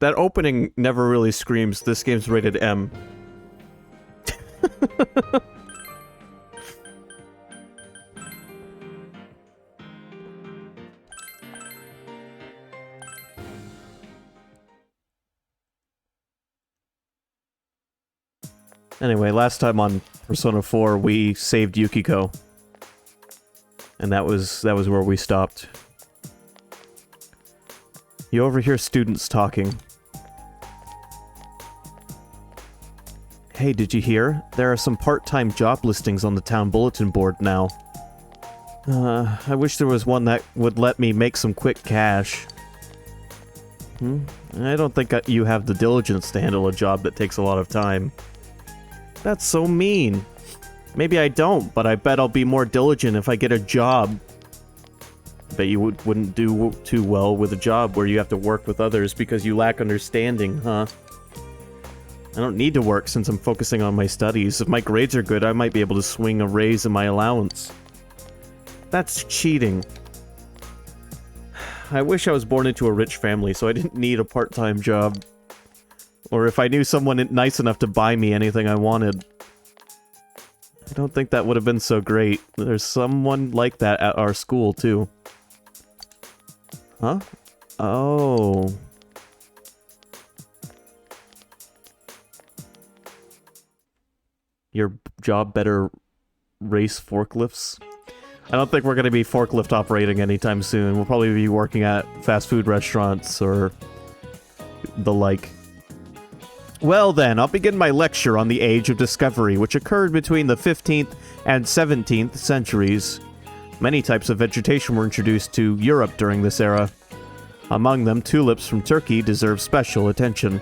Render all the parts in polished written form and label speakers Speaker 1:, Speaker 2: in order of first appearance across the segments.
Speaker 1: that opening never really screams, this game's rated M. Anyway, last time on Persona 4, we saved Yukiko. And that was where we stopped. You overhear students talking. Hey, did you hear? There are some part-time job listings on the town bulletin board now. I wish there was one that would let me make some quick cash. I don't think you have the diligence to handle a job that takes a lot of time. That's so mean. Maybe I don't, but I bet I'll be more diligent if I get a job. Bet you wouldn't do too well with a job where you have to work with others because you lack understanding, huh? I don't need to work since I'm focusing on my studies. If my grades are good, I might be able to swing a raise in my allowance. That's cheating. I wish I was born into a rich family so I didn't need a part-time job. Or if I knew someone nice enough to buy me anything I wanted. I don't think that would have been so great. There's someone like that at our school, too. Huh? Oh. Your job better race forklifts? I don't think we're going to be forklift operating anytime soon. We'll probably be working at fast food restaurants or the like. Well then, I'll begin my lecture on the Age of Discovery, which occurred between the 15th and 17th centuries. Many types of vegetation were introduced to Europe during this era. Among them, tulips from Turkey deserve special attention.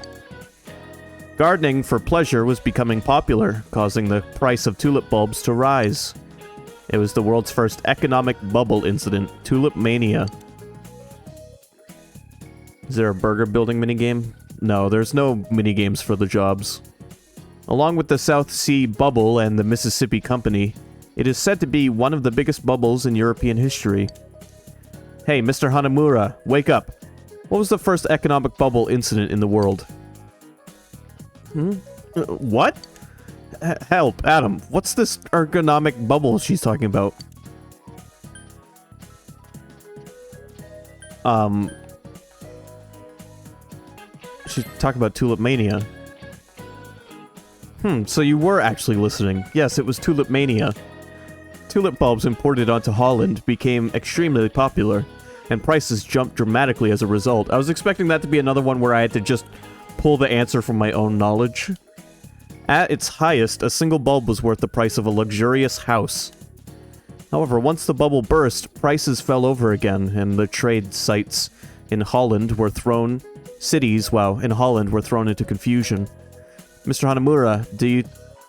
Speaker 1: Gardening for pleasure was becoming popular, causing the price of tulip bulbs to rise. It was the world's first economic bubble incident, Tulip Mania. Is there a burger building minigame? No, there's no minigames for the jobs. Along with the South Sea Bubble and the Mississippi Company, it is said to be one of the biggest bubbles in European history. Hey, Mr. Hanamura, wake up. What was the first economic bubble incident in the world? What? Help, Adam. What's this ergonomic bubble she's talking about? She's talking about Tulip Mania. So you were actually listening. Yes, it was Tulip Mania. Tulip bulbs imported onto Holland became extremely popular, and prices jumped dramatically as a result. I was expecting that to be another one where I had to just pull the answer from my own knowledge. At its highest, a single bulb was worth the price of a luxurious house. However, once the bubble burst, prices fell over again, and the trade sites in Holland were thrown... in Holland were thrown into confusion. Mr. Hanamura,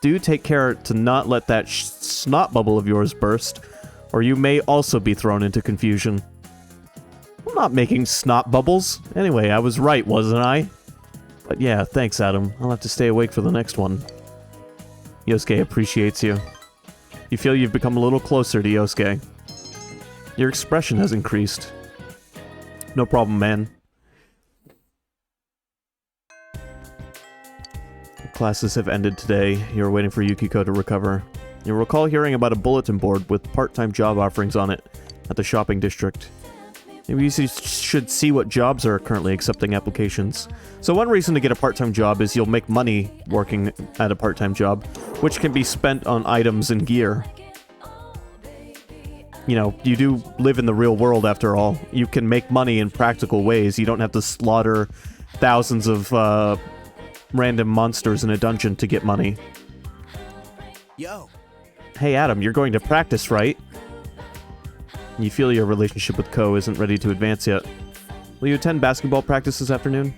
Speaker 1: do take care to not let that snot bubble of yours burst, or you may also be thrown into confusion. I'm not making snot bubbles. Anyway, I was right, wasn't I? But yeah, thanks, Adam. I'll have to stay awake for the next one. Yosuke appreciates you. You feel you've become a little closer to Yosuke. Your expression has increased. No problem, man. Classes have ended today. You're waiting for Yukiko to recover. You'll recall hearing about a bulletin board with part-time job offerings on it at the shopping district. Maybe you should see what jobs are currently accepting applications. So one reason to get a part-time job is you'll make money working at a part-time job, which can be spent on items and gear. You know, you do live in the real world after all. You can make money in practical ways. You don't have to slaughter thousands of random monsters in a dungeon to get money.
Speaker 2: Yo.
Speaker 1: Hey Adam, you're going to practice, right? You feel your relationship with Ko isn't ready to advance yet. Will you attend basketball practice this afternoon?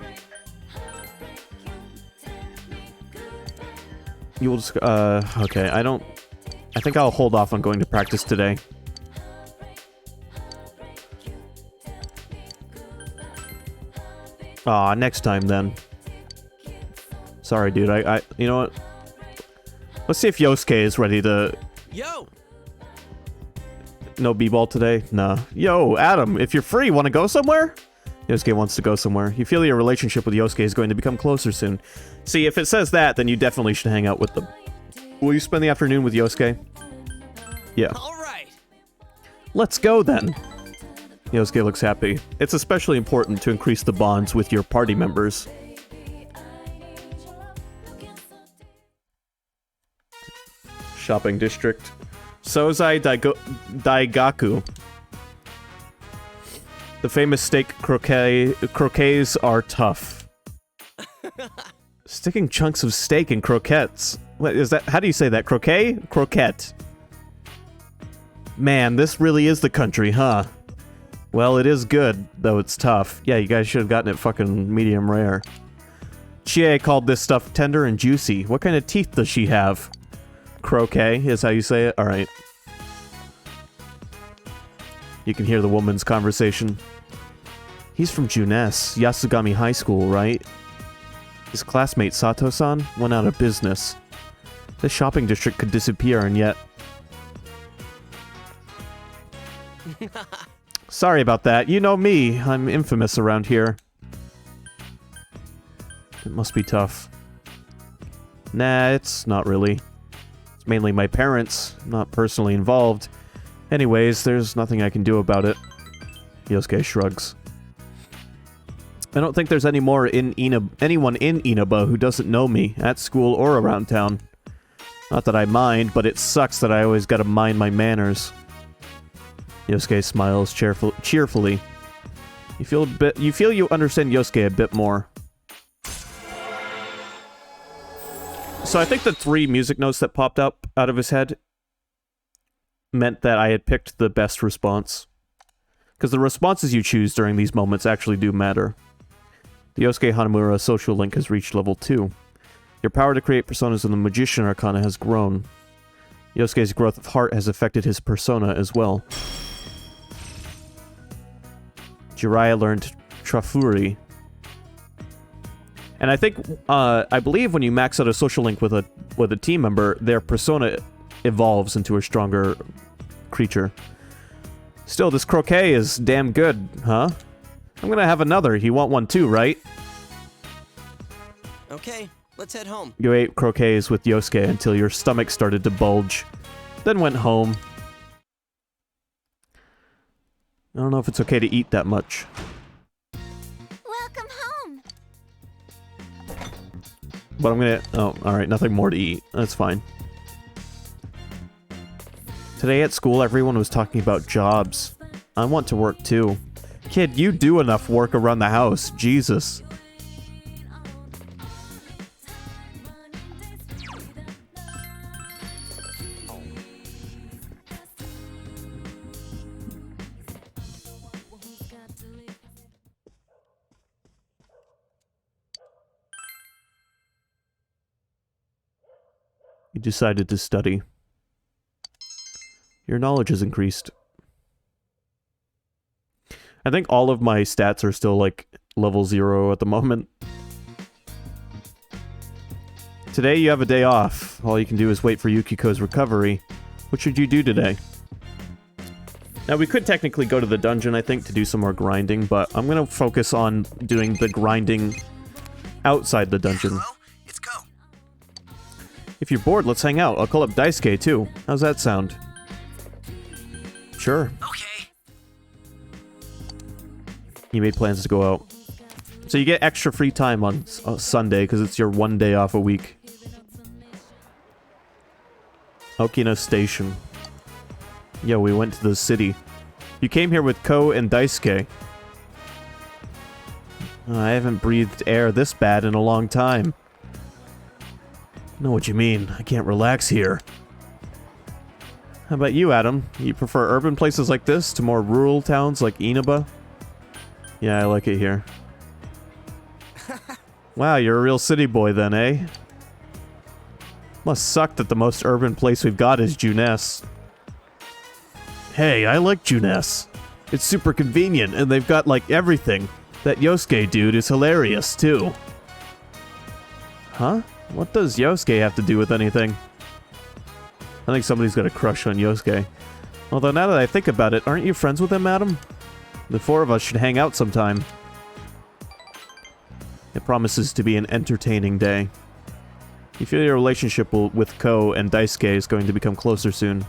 Speaker 1: You will just... okay, I think I'll hold off on going to practice today. Aw, next time then. Sorry, dude, you know what? Let's see if Yosuke is ready to...
Speaker 2: Yo!
Speaker 1: No b-ball today? Nah. Yo, Adam, if you're free, wanna go somewhere? Yosuke wants to go somewhere. You feel your relationship with Yosuke is going to become closer soon. See, if it says that, then you definitely should hang out with them. Will you spend the afternoon with Yosuke? Yeah.
Speaker 2: All right.
Speaker 1: Let's go, then. Yosuke looks happy. It's especially important to increase the bonds with your party members. Shopping district. Sozai Daigaku. The famous steak croquets are tough. Sticking chunks of steak in croquettes. What is that? How do you say that? Croquet? Croquette. Man, this really is the country, huh? Well, it is good, though it's tough. Yeah, you guys should have gotten it fucking medium rare. Chie called this stuff tender and juicy. What kind of teeth does she have? Croquet is how you say it? Alright. You can hear the woman's conversation. He's from Junes, Yasugami High School, right? His classmate Sato-san went out of business. This shopping district could disappear, and yet... Sorry about that. You know me. I'm infamous around here. It must be tough. Nah, it's not really. It's mainly my parents. I'm not personally involved. Anyways, there's nothing I can do about it. Yosuke shrugs. I don't think there's anyone in Inaba who doesn't know me, at school or around town. Not that I mind, but it sucks that I always gotta mind my manners. Yosuke smiles cheerfully. You feel you understand Yosuke a bit more. So I think the 3 music notes that popped up out of his head meant that I had picked the best response. Because the responses you choose during these moments actually do matter. The Yosuke Hanamura social link has reached level 2. Your power to create personas in the Magician Arcana has grown. Yosuke's growth of heart has affected his persona as well. Jiraiya learned Trafuri. And I think, I believe when you max out a social link with a team member, their persona evolves into a stronger creature. Still, this croquet is damn good, huh? I'm gonna have another. You want one too, right?
Speaker 2: Okay, let's head home.
Speaker 1: You ate croquets with Yosuke until your stomach started to bulge. Then went home. I don't know if it's okay to eat that much.
Speaker 3: Welcome home.
Speaker 1: But I'm gonna... Oh, alright, nothing more to eat. That's fine. Today at school, everyone was talking about jobs. I want to work too. Kid, you do enough work around the house. Jesus. You decided to study. Your knowledge has increased. I think all of my stats are still, like, level 0 at the moment. Today you have a day off. All you can do is wait for Yukiko's recovery. What should you do today? Now, we could technically go to the dungeon, I think, to do some more grinding, but I'm gonna focus on doing the grinding outside the dungeon.
Speaker 2: Hello? It's Ko.
Speaker 1: If you're bored, let's hang out. I'll call up Daisuke, too. How's that sound? Sure.
Speaker 2: Okay.
Speaker 1: You made plans to go out. So you get extra free time on Sunday, because it's your one day off a week. Okino Station. Yo, we went to the city. You came here with Ko and Daisuke. I haven't breathed air this bad in a long time. I know what you mean. I can't relax here. How about you, Adam? You prefer urban places like this to more rural towns like Inaba? Yeah, I like it here. Wow, you're a real city boy then, eh? Must suck that the most urban place we've got is Junes. Hey, I like Junes. It's super convenient, and they've got, like, everything. That Yosuke dude is hilarious, too. Huh? What does Yosuke have to do with anything? I think somebody's got a crush on Yosuke. Although now that I think about it, aren't you friends with him, Adam? The 4 of us should hang out sometime. It promises to be an entertaining day. You feel your relationship with Ko and Daisuke is going to become closer soon.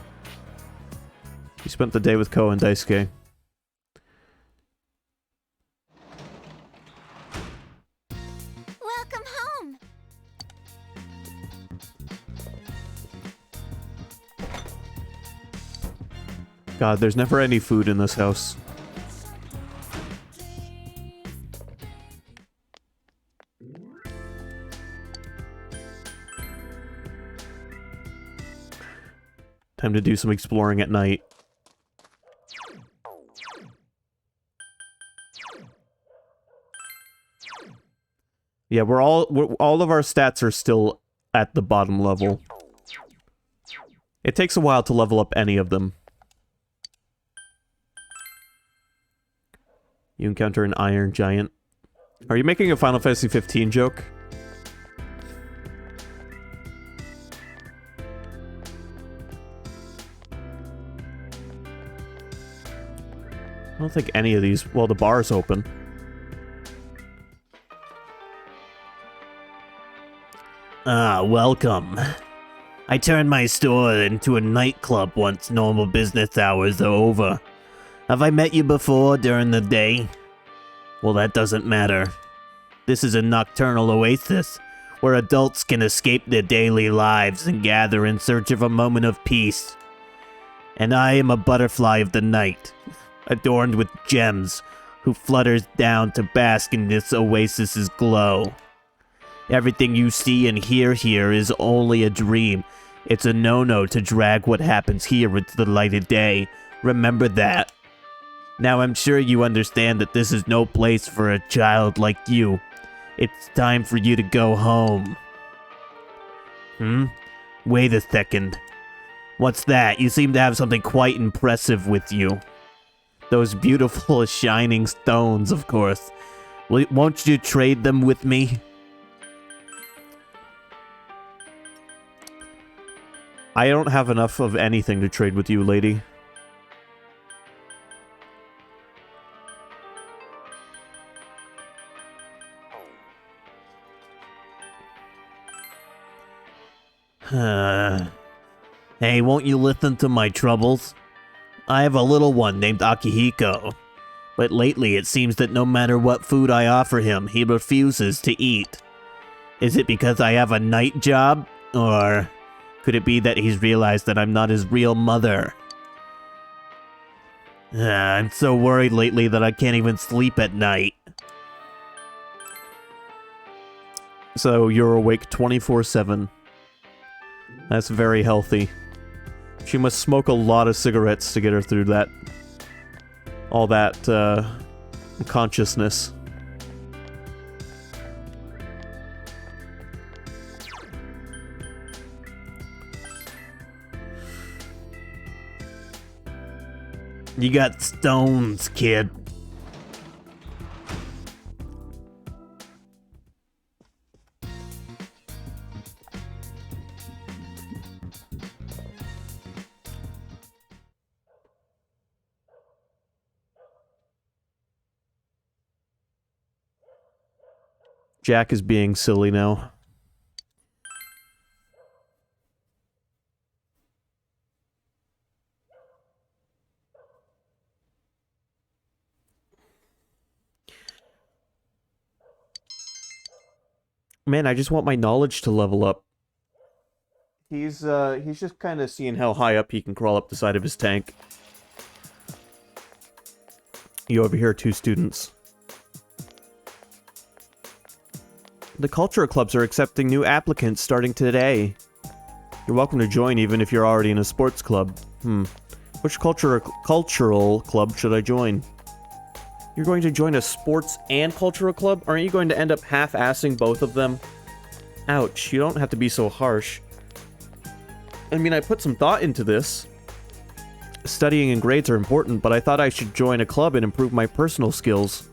Speaker 1: You spent the day with Ko and Daisuke.
Speaker 3: Welcome home.
Speaker 1: God, there's never any food in this house. Time to do some exploring at night. Yeah, all of our stats are still at the bottom level. It takes a while to level up any of them. You encounter an iron giant. Are you making a Final Fantasy 15 joke? I don't think any of these... Well, the bar's open.
Speaker 4: Ah, welcome. I turned my store into a nightclub once normal business hours are over. Have I met you before during the day? Well, that doesn't matter. This is a nocturnal oasis, where adults can escape their daily lives and gather in search of a moment of peace. And I am a butterfly of the night, adorned with gems, who flutters down to bask in this oasis's glow. Everything you see and hear here is only a dream. It's a no-no to drag what happens here into the light of day. Remember that. Now I'm sure you understand that this is no place for a child like you. It's time for you to go home. Wait a second. What's that? You seem to have something quite impressive with you. Those beautiful shining stones, of course. Won't you trade them with me?
Speaker 1: I don't have enough of anything to trade with you, lady.
Speaker 4: Hey, won't you listen to my troubles? I have a little one named Akihiko, but lately it seems that no matter what food I offer him, he refuses to eat. Is it because I have a night job, or could it be that he's realized that I'm not his real mother? I'm so worried lately that I can't even sleep at night.
Speaker 1: So you're awake 24/7. That's very healthy. She must smoke a lot of cigarettes to get her through that. All that, consciousness.
Speaker 4: You got stones, kid.
Speaker 1: Jack is being silly now. Man, I just want my knowledge to level up. He's just kind of seeing how high up he can crawl up the side of his tank. You overhear two students. The cultural clubs are accepting new applicants starting today. You're welcome to join even if you're already in a sports club. Which cultural club should I join? You're going to join a sports and cultural club? Aren't you going to end up half-assing both of them? Ouch, you don't have to be so harsh. I mean, I put some thought into this. Studying and grades are important, but I thought I should join a club and improve my personal skills.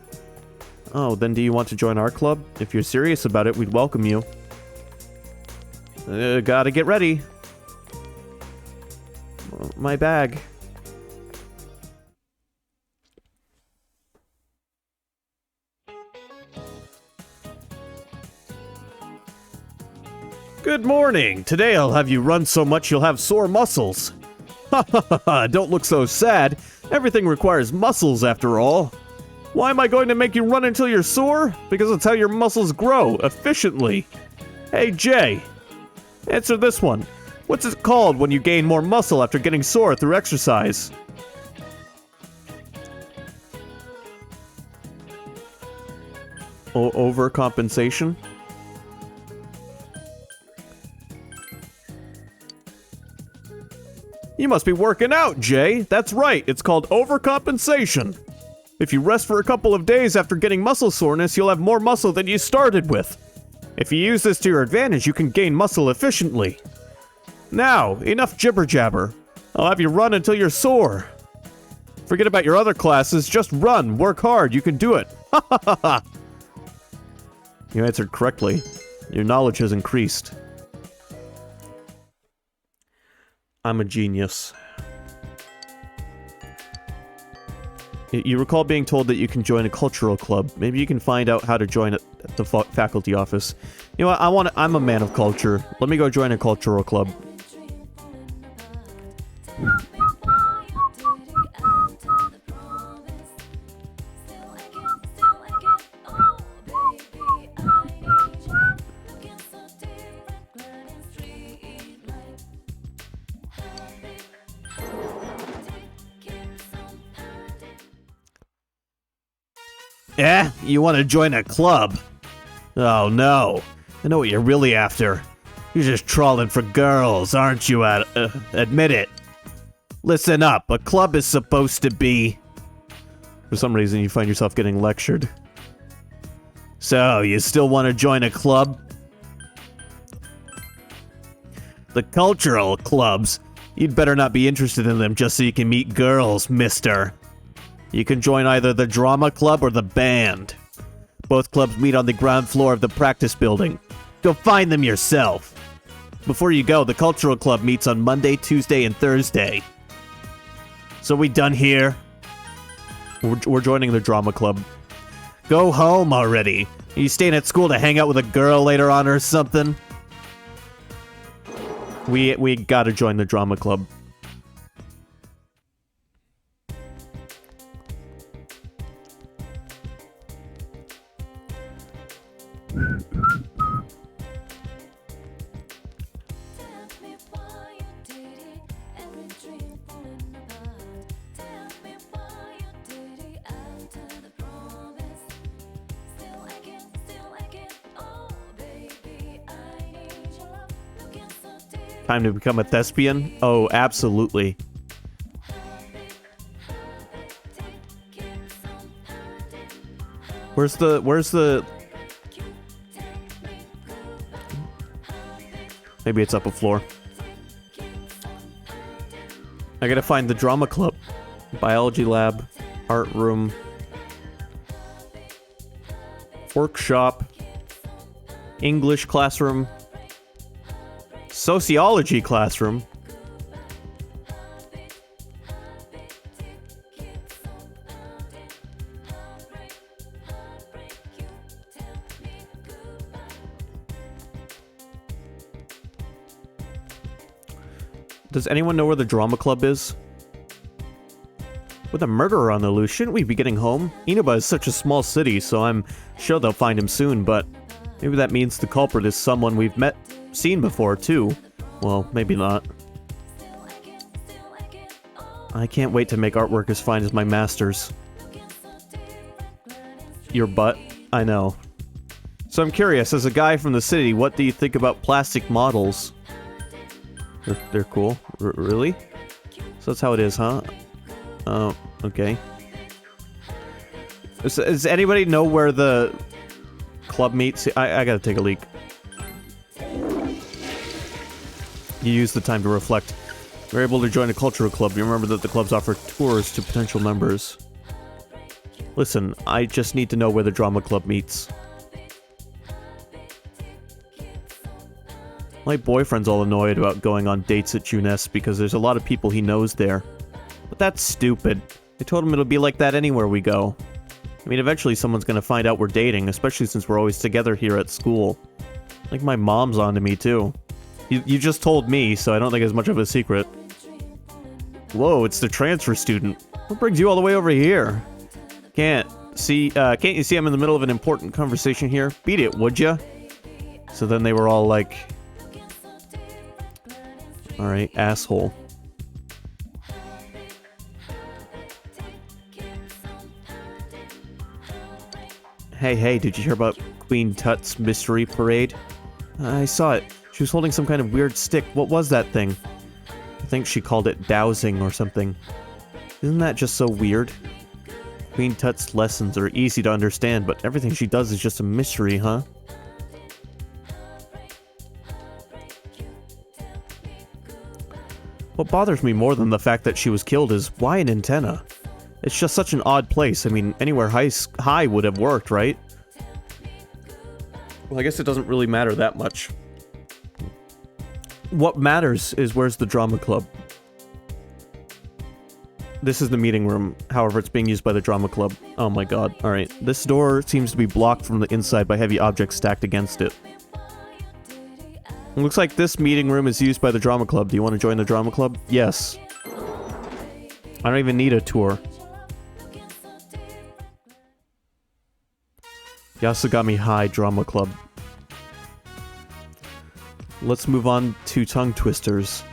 Speaker 1: Oh, then do you want to join our club? If you're serious about it, we'd welcome you. Gotta get ready. My bag. Good morning. Today I'll have you run so much you'll have sore muscles. Ha ha ha ha, don't look so sad. Everything requires muscles after all. Why am I going to make you run until you're sore? Because that's how your muscles grow, efficiently. Hey Jay, answer this one. What's it called when you gain more muscle after getting sore through exercise? Overcompensation? You must be working out, Jay. That's right, it's called overcompensation. If you rest for a couple of days after getting muscle soreness, you'll have more muscle than you started with. If you use this to your advantage, you can gain muscle efficiently. Now, enough jibber-jabber. I'll have you run until you're sore. Forget about your other classes, just run, work hard, you can do it. Ha ha ha ha! You answered correctly. Your knowledge has increased. I'm a genius. You recall being told that you can join a cultural club. Maybe you can find out how to join at the faculty office. You know what? I'm a man of culture. Let me go join a cultural club. Eh? You want to join a club? Oh no. I know what you're really after. You're just trawling for girls, aren't you? Admit it. Listen up. A club is supposed to be... For some reason, you find yourself getting lectured. So, you still want to join a club? The cultural clubs. You'd better not be interested in them just so you can meet girls, mister. You can join either the drama club or the band. Both clubs meet on the ground floor of the practice building. Go find them yourself. Before you go, the cultural club meets on Monday, Tuesday, and Thursday. So we done here? We're joining the drama club. Go home already. Are you staying at school to hang out with a girl later on or something? We gotta join the drama club. Time to become a thespian? Oh, absolutely. Where's the... Maybe it's up a floor. I gotta find the drama club. Biology lab. Art room. Workshop. English classroom. Sociology classroom. Does anyone know where the drama club is? With a murderer on the loose, shouldn't we be getting home? Inaba is such a small city, so I'm sure they'll find him soon, but maybe that means the culprit is someone we've seen before, too. Well, maybe not. I can't wait to make artwork as fine as my master's. Your butt? I know. So I'm curious, as a guy from the city, what do you think about plastic models? They're cool. Really? So that's how it is, huh? Oh, okay. Does anybody know where the club meets? I gotta take a leak. You use the time to reflect. You're able to join a cultural club. You remember that the clubs offer tours to potential members. Listen, I just need to know where the drama club meets. My boyfriend's all annoyed about going on dates at Junes because there's a lot of people he knows there. But that's stupid. I told him it'll be like that anywhere we go. I mean, eventually someone's gonna find out we're dating, especially since we're always together here at school. think my mom's onto me, too. You just told me, so I don't think it's much of a secret. Whoa, it's the transfer student. What brings you all the way over here? Can't you see I'm in the middle of an important conversation here? Beat it, would ya? So then they were all like... Alright, asshole. Hey, did you hear about Queen Tut's mystery parade? I saw it. She was holding some kind of weird stick. What was that thing? I think she called it dowsing or something. Isn't that just so weird? Queen Tut's lessons are easy to understand, but everything she does is just a mystery, huh? What bothers me more than the fact that she was killed is why an antenna? It's just such an odd place. I mean, anywhere high would have worked, right? Well, I guess it doesn't really matter that much. What matters is where's the drama club. This is the meeting room. However, it's being used by the drama club. Oh my god. Alright. This door seems to be blocked from the inside by heavy objects stacked against it. It looks like this meeting room is used by the drama club. Do you want to join the drama club? Yes. I don't even need a tour. Yasugami High Drama Club. Let's move on to tongue twisters.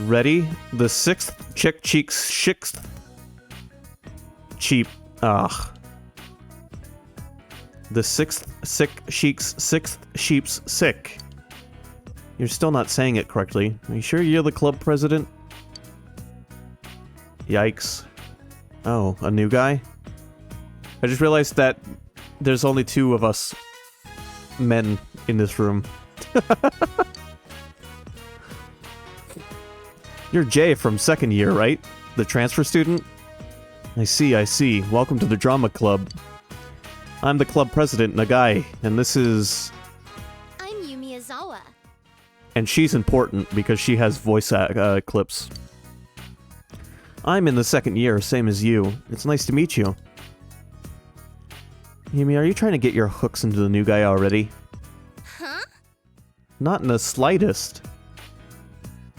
Speaker 1: Ready? The sixth chick cheeks sixth cheap. The sixth sick sheik's sixth sheep's sick. You're still not saying it correctly. Are you sure you're the club president? Yikes. Oh, a new guy? I just realized that there's only 2 of us men in this room. You're Jay from second year, right? The transfer student? I see. Welcome to the drama club. I'm the club president, Nagai, and this is...
Speaker 3: I'm Yumi Ozawa.
Speaker 1: And she's important because she has voice clips. I'm in the second year, same as you. It's nice to meet you. Yumi, are you trying to get your hooks into the new guy already?
Speaker 3: Huh?
Speaker 1: Not in the slightest.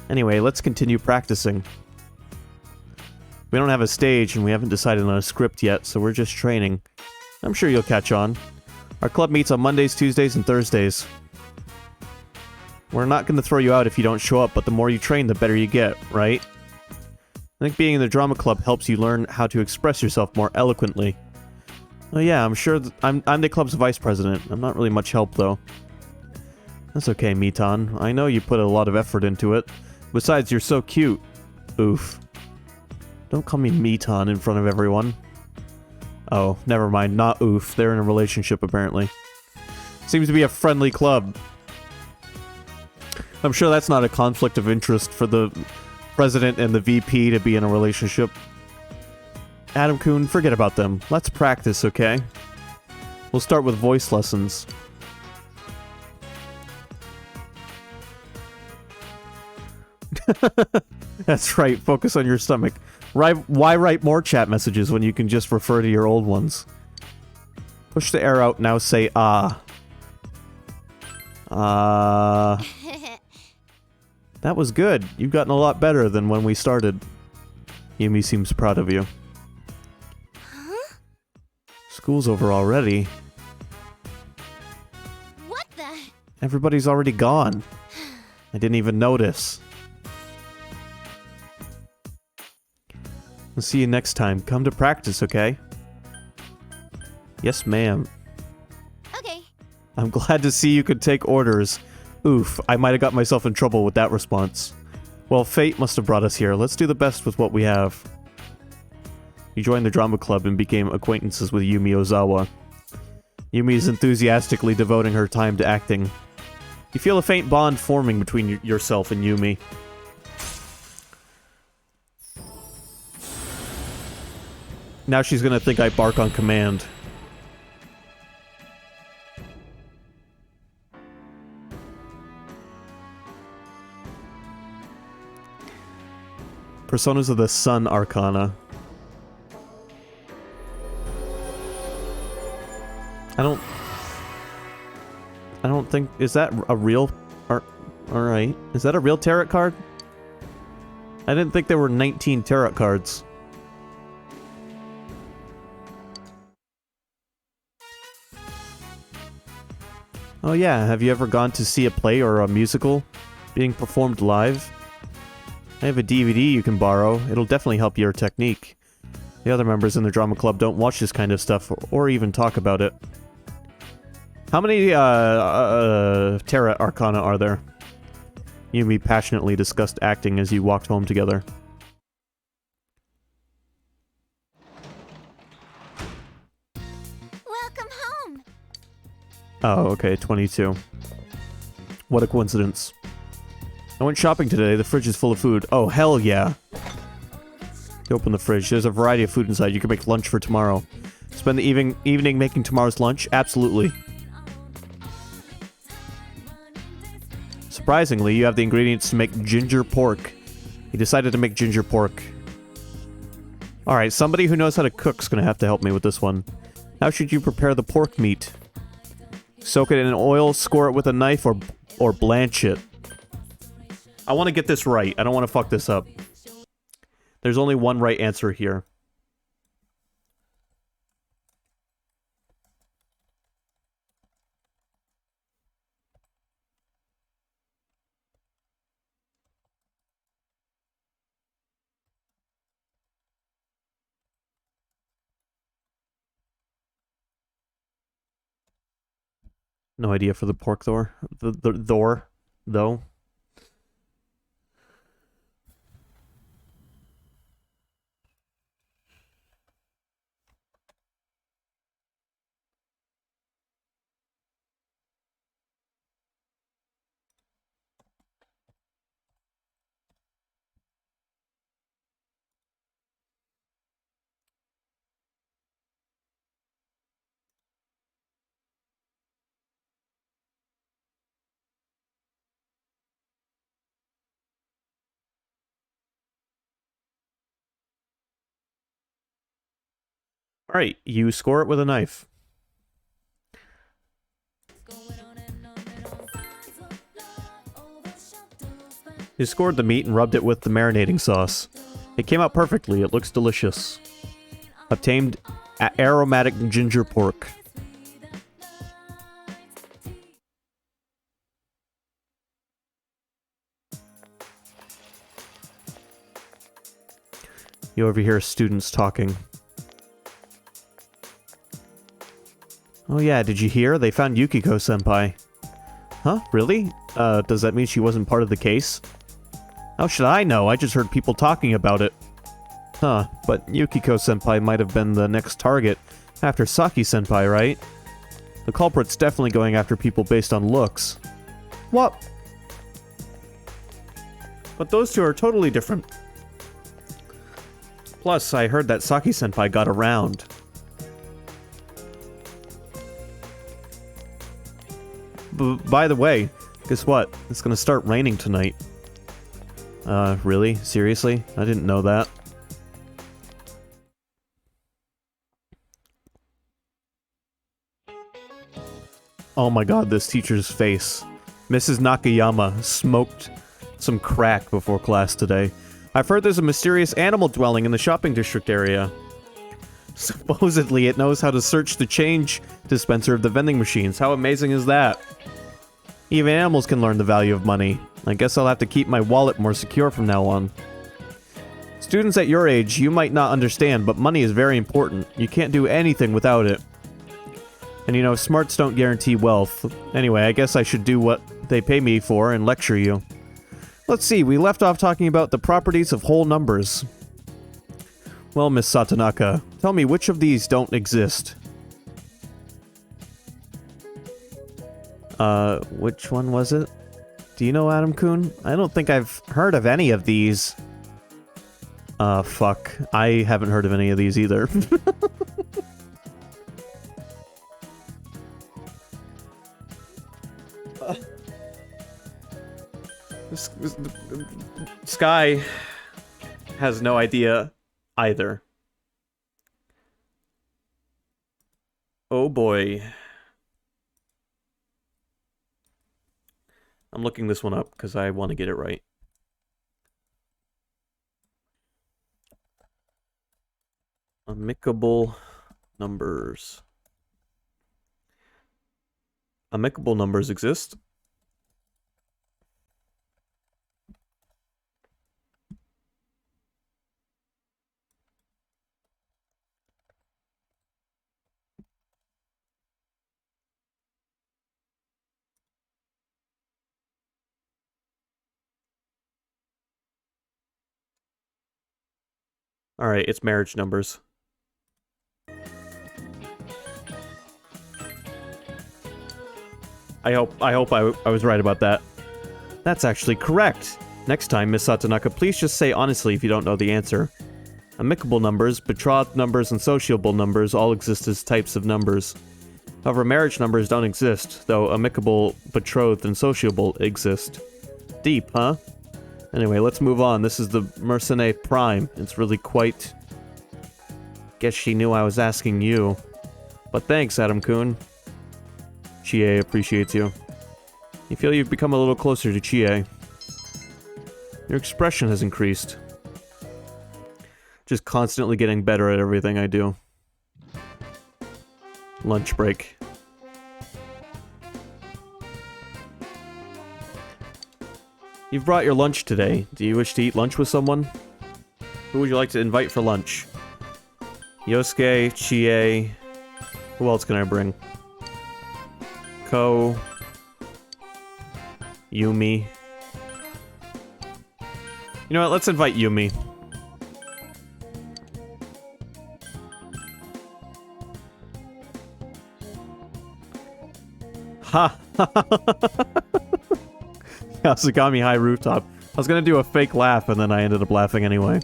Speaker 1: Anyway, let's continue practicing. We don't have a stage, and we haven't decided on a script yet, so we're just training. I'm sure you'll catch on. Our club meets on Mondays, Tuesdays, and Thursdays. We're not going to throw you out if you don't show up, but the more you train, the better you get, right? I think being in the drama club helps you learn how to express yourself more eloquently. Oh yeah, I'm sure I'm the club's vice president. I'm not really much help, though. That's okay, Mitan. I know you put a lot of effort into it. Besides, you're so cute. Oof. Don't call me Mitan in front of everyone. Oh, never mind. Not oof. They're in a relationship, apparently. Seems to be a friendly club. I'm sure that's not a conflict of interest for the president and the VP to be in a relationship. Adam-kun, forget about them. Let's practice, okay? We'll start with voice lessons. That's right, focus on your stomach. Why write more chat messages when you can just refer to your old ones? Push the air out, now say ah. That was good. You've gotten a lot better than when we started. Yumi seems proud of you.
Speaker 3: Huh?
Speaker 1: School's over already.
Speaker 3: What the?
Speaker 1: Everybody's already gone. I didn't even notice. We'll see you next time. Come to practice, okay? Yes, ma'am.
Speaker 3: Okay.
Speaker 1: I'm glad to see you could take orders. Oof, I might have got myself in trouble with that response. Well, fate must have brought us here. Let's do the best with what we have. You joined the drama club and became acquaintances with Yumi Ozawa. Yumi is enthusiastically devoting her time to acting. You feel a faint bond forming between yourself and Yumi. Now she's gonna think I bark on command. Personas of the Sun Arcana. I don't... I don't think... Is that a real... Alright. Is that a real tarot card? I didn't think there were 19 tarot cards. Oh yeah, have you ever gone to see a play or a musical being performed live? I have a DVD you can borrow. It'll definitely help your technique. The other members in the drama club don't watch this kind of stuff or even talk about it. How many tarot arcana are there? Yumi passionately discussed acting as you walked home together.
Speaker 3: Welcome home.
Speaker 1: Oh, okay, 22. What a coincidence. I went shopping today. The fridge is full of food. Oh, hell yeah. You open the fridge. There's a variety of food inside. You can make lunch for tomorrow. Spend the evening making tomorrow's lunch? Absolutely. Surprisingly, you have the ingredients to make ginger pork. You decided to make ginger pork. Alright, somebody who knows how to cook is going to have to help me with this one. How should you prepare the pork meat? Soak it in oil, score it with a knife, or blanch it. I want to get this right. I don't want to fuck this up. There's only one right answer here. No idea for the pork though. Though. Alright, you score it with a knife. You scored the meat and rubbed it with the marinating sauce. It came out perfectly. It looks delicious. Obtained aromatic ginger pork. You overhear students talking. Oh yeah, did you hear? They found Yukiko-senpai. Huh? Really? Does that mean she wasn't part of the case? How should I know? I just heard people talking about it. Huh, but Yukiko-senpai might have been the next target after Saki-senpai, right? The culprit's definitely going after people based on looks. What? But those two are totally different. Plus, I heard that Saki-senpai got around. By the way, guess what? It's gonna start raining tonight. Really? Seriously? I didn't know that. Oh my god, this teacher's face. Mrs. Nakayama smoked some crack before class today. I've heard there's a mysterious animal dwelling in the shopping district area. Supposedly, it knows how to search the change dispenser of the vending machines. How amazing is that? Even animals can learn the value of money. I guess I'll have to keep my wallet more secure from now on. Students at your age, you might not understand, but money is very important. You can't do anything without it. And you know, smarts don't guarantee wealth. Anyway, I guess I should do what they pay me for and lecture you. Let's see, we left off talking about the properties of whole numbers. Well, Miss Satonaka, tell me which of these don't exist? Which one was it? Do you know, Adam-kun? I don't think I've heard of any of these. Fuck. I haven't heard of any of these either. Sky has no idea either. Oh boy. I'm looking this one up because I want to get it right. Amicable numbers. Amicable numbers exist. All right, it's marriage numbers. I hope I was right about that. That's actually correct. Next time, Miss Satonaka, please just say honestly if you don't know the answer. Amicable numbers, betrothed numbers, and sociable numbers all exist as types of numbers. However, marriage numbers don't exist, though amicable, betrothed, and sociable exist. Deep, huh? Anyway, let's move on. This is the Mercenary Prime. It's really quite... Guess she knew I was asking you. But thanks, Adam-kun. Chie appreciates you. You feel you've become a little closer to Chie. Your expression has increased. Just constantly getting better at everything I do. Lunch break. You've brought your lunch today. Do you wish to eat lunch with someone? Who would you like to invite for lunch? Yosuke, Chie... Who else can I bring? Ko... Yumi... You know what, let's invite Yumi. Ha! Yasugami High Rooftop. I was gonna do a fake laugh, and then I ended up laughing anyway.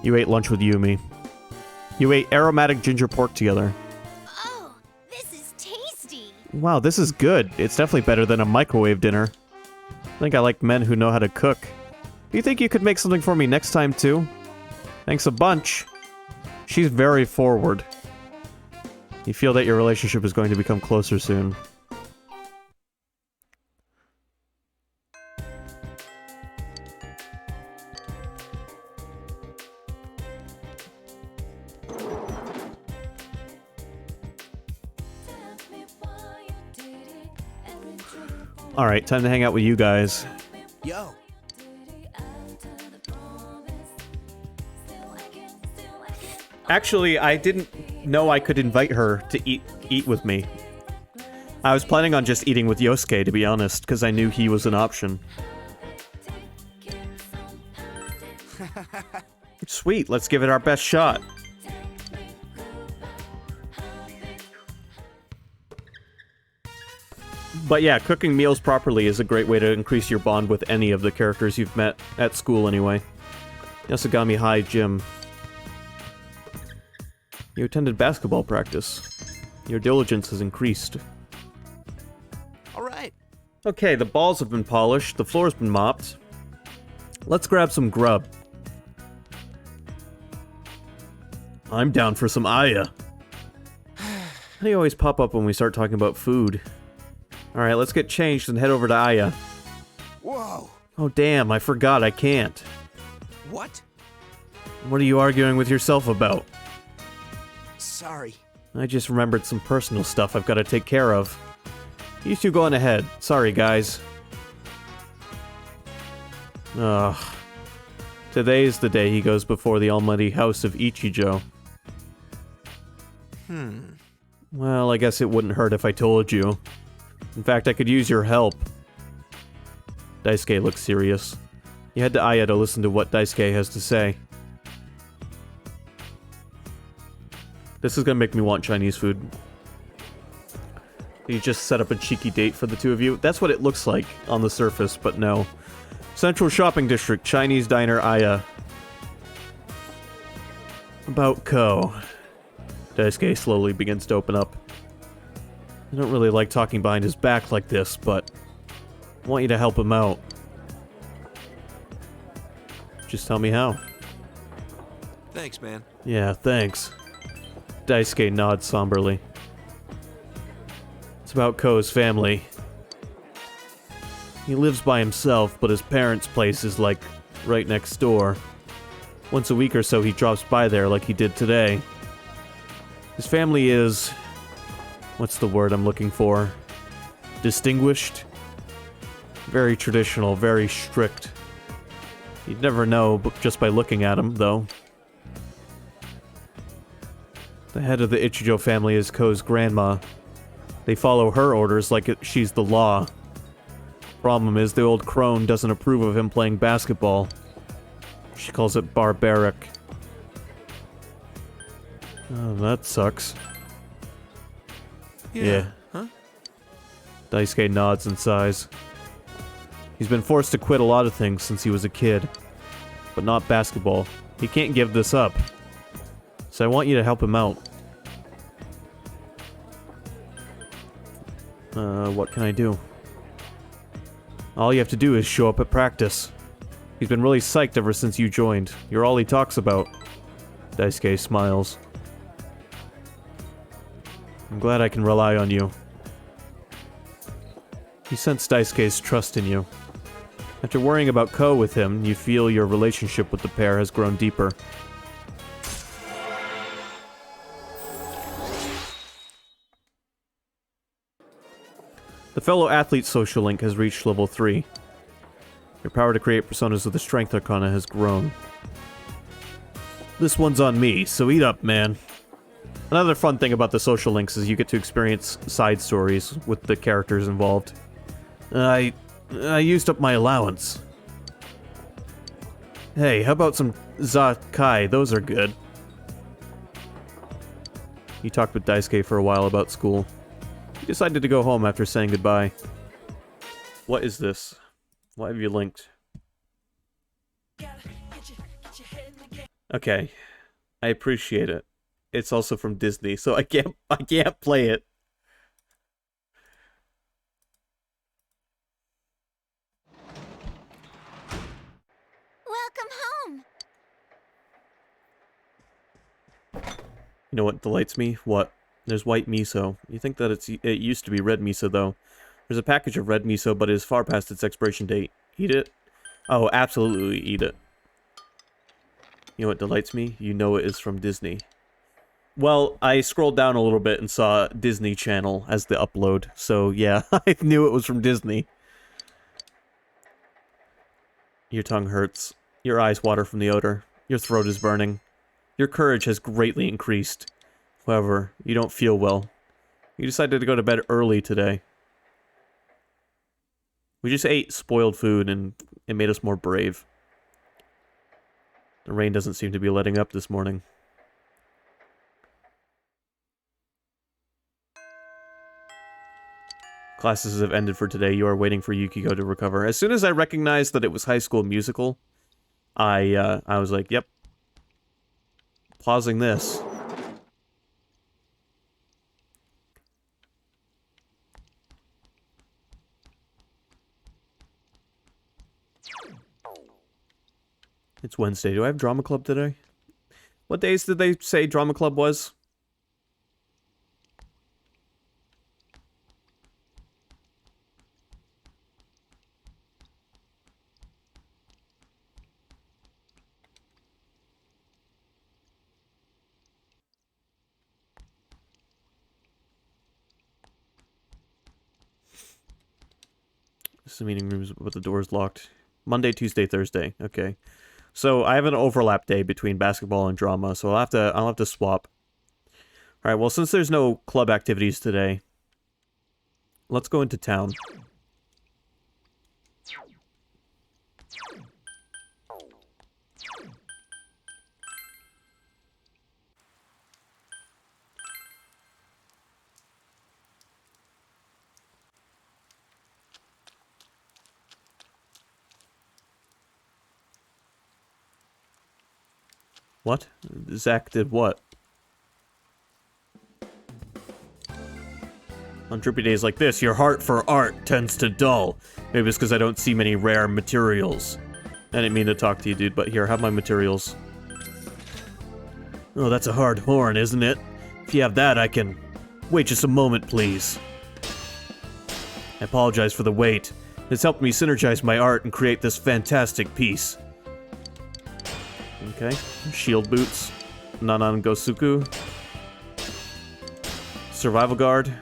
Speaker 1: You ate lunch with Yumi. You ate aromatic ginger pork together.
Speaker 3: Oh, this is tasty.
Speaker 1: Wow, this is good. It's definitely better than a microwave dinner. I think I like men who know how to cook. Do you think you could make something for me next time, too? Thanks a bunch. She's very forward. You feel that your relationship is going to become closer soon. Alright, time to hang out with you guys.
Speaker 2: Yo.
Speaker 1: Actually, I didn't know I could invite her to eat with me. I was planning on just eating with Yosuke, to be honest, because I knew he was an option. Sweet, let's give it our best shot. But yeah, cooking meals properly is a great way to increase your bond with any of the characters you've met at school anyway. Yasugami High Gym. You attended basketball practice. Your diligence has increased.
Speaker 2: All right.
Speaker 1: Okay, the balls have been polished, the floor's been mopped. Let's grab some grub. I'm down for some Aya. How do you always pop up when we start talking about food? Alright, let's get changed and head over to Aya.
Speaker 2: Whoa.
Speaker 1: Oh damn, I forgot, I can't.
Speaker 2: What?
Speaker 1: What are you arguing with yourself about?
Speaker 2: Sorry.
Speaker 1: I just remembered some personal stuff I've got to take care of. You two go on ahead. Sorry, guys. Ugh. Today's the day he goes before the almighty house of Ichijo. Well, I guess it wouldn't hurt if I told you. In fact, I could use your help. Daisuke looks serious. You head to Aya to listen to what Daisuke has to say. This is gonna make me want Chinese food. You just set up a cheeky date for the two of you? That's what it looks like on the surface, but no. Central Shopping District, Chinese Diner, Aya. About Ko. Daisuke slowly begins to open up. I don't really like talking behind his back like this, but I want you to help him out. Just tell me how.
Speaker 2: Thanks, man.
Speaker 1: Yeah, thanks. Daisuke nods somberly. It's about Ko's family. He lives by himself, but his parents' place is, like, right next door. Once a week or so he drops by there like he did today. His family is... what's the word I'm looking for? Distinguished? Very traditional, very strict. You'd never know just by looking at him, though. The head of the Ichijo family is Ko's grandma. They follow her orders like she's the law. Problem is, the old crone doesn't approve of him playing basketball. She calls it barbaric. Oh, that sucks. Yeah.
Speaker 2: Huh?
Speaker 1: Daisuke nods and sighs. He's been forced to quit a lot of things since he was a kid. But not basketball. He can't give this up. So I want you to help him out. What can I do? All you have to do is show up at practice. He's been really psyched ever since you joined. You're all he talks about. Daisuke smiles. I'm glad I can rely on you. You sense Daisuke's trust in you. After worrying about Ko with him, you feel your relationship with the pair has grown deeper. The fellow athlete social link has reached level 3. Your power to create personas with the Strength Arcana has grown. This one's on me, so eat up, man. Another fun thing about the social links is you get to experience side stories with the characters involved. I used up my allowance. Hey, how about some Zakai? Those are good. You talked with Daisuke for a while about school. He decided to go home after saying goodbye. What is this? Why have you linked? Okay. I appreciate it. It's also from Disney, so I can't play it.
Speaker 3: Welcome home.
Speaker 1: You know what delights me? What? There's white miso. You think that it used to be red miso, though. There's a package of red miso, but it is far past its expiration date. Eat it? Oh, absolutely eat it. You know what delights me? You know it is from Disney. Well, I scrolled down a little bit and saw Disney Channel as the upload, so yeah, I knew it was from Disney. Your tongue hurts. Your eyes water from the odor. Your throat is burning. Your courage has greatly increased. However, you don't feel well. You decided to go to bed early today. We just ate spoiled food and it made us more brave. The rain doesn't seem to be letting up this morning. Classes have ended for today. You are waiting for Yukiko to recover. As soon as I recognized that it was High School Musical, I was like, yep. Pausing this. It's Wednesday. Do I have drama club today? What days did they say drama club was? This is the meeting rooms, but the door's locked. Monday, Tuesday, Thursday. Okay. So I have an overlap day between basketball and drama, so I'll have to swap. All right, well, since there's no club activities today, let's go into town. What? Zach did what? On trippy days like this, your heart for art tends to dull. Maybe it's because I don't see many rare materials. I didn't mean to talk to you, dude, but here, have my materials. Oh, that's a hard horn, isn't it? If you have that, I can... Wait just a moment, please. I apologize for the wait. It's helped me synergize my art and create this fantastic piece. Okay. Shield boots. Nanan Gosuku. Survival guard.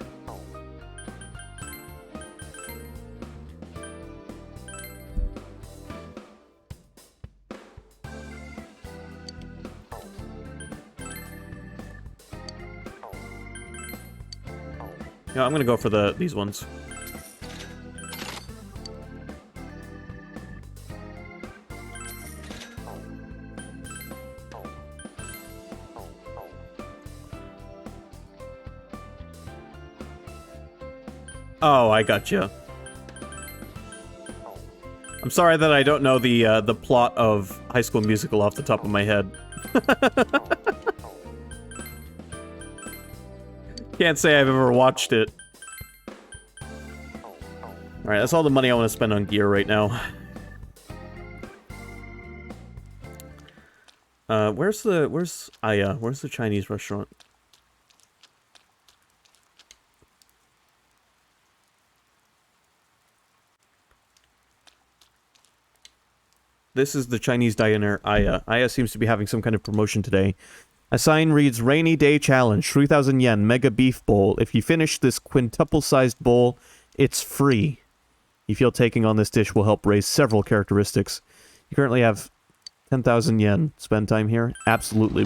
Speaker 1: Yeah, I'm gonna go for these ones. Oh, I gotcha. I'm sorry that I don't know the plot of High School Musical off the top of my head. Can't say I've ever watched it. Alright, that's all the money I want to spend on gear right now. Where's Aya? Where's the Chinese restaurant? This is the Chinese diner, Aya. Aya seems to be having some kind of promotion today. A sign reads, Rainy Day Challenge, 3,000 yen, Mega Beef Bowl. If you finish this quintuple-sized bowl, it's free. You feel taking on this dish will help raise several characteristics. You currently have 10,000 yen. Spend time here? Absolutely.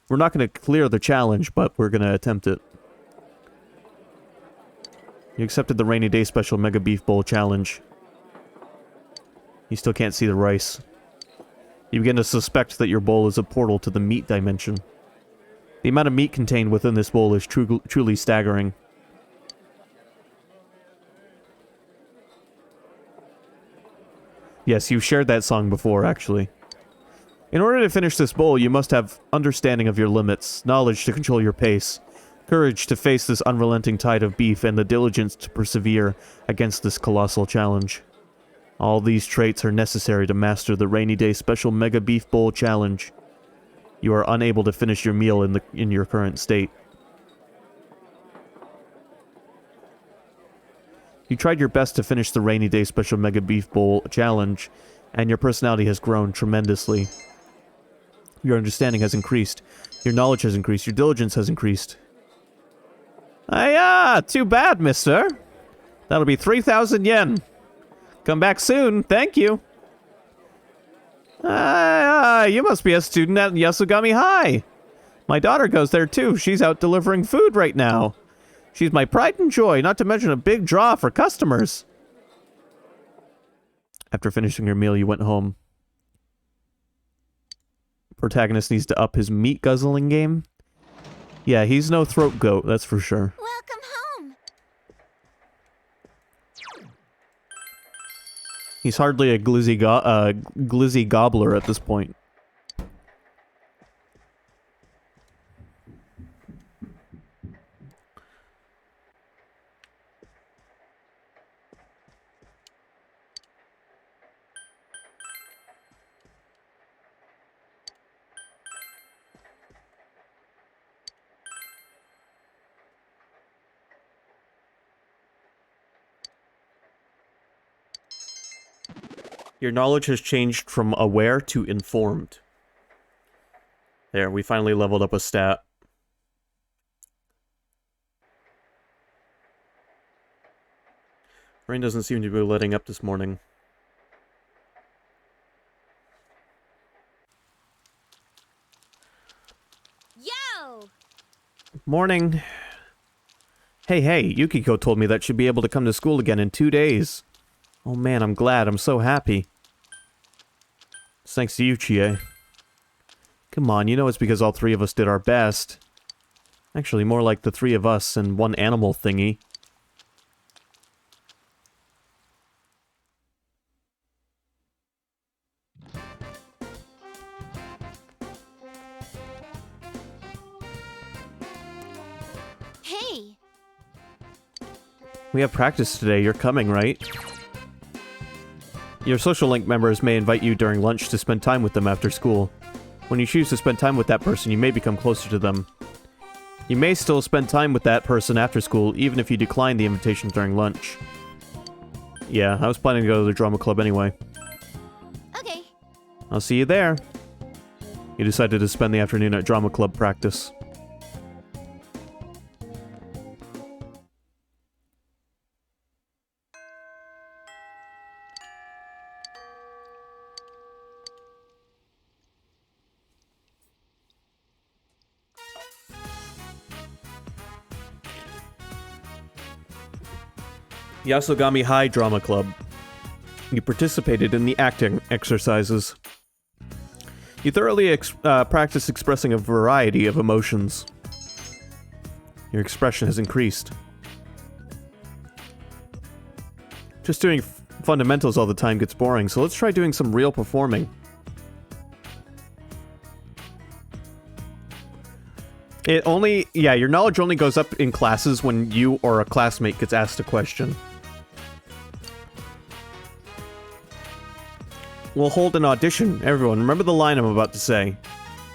Speaker 1: We're not gonna clear the challenge, but we're gonna attempt it. You accepted the Rainy Day Special Mega Beef Bowl Challenge. You still can't see the rice. You begin to suspect that your bowl is a portal to the meat dimension. The amount of meat contained within this bowl is truly staggering. Yes, you've shared that song before, actually. In order to finish this bowl, you must have understanding of your limits, knowledge to control your pace, courage to face this unrelenting tide of beef, and the diligence to persevere against this colossal challenge. All these traits are necessary to master the Rainy Day Special Mega Beef Bowl Challenge. You are unable to finish your meal in your current state. You tried your best to finish the Rainy Day Special Mega Beef Bowl Challenge, and your personality has grown tremendously. Your understanding has increased. Your knowledge has increased. Your diligence has increased. Too bad, mister. That'll be 3,000 yen. Come back soon, thank you. You must be a student at Yasugami High. My daughter goes there too. She's out delivering food right now. She's my pride and joy, not to mention a big draw for customers. After finishing your meal, you went home. Protagonist needs to up his meat guzzling game. Yeah, he's no throat goat, that's for sure.
Speaker 3: Welcome home.
Speaker 1: He's hardly a glizzy gobbler at this point. Your knowledge has changed from aware to informed. There, we finally leveled up a stat. Rain doesn't seem to be letting up this morning.
Speaker 3: Yo!
Speaker 1: Morning. Hey, Yukiko told me that she'd be able to come to school again in 2 days. Oh man, I'm glad. I'm so happy. It's thanks to you, Chie. Come on, you know it's because all three of us did our best. Actually, more like the three of us and one animal thingy.
Speaker 3: Hey!
Speaker 1: We have practice today. You're coming, right? Your social link members may invite you during lunch to spend time with them after school. When you choose to spend time with that person, you may become closer to them. You may still spend time with that person after school, even if you decline the invitation during lunch. Yeah, I was planning to go to the drama club anyway.
Speaker 3: Okay.
Speaker 1: I'll see you there. You decided to spend the afternoon at drama club practice. Yasogami High Drama Club. You participated in the acting exercises. You thoroughly practiced expressing a variety of emotions. Your expression has increased. Just doing fundamentals all the time gets boring, so let's try doing some real performing. Your knowledge only goes up in classes when you or a classmate gets asked a question. We'll hold an audition. Everyone, remember the line I'm about to say.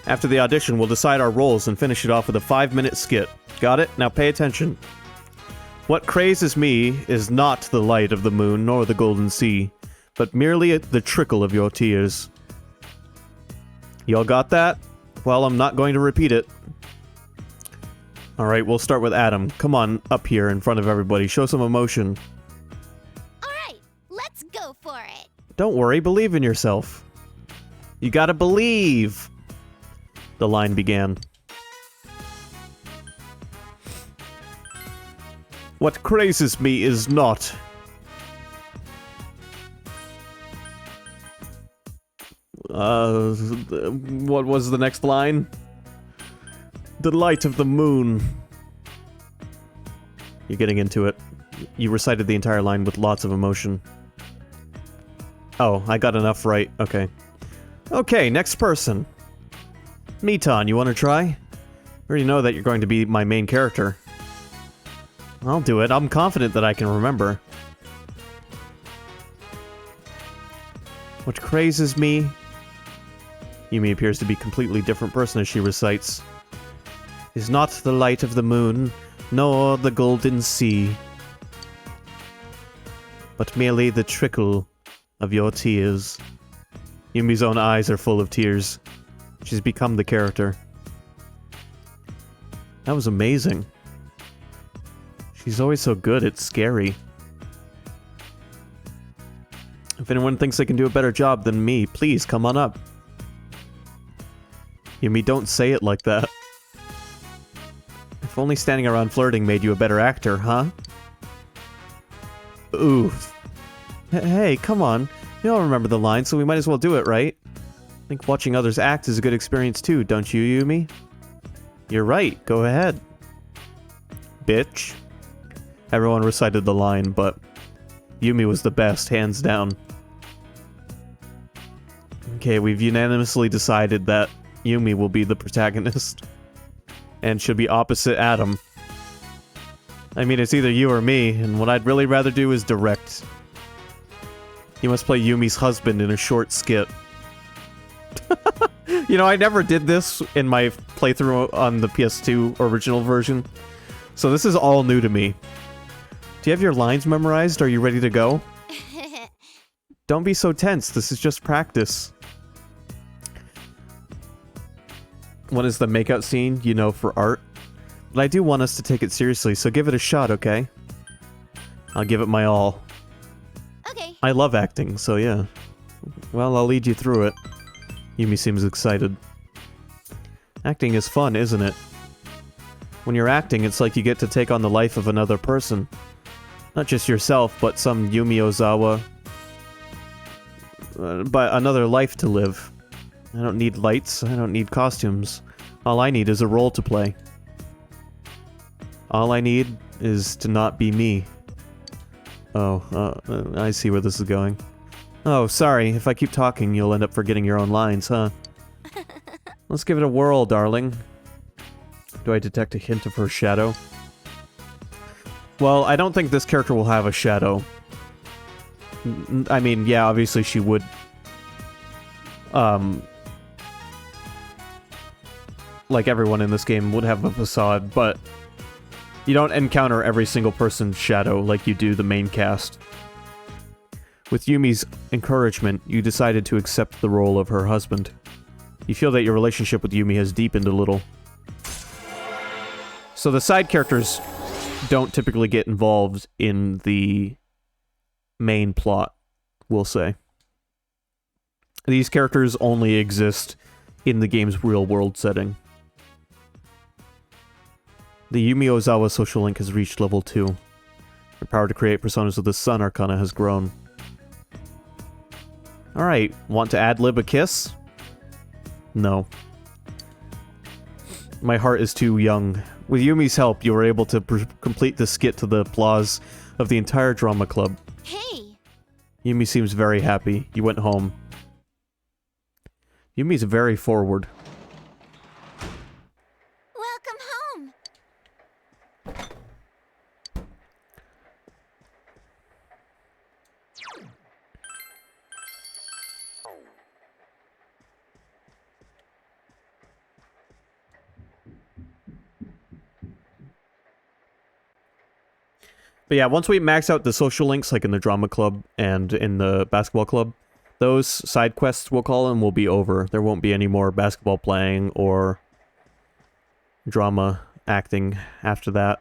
Speaker 1: After the audition, we'll decide our roles and finish it off with a 5-minute skit. Got it? Now pay attention. What crazes me is not the light of the moon nor the golden sea, but merely the trickle of your tears. Y'all got that? Well, I'm not going to repeat it. Alright, we'll start with Adam. Come on, up here in front of everybody. Show some emotion.
Speaker 3: Alright, let's go for it.
Speaker 1: Don't worry, believe in yourself. You gotta believe! The line began. What crazes me is not... what was the next line? The light of the moon. You're getting into it. You recited the entire line with lots of emotion. Oh, I got enough right. Okay. Okay, next person. Mitan, you want to try? I already know that you're going to be my main character. I'll do it. I'm confident that I can remember. What crazes me? Yumi appears to be a completely different person as she recites. Is not the light of the moon, nor the golden sea, but merely the trickle of your tears. Yumi's own eyes are full of tears. She's become the character. That was amazing. She's always so good, it's scary. If anyone thinks they can do a better job than me, please come on up. Yumi, don't say it like that. If only standing around flirting made you a better actor, huh? Oof. Hey, come on. We all remember the line, so we might as well do it, right? I think watching others act is a good experience too, don't you, Yumi? You're right, go ahead. Bitch. Everyone recited the line, but Yumi was the best, hands down. Okay, we've unanimously decided that Yumi will be the protagonist. And should be opposite Adam. I mean, it's either you or me, and what I'd really rather do is direct. You must play Yumi's husband in a short skit. You know, I never did this in my playthrough on the PS2 original version. So this is all new to me. Do you have your lines memorized? Are you ready to go? Don't be so tense, this is just practice. What is the makeout scene, you know, for art? But I do want us to take it seriously, so give it a shot, okay? I'll give it my all.
Speaker 3: Okay.
Speaker 1: I love acting, so yeah. Well, I'll lead you through it. Yumi seems excited. Acting is fun, isn't it? When you're acting, it's like you get to take on the life of another person. Not just yourself, but some Yumi Ozawa. But another life to live. I don't need lights, I don't need costumes. All I need is a role to play. All I need is to not be me. Oh, I see where this is going. Oh, sorry, if I keep talking, you'll end up forgetting your own lines, huh? Let's give it a whirl, darling. Do I detect a hint of her shadow? Well, I don't think this character will have a shadow. I mean, yeah, obviously she would... like everyone in this game would have a facade, but you don't encounter every single person's shadow like you do the main cast. With Yumi's encouragement, you decided to accept the role of her husband. You feel that your relationship with Yumi has deepened a little. So the side characters don't typically get involved in the main plot, we'll say. These characters only exist in the game's real-world setting. The Yumi Ozawa social link has reached level 2. Your power to create personas of the Sun Arcana has grown. Alright, want to ad-lib a kiss? No. My heart is too young. With Yumi's help, you were able to complete the skit to the applause of the entire drama club.
Speaker 3: Hey!
Speaker 1: Yumi seems very happy. You went home. Yumi's very forward.
Speaker 3: Welcome home!
Speaker 1: But yeah, once we max out the social links, like in the drama club and in the basketball club, those side quests, we'll call them, will be over. There won't be any more basketball playing or drama acting after that.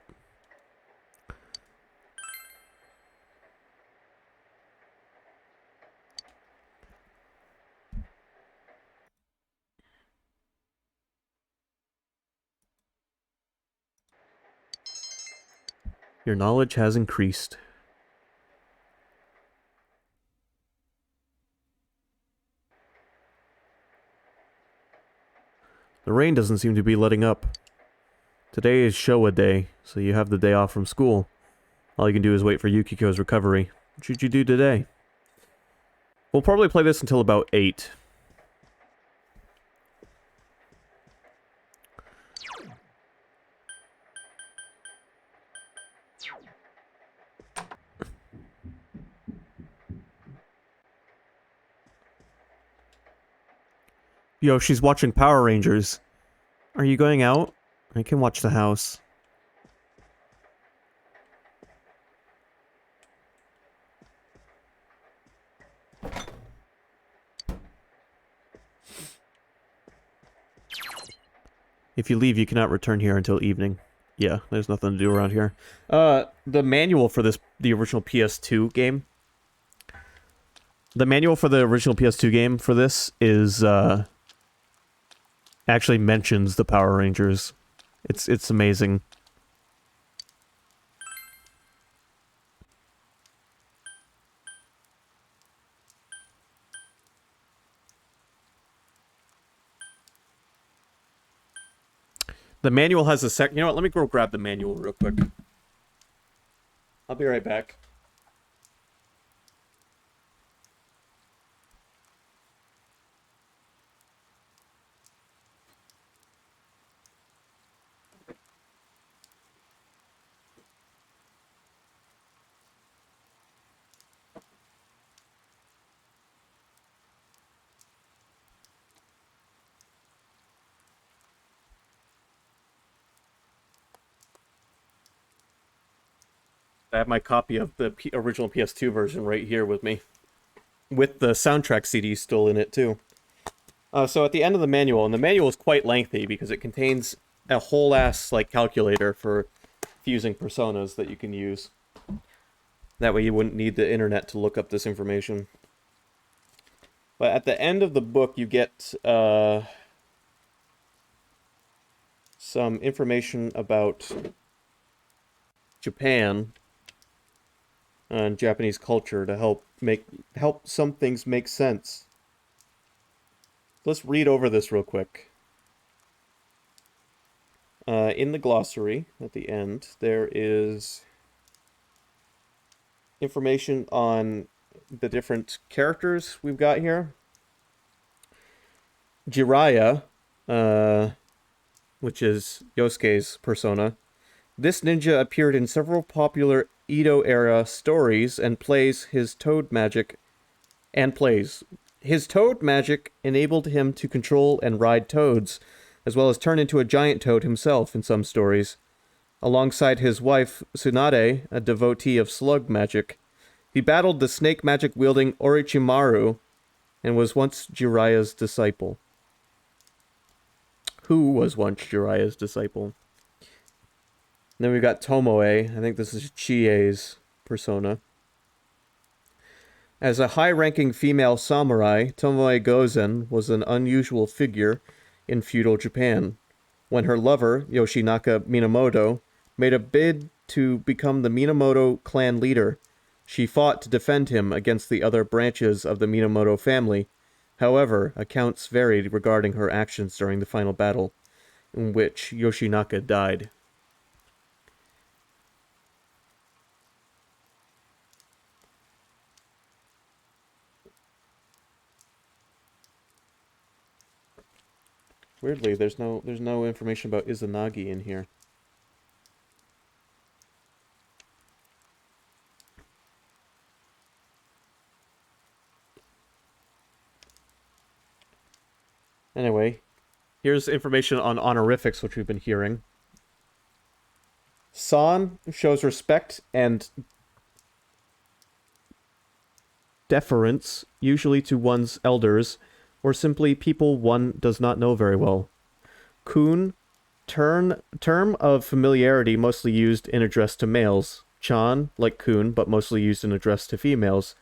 Speaker 1: Your knowledge has increased. The rain doesn't seem to be letting up. Today is Showa Day, so you have the day off from school. All you can do is wait for Yukiko's recovery. What should you do today? We'll probably play this until about 8. Yo, she's watching Power Rangers. Are you going out? I can watch the house. If you leave, you cannot return here until evening. Yeah, there's nothing to do around here. The manual for this, the original PS2 game. The manual for the original PS2 game for this is, actually mentions the Power Rangers. It's amazing. The manual has a You know what? Let me go grab the manual real quick. I'll be right back. I have my copy of the original PS2 version right here with me. With the soundtrack CD still in it, too. So at the end of the manual, and the manual is quite lengthy because it contains a whole-ass, like, calculator for fusing personas that you can use. That way you wouldn't need the internet to look up this information. But at the end of the book, you get, some information about Japan and Japanese culture to help some things make sense. Let's read over this real quick. In the glossary at the end, there is information on the different characters we've got here. Jiraiya, which is Yosuke's persona. This ninja appeared in several popular Edo-era stories and plays his toad magic. His toad magic enabled him to control and ride toads, as well as turn into a giant toad himself in some stories. Alongside his wife, Tsunade, a devotee of slug magic, He battled the snake magic-wielding Orochimaru and was once Jiraiya's disciple. Who was once Jiraiya's disciple? And then we've got Tomoe. I think this is Chie's persona. As a high-ranking female samurai, Tomoe Gozen was an unusual figure in feudal Japan. When her lover, Yoshinaka Minamoto, made a bid to become the Minamoto clan leader, she fought to defend him against the other branches of the Minamoto family. However, accounts varied regarding her actions during the final battle, in which Yoshinaka died. Weirdly, there's no information about Izanagi in here. Anyway, here's information on honorifics, which we've been hearing. San shows respect and deference, usually to one's elders, or simply people one does not know very well. Kun, term of familiarity mostly used in address to males. Chan, like kun, but mostly used in address to females.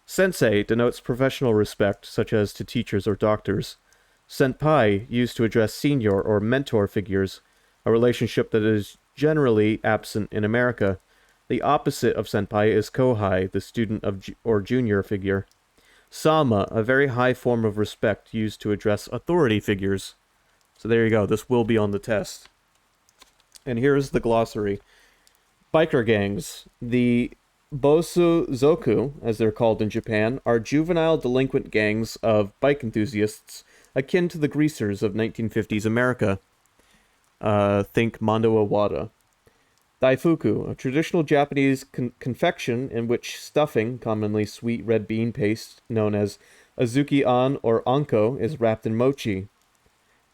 Speaker 1: Sensei denotes professional respect, such as to teachers or doctors. Senpai, used to address senior or mentor figures, a relationship that is generally absent in America. The opposite of senpai is kohai, the student of or junior figure. Sama, a very high form of respect used to address authority figures. So there you go, this will be on the test. And here's the glossary. Biker gangs. The Bosu Zoku, as they're called in Japan, are juvenile delinquent gangs of bike enthusiasts akin to the greasers of 1950s America. Think Mondo Awada. Daifuku, a traditional Japanese confection in which stuffing, commonly sweet red bean paste, known as azuki-an or anko, is wrapped in mochi.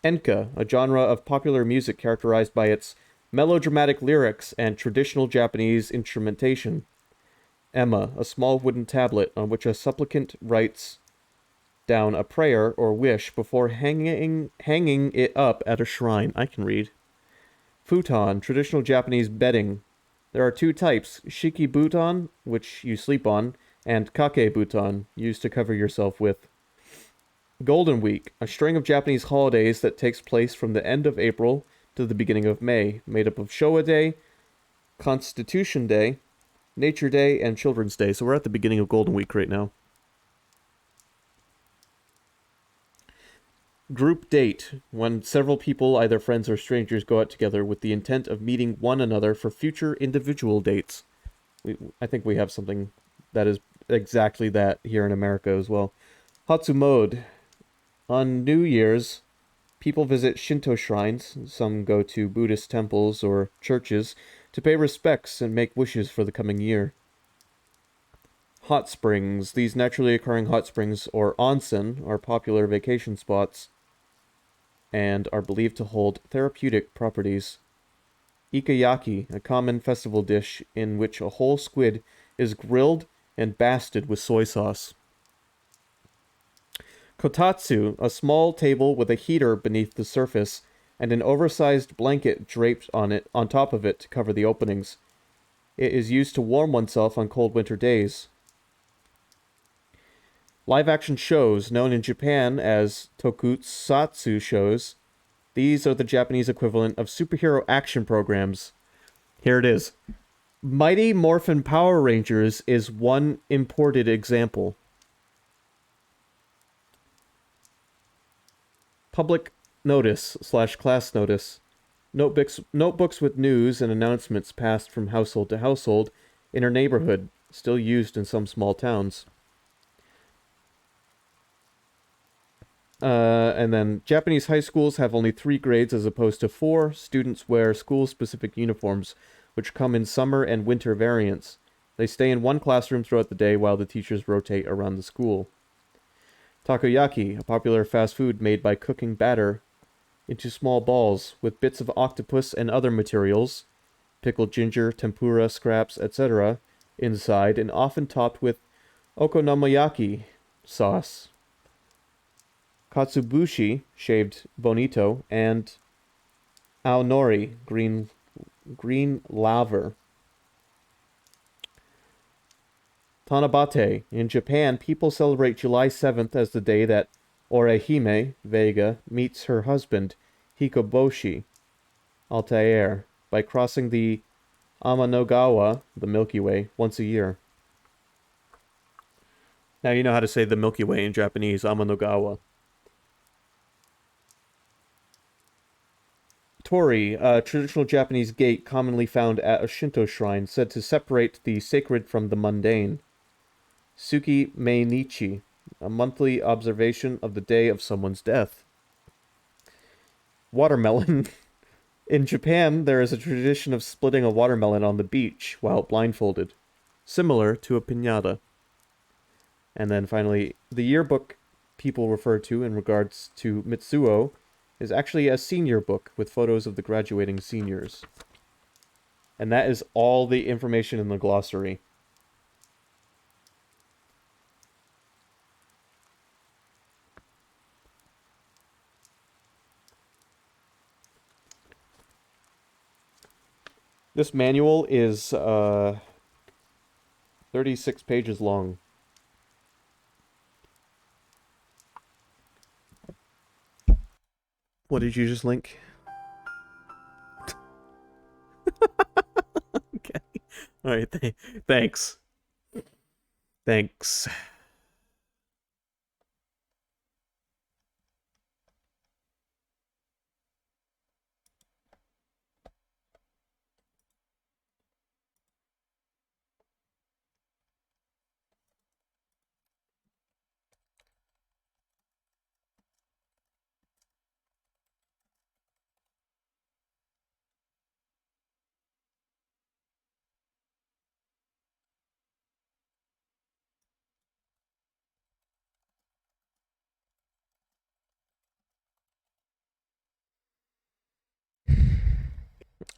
Speaker 1: Enka, a genre of popular music characterized by its melodramatic lyrics and traditional Japanese instrumentation. Emma, a small wooden tablet on which a supplicant writes down a prayer or wish before hanging it up at a shrine. I can read. Futon, traditional Japanese bedding. There are two types, shiki buton, which you sleep on, and kake buton, used to cover yourself with. Golden Week, a string of Japanese holidays that takes place from the end of April to the beginning of May, made up of Showa Day, Constitution Day, Nature Day, and Children's Day. So we're at the beginning of Golden Week right now. Group date, when several people, either friends or strangers, go out together with the intent of meeting one another for future individual dates. I think we have something that is exactly that here in America as well. Hatsumode. On New Year's, people visit Shinto shrines, some go to Buddhist temples or churches, to pay respects and make wishes for the coming year. Hot springs. These naturally occurring hot springs, or onsen, are popular vacation spots and are believed to hold therapeutic properties. Ikayaki, a common festival dish in which a whole squid is grilled and basted with soy sauce. Kotatsu, a small table with a heater beneath the surface and an oversized blanket draped on top of it to cover the openings. It is used to warm oneself on cold winter days. Live-action shows, known in Japan as tokusatsu shows. These are the Japanese equivalent of superhero action programs. Here it is. Mighty Morphin Power Rangers is one imported example. Public notice / class notice. Notebooks with news and announcements passed from household to household in her neighborhood, still used in some small towns. And then Japanese high schools have only 3 grades as opposed to 4. Students wear school-specific uniforms, which come in summer and winter variants. They stay in one classroom throughout the day while the teachers rotate around the school. Takoyaki, a popular fast food made by cooking batter into small balls with bits of octopus and other materials, pickled ginger, tempura, scraps, etc., inside and often topped with okonomiyaki sauce. Katsubushi, shaved bonito, and aonori, green laver. Tanabate. In Japan, people celebrate July 7th as the day that Orihime, Vega, meets her husband, Hikoboshi, Altair, by crossing the Amanogawa, the Milky Way, once a year. Now you know how to say the Milky Way in Japanese, Amanogawa. Tori, a traditional Japanese gate commonly found at a Shinto shrine, said to separate the sacred from the mundane. Suki Meinichi, a monthly observation of the day of someone's death. Watermelon. In Japan, there is a tradition of splitting a watermelon on the beach while blindfolded, similar to a piñata. And then finally, the yearbook people refer to in regards to Mitsuo is actually a senior book with photos of the graduating seniors. And that is all the information in the glossary. This manual is 36 pages long. What did you just link? Okay. Alright, thanks. Thanks.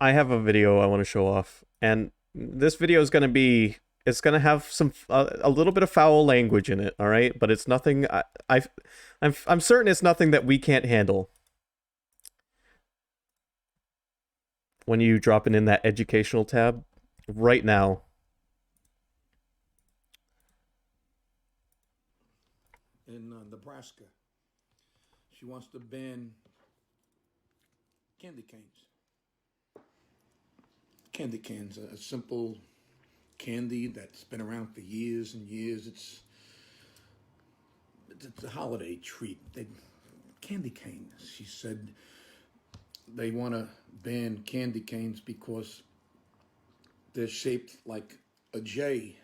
Speaker 1: I have a video I want to show off, and this video is going to be, it's going to have some a little bit of foul language in it, all right? But it's nothing I'm certain it's nothing that we can't handle. When you drop it in that educational tab right now.
Speaker 5: In Nebraska, she wants to ban candy canes. Candy cans, a simple candy that's been around for years and years. It's a holiday treat. Candy canes. She said they want to ban candy canes because they're shaped like a J,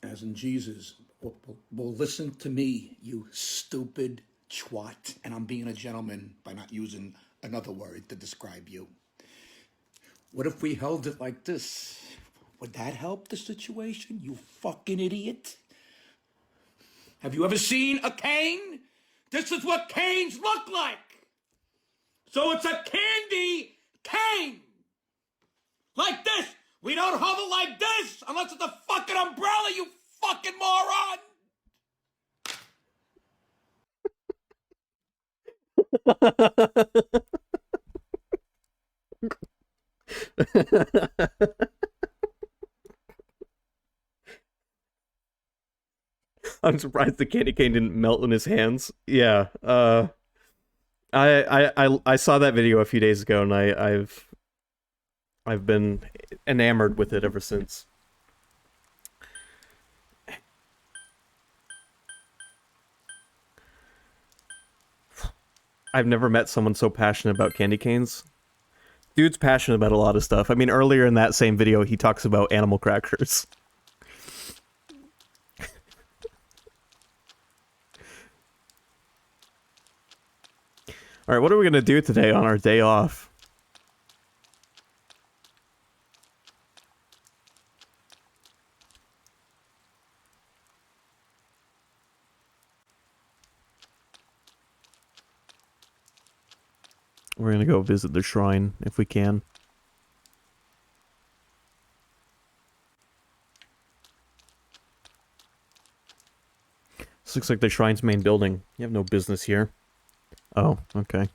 Speaker 5: as in Jesus. Well, listen to me, you stupid twat, and I'm being a gentleman by not using another word to describe you. What if we held it like this? Would that help the situation, you fucking idiot? Have you ever seen a cane? This is what canes look like. So it's a candy cane. Like this. We don't hold it like this unless it's a fucking umbrella, you fucking moron.
Speaker 1: I'm surprised the candy cane didn't melt in his hands. Yeah, I saw that video a few days ago, and I've been enamored with it ever since. I've never met someone so passionate about candy canes. Dude's passionate about a lot of stuff. I mean, earlier in that same video, he talks about animal crackers. Alright, what are we gonna do today on our day off? We're gonna go visit the shrine, if we can. This looks like the shrine's main building. You have no business here. Oh, okay.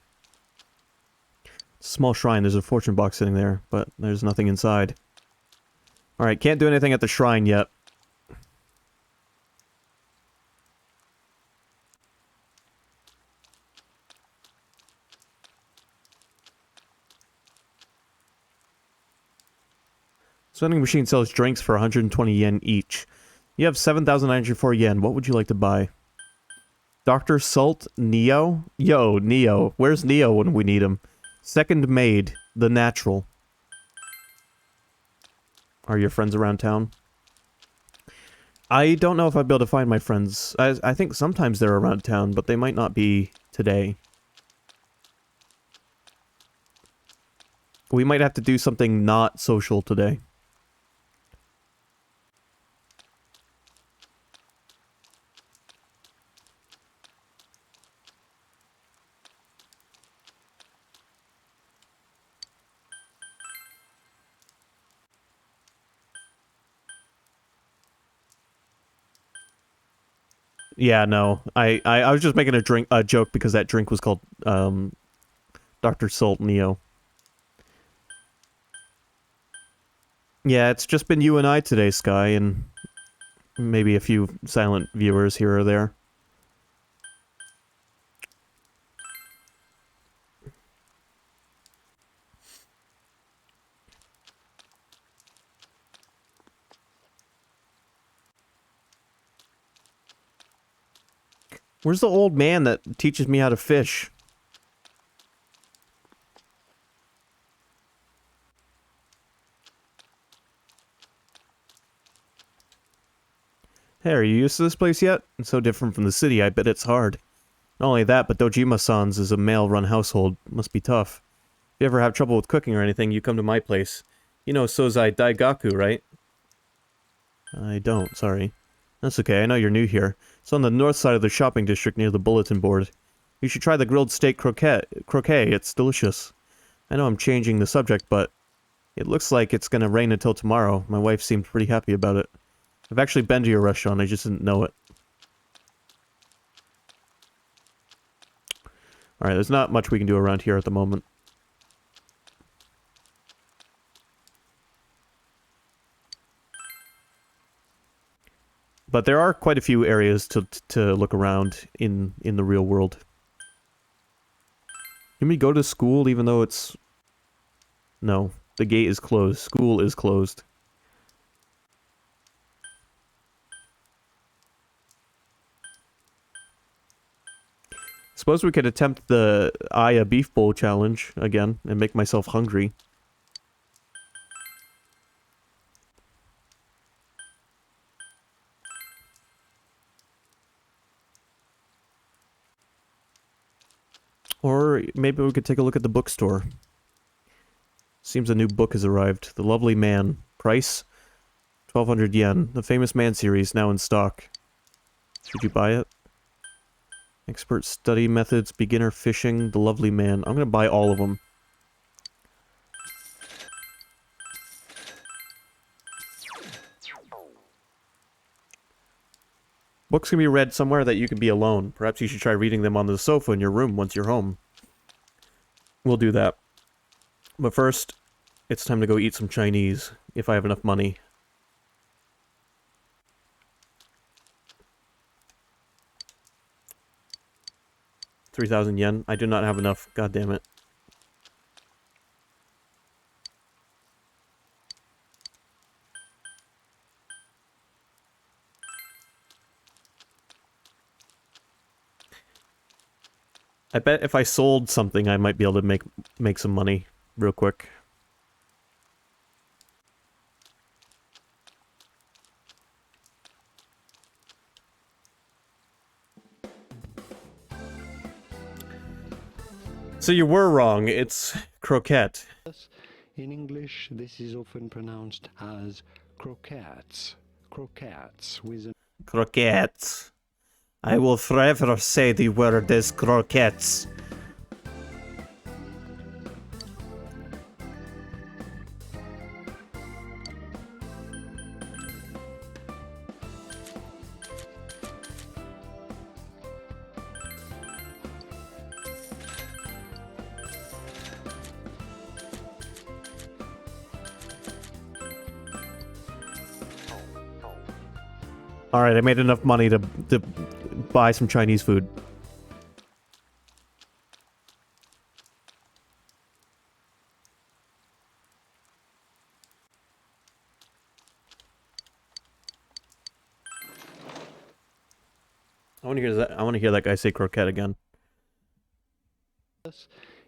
Speaker 1: It's a small shrine. There's a fortune box sitting there, but there's nothing inside. Alright, can't do anything at the shrine yet. This vending machine sells drinks for 120 yen each. You have 7,904 yen. What would you like to buy? Dr. Salt Neo? Yo, Neo. Where's Neo when we need him? Second Maid, the Natural. Are your friends around town? I don't know if I'd be able to find my friends. I think sometimes they're around town, but they might not be today. We might have to do something not social today. Yeah, no. I was just making a joke because that drink was called Dr. Salt Neo. Yeah, it's just been you and I today, Sky, and maybe a few silent viewers here or there. Where's the old man that teaches me how to fish? Hey, are you used to this place yet? It's so different from the city, I bet it's hard. Not only that, but Dojima-san's is a male-run household. Must be tough. If you ever have trouble with cooking or anything, you come to my place. You know Sozai Daigaku, right? I don't, sorry. That's okay, I know you're new here. It's on the north side of the shopping district near the bulletin board. You should try the grilled steak croquet, it's delicious. I know I'm changing the subject, but it looks like it's gonna rain until tomorrow. My wife seemed pretty happy about it. I've actually been to your restaurant, I just didn't know it. Alright, there's not much we can do around here at the moment. But there are quite a few areas to look around in the real world. Can we go to school even though it's... No, the gate is closed. School is closed. Suppose we could attempt the Aya Beef Bowl challenge again and make myself hungry. Or maybe we could take a look at the bookstore. Seems a new book has arrived. The Lovely Man. Price? 1,200 yen. The Famous Man series, now in stock. Should you buy it? Expert Study Methods, Beginner Fishing, The Lovely Man. I'm gonna buy all of them. Books can be read somewhere that you can be alone. Perhaps you should try reading them on the sofa in your room once you're home. We'll do that. But first, it's time to go eat some Chinese, if I have enough money. $3,000 yen? I do not have enough. God damn it. I bet if I sold something, I might be able to make some money real quick. So you were wrong. It's croquette.
Speaker 6: In English, this is often pronounced as croquettes. Croquettes with an
Speaker 4: Croquettes. I will forever say the word is croquettes.
Speaker 1: Alright, I made enough money to buy some Chinese food. I want to hear that guy say croquette again.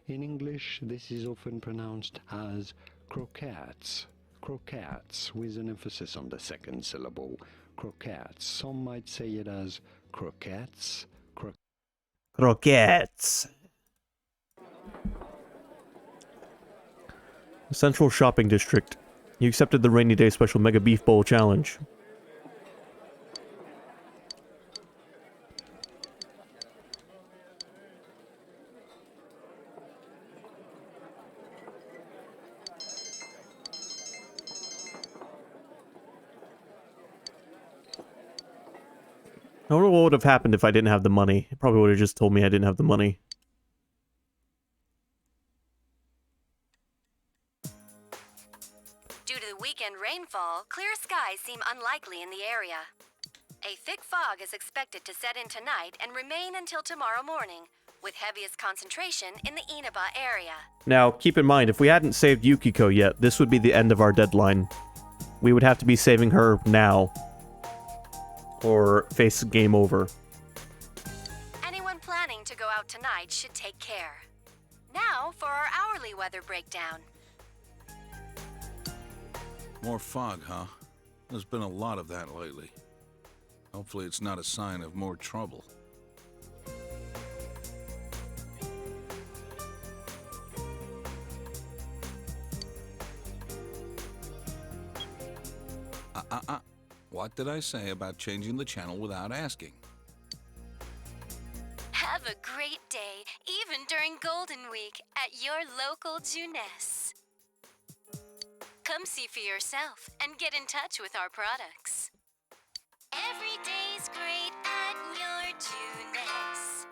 Speaker 6: In English, this is often pronounced as croquettes. Croquettes, with an emphasis on the second syllable. Croquettes. Some might say it as croquettes.
Speaker 1: Croquettes. Central Shopping District. You accepted the rainy day special Mega Beef Bowl challenge. I wonder what would have happened if I didn't have the money. It probably would have just told me I didn't have the money.
Speaker 7: Due to the weekend rainfall, clear skies seem unlikely in the area. A thick fog is expected to set in tonight and remain until tomorrow morning, with heaviest concentration in the Inaba area.
Speaker 1: Now, keep in mind, if we hadn't saved Yukiko yet, this would be the end of our deadline. We would have to be saving her now, or face game over.
Speaker 7: Anyone planning to go out tonight should take care. Now for our hourly weather breakdown.
Speaker 8: More fog, huh? There's been a lot of that lately. Hopefully it's not a sign of more trouble. What did I say about changing the channel without asking?
Speaker 7: Have a great day, even during Golden Week, at your local Junes. Come see for yourself and get in touch with our products. Every day's great at your Junes.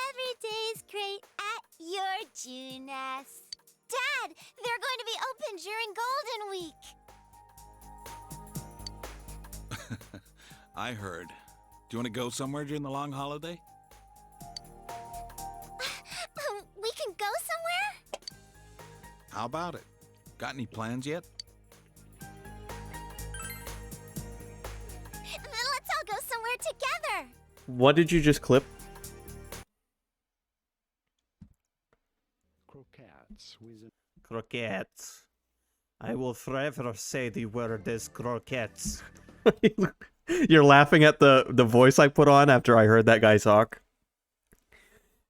Speaker 3: Every day's great at your Junes. Dad, they're going to be open during Golden Week.
Speaker 8: I heard. Do you want to go somewhere during the long holiday?
Speaker 3: We can go somewhere?
Speaker 8: How about it? Got any plans yet?
Speaker 3: Then let's all go somewhere together.
Speaker 1: What did you just clip?
Speaker 6: Croquettes, with an
Speaker 4: Croquettes. I will forever say the word is croquettes.
Speaker 1: You're laughing at the voice I put on after I heard that guy talk.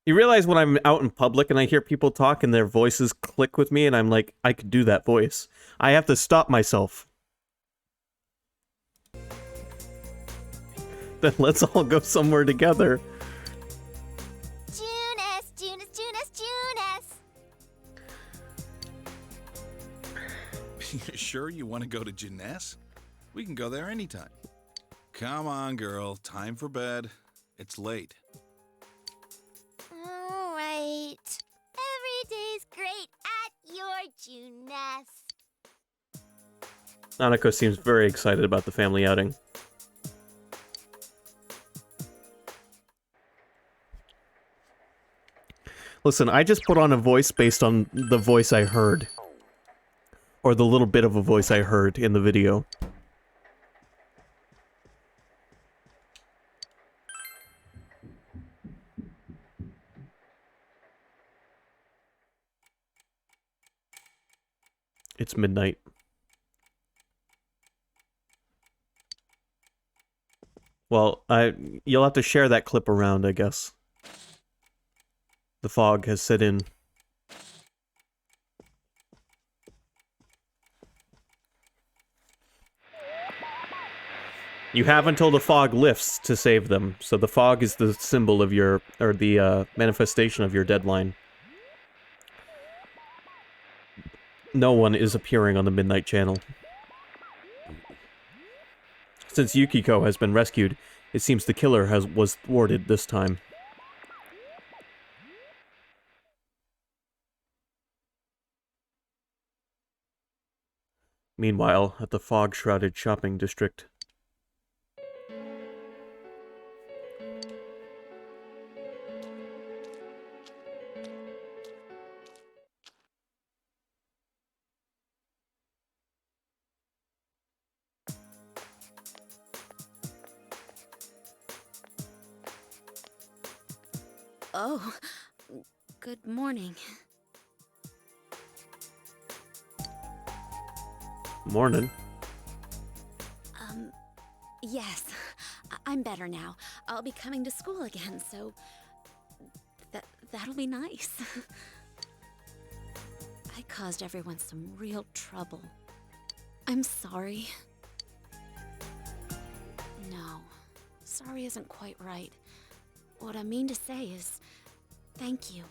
Speaker 1: You realize when I'm out in public and I hear people talk and their voices click with me and I'm like, I could do that voice. I have to stop myself. Then let's all go somewhere together.
Speaker 3: Junes, Junes, Junes, Junes.
Speaker 8: You sure you want to go to Jeunesse? We can go there anytime. Come on, girl. Time for bed. It's late.
Speaker 3: All right. Every day's great at your Junes.
Speaker 1: Nanako seems very excited about the family outing. Listen, I just put on a voice based on the voice I heard. Or the little bit of a voice I heard in the video. It's midnight. Well, you'll have to share that clip around, I guess. The fog has set in. You have until the fog lifts to save them, so the fog is the symbol of your, or the manifestation of your deadline. No one is appearing on the Midnight Channel. Since Yukiko has been rescued, it seems the killer was thwarted this time. Meanwhile, at the fog-shrouded shopping district,
Speaker 9: Oh, good morning.
Speaker 1: Morning.
Speaker 9: Yes, I'm better now. I'll be coming to school again, so that'll be nice. I caused everyone some real trouble. I'm sorry. No, sorry isn't quite right. What I mean to say is, thank you.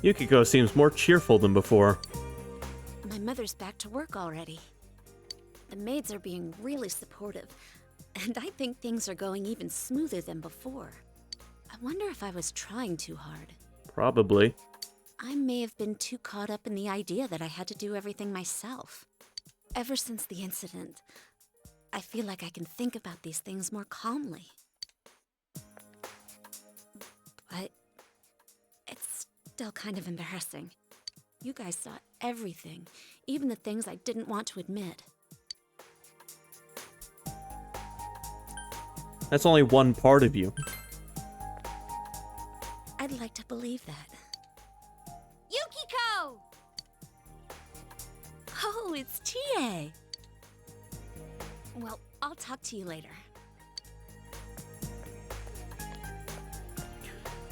Speaker 1: Yukiko seems more cheerful than before.
Speaker 9: My mother's back to work already. The maids are being really supportive, and I think things are going even smoother than before. I wonder if I was trying too hard.
Speaker 1: Probably.
Speaker 9: I may have been too caught up in the idea that I had to do everything myself. Ever since the incident, I feel like I can think about these things more calmly. But it's still kind of embarrassing. You guys saw everything, even the things I didn't want to admit.
Speaker 1: That's only one part of you.
Speaker 9: I'd like to believe that.
Speaker 3: Yukiko!
Speaker 9: Oh, it's Chie! Well, I'll talk to you later.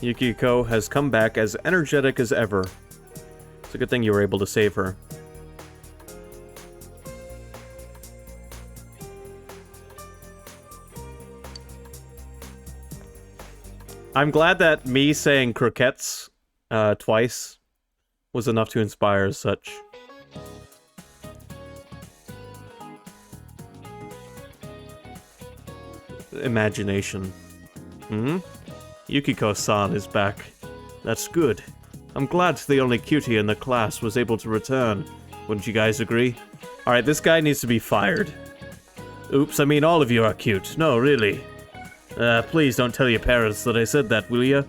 Speaker 1: Yukiko has come back as energetic as ever. It's a good thing you were able to save her. I'm glad that me saying croquettes twice was enough to inspire such. Imagination. Yukiko-san is back. That's good. I'm glad the only cutie in the class was able to return. Wouldn't you guys agree? Alright, this guy needs to be fired. Oops, I mean all of you are cute. No, really. Please don't tell your parents that I said that, will ya?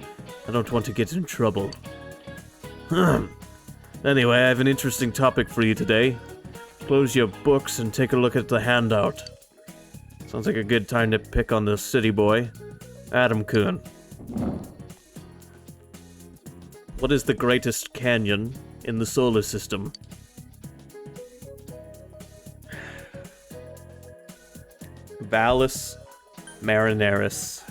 Speaker 1: I don't want to get in trouble. Anyway, I have an interesting topic for you today. Close your books and take a look at the handout. Sounds like a good time to pick on the city boy, Adam-kun. What is the greatest canyon in the solar system? Valles Marineris.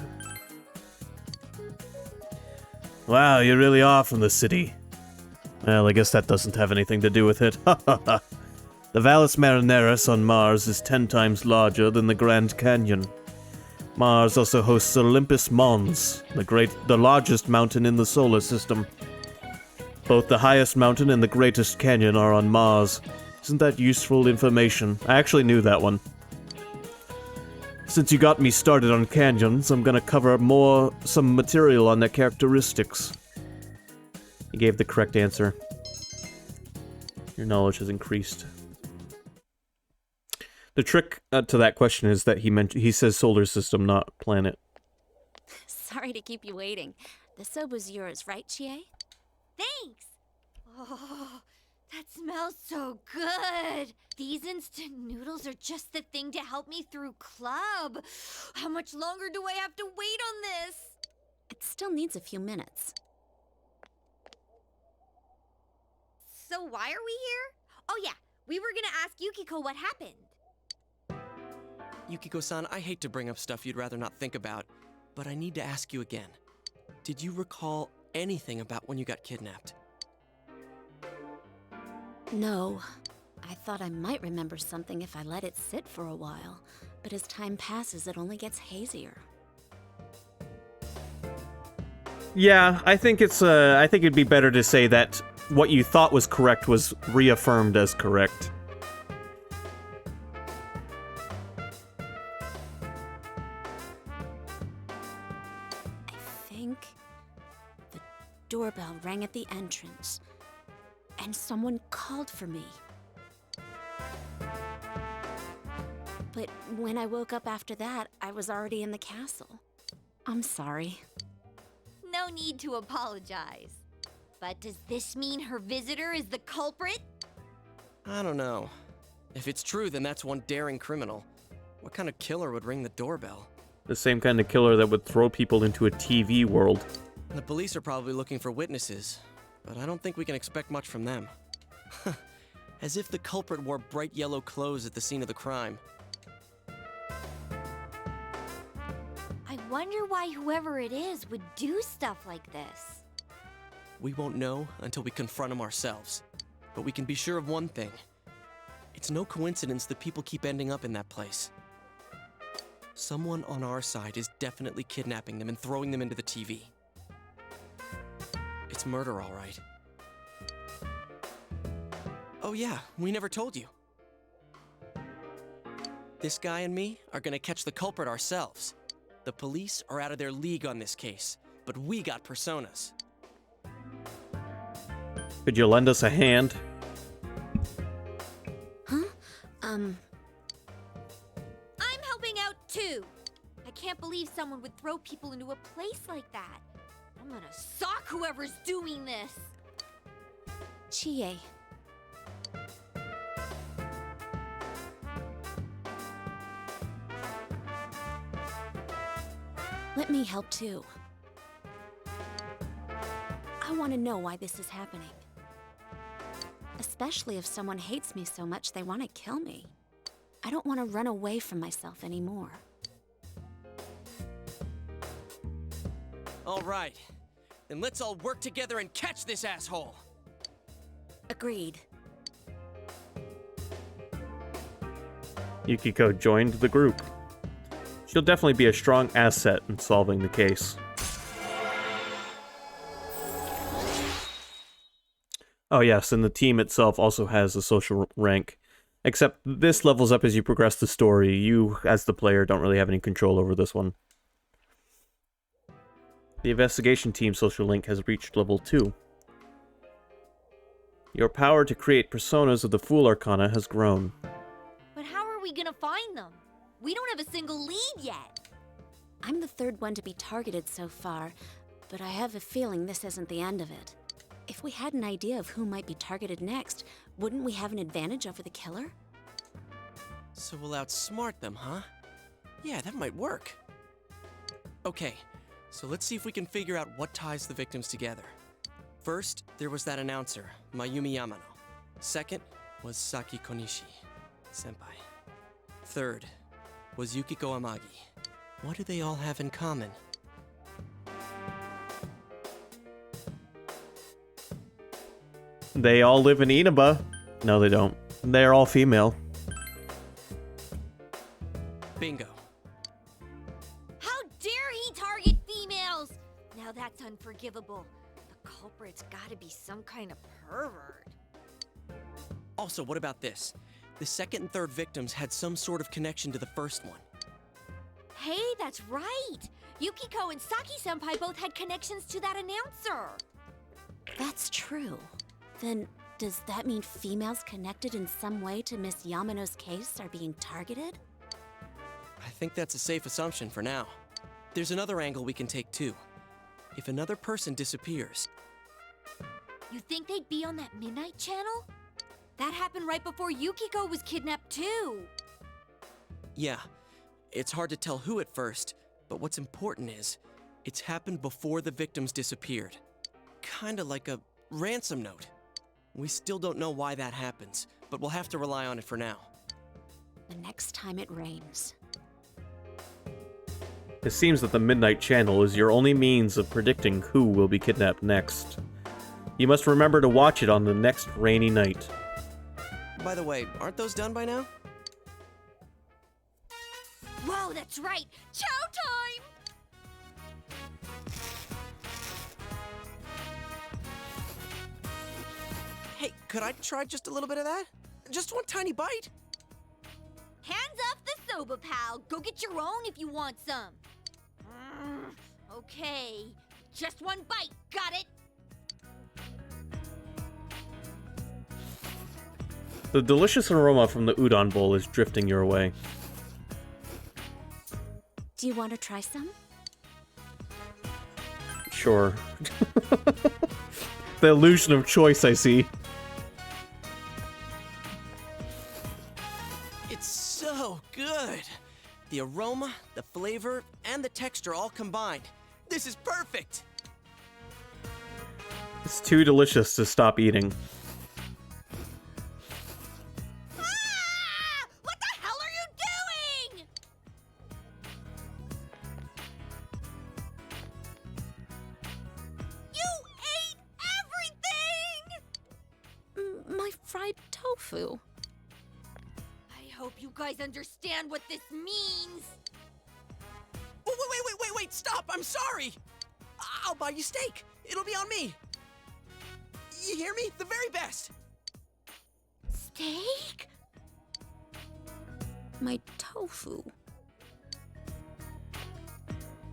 Speaker 1: Wow, you really are from the city. Well, I guess that doesn't have anything to do with it. The Valles Marineris on Mars is 10 times larger than the Grand Canyon. Mars also hosts Olympus Mons, the largest mountain in the solar system. Both the highest mountain and the greatest canyon are on Mars. Isn't that useful information? I actually knew that one. Since you got me started on canyons, I'm gonna cover some material on their characteristics. You gave the correct answer. Your knowledge has increased. The trick to that question is that he says solar system, not planet.
Speaker 9: Sorry to keep you waiting. The soba's yours, right, Chie?
Speaker 3: Thanks! Oh, that smells so good! These instant noodles are just the thing to help me through club. How much longer do I have to wait on this?
Speaker 9: It still needs a few minutes.
Speaker 3: So why are we here? Oh yeah, we were gonna ask Yukiko what happened.
Speaker 10: Yukiko-san, I hate to bring up stuff you'd rather not think about, but I need to ask you again. Did you recall anything about when you got kidnapped?
Speaker 9: No. I thought I might remember something if I let it sit for a while, but as time passes, it only gets hazier.
Speaker 1: Yeah, I think it'd be better to say that what you thought was correct was reaffirmed as correct.
Speaker 9: I think the doorbell rang at the entrance, and someone called for me. But when I woke up after that, I was already in the castle. I'm sorry.
Speaker 3: No need to apologize. But does this mean her visitor is the culprit?
Speaker 10: I don't know. If it's true, then that's one daring criminal. What kind of killer would ring the doorbell?
Speaker 1: The same kind of killer that would throw people into a TV world.
Speaker 10: The police are probably looking for witnesses, but I don't think we can expect much from them. As if the culprit wore bright yellow clothes at the scene of the crime.
Speaker 3: I wonder why whoever it is would do stuff like this.
Speaker 10: We won't know until we confront him ourselves. But we can be sure of one thing. It's no coincidence that people keep ending up in that place. Someone on our side is definitely kidnapping them and throwing them into the TV. It's murder, all right. Oh yeah, we never told you. This guy and me are gonna catch the culprit ourselves. The police are out of their league on this case, but we got personas.
Speaker 1: Could you lend us a hand?
Speaker 9: Huh?
Speaker 3: I'm helping out too. I can't believe someone would throw people into a place like that. I'm gonna sock whoever's doing this.
Speaker 9: Chie. Let me help too. I want to know why this is happening. Especially if someone hates me so much they want to kill me. I don't want to run away from myself anymore.
Speaker 10: All right. Then let's all work together and catch this asshole.
Speaker 9: Agreed.
Speaker 1: Yukiko joined the group. She'll definitely be a strong asset in solving the case. Oh yes, and the team itself also has a social rank. Except this levels up as you progress the story. You, as the player, don't really have any control over this one. The investigation team social link has reached level 2. Your power to create personas of the Fool Arcana has grown.
Speaker 3: But how are we gonna find them? We don't have a single lead yet.
Speaker 9: I'm the third one to be targeted so far, but I have a feeling this isn't the end of it. If we had an idea of who might be targeted next, wouldn't we have an advantage over the killer?
Speaker 10: So we'll outsmart them, huh? Yeah, that might work. Okay, so let's see if we can figure out what ties the victims together. First, there was that announcer, Mayumi Yamano. Second was Saki Konishi, senpai. Third was Yukiko Amagi. What do they all have in common?
Speaker 1: They all live in Inaba. No, they don't. They're all female.
Speaker 10: Bingo.
Speaker 3: How dare he target females? Now that's unforgivable. The culprit's gotta be some kind of pervert.
Speaker 10: Also, what about this? The second and third victims had some sort of connection to the first one.
Speaker 3: Hey, that's right! Yukiko and Saki-senpai both had connections to that announcer.
Speaker 9: That's true. Then, does that mean females connected in some way to Miss Yamano's case are being targeted?
Speaker 10: I think that's a safe assumption for now. There's another angle we can take too. If another person disappears...
Speaker 3: You think they'd be on that Midnight Channel? That happened right before Yukiko was kidnapped too.
Speaker 10: Yeah, it's hard to tell who at first, but what's important is, it's happened before the victims disappeared. Kinda like a ransom note. We still don't know why that happens, but we'll have to rely on it for now.
Speaker 9: The next time it rains.
Speaker 1: It seems that the Midnight Channel is your only means of predicting who will be kidnapped next. You must remember to watch it on the next rainy night.
Speaker 10: By the way, aren't those done by now?
Speaker 3: Whoa, that's right! Chow time!
Speaker 10: Hey, could I try just a little bit of that? Just one tiny bite?
Speaker 3: Hands off the soba, pal. Go get your own if you want some. Okay, just one bite. Got it?
Speaker 1: The delicious aroma from the udon bowl is drifting your way.
Speaker 9: Do you want to try some?
Speaker 1: Sure. The illusion of choice, I see.
Speaker 10: It's so good! The aroma, the flavor, and the texture all combined. This is perfect!
Speaker 1: It's too delicious to stop eating.
Speaker 3: Ah! What the hell are you doing? You ate everything!
Speaker 9: My fried tofu.
Speaker 3: I hope you guys understand what this means.
Speaker 10: Oh, wait, stop! I'm sorry! I'll buy you steak. It'll be on me. You hear me? The very best.
Speaker 3: Steak?
Speaker 9: My tofu.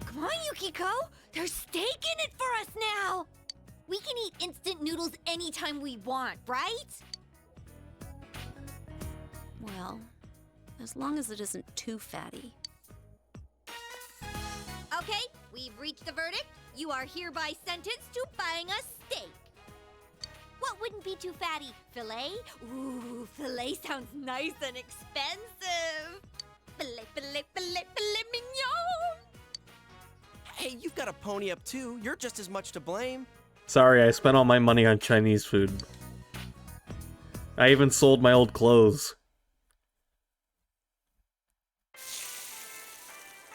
Speaker 3: Come on, Yukiko! There's steak in it for us now! We can eat instant noodles anytime we want, right?
Speaker 9: Well, as long as it isn't too fatty.
Speaker 3: Okay, we've reached the verdict. You are hereby sentenced to buying a steak. What wouldn't be too fatty? Filet? Ooh, filet sounds nice and expensive. Filet mignon!
Speaker 10: Hey, you've got a pony up too. You're just as much to blame.
Speaker 1: Sorry, I spent all my money on Chinese food. I even sold my old clothes.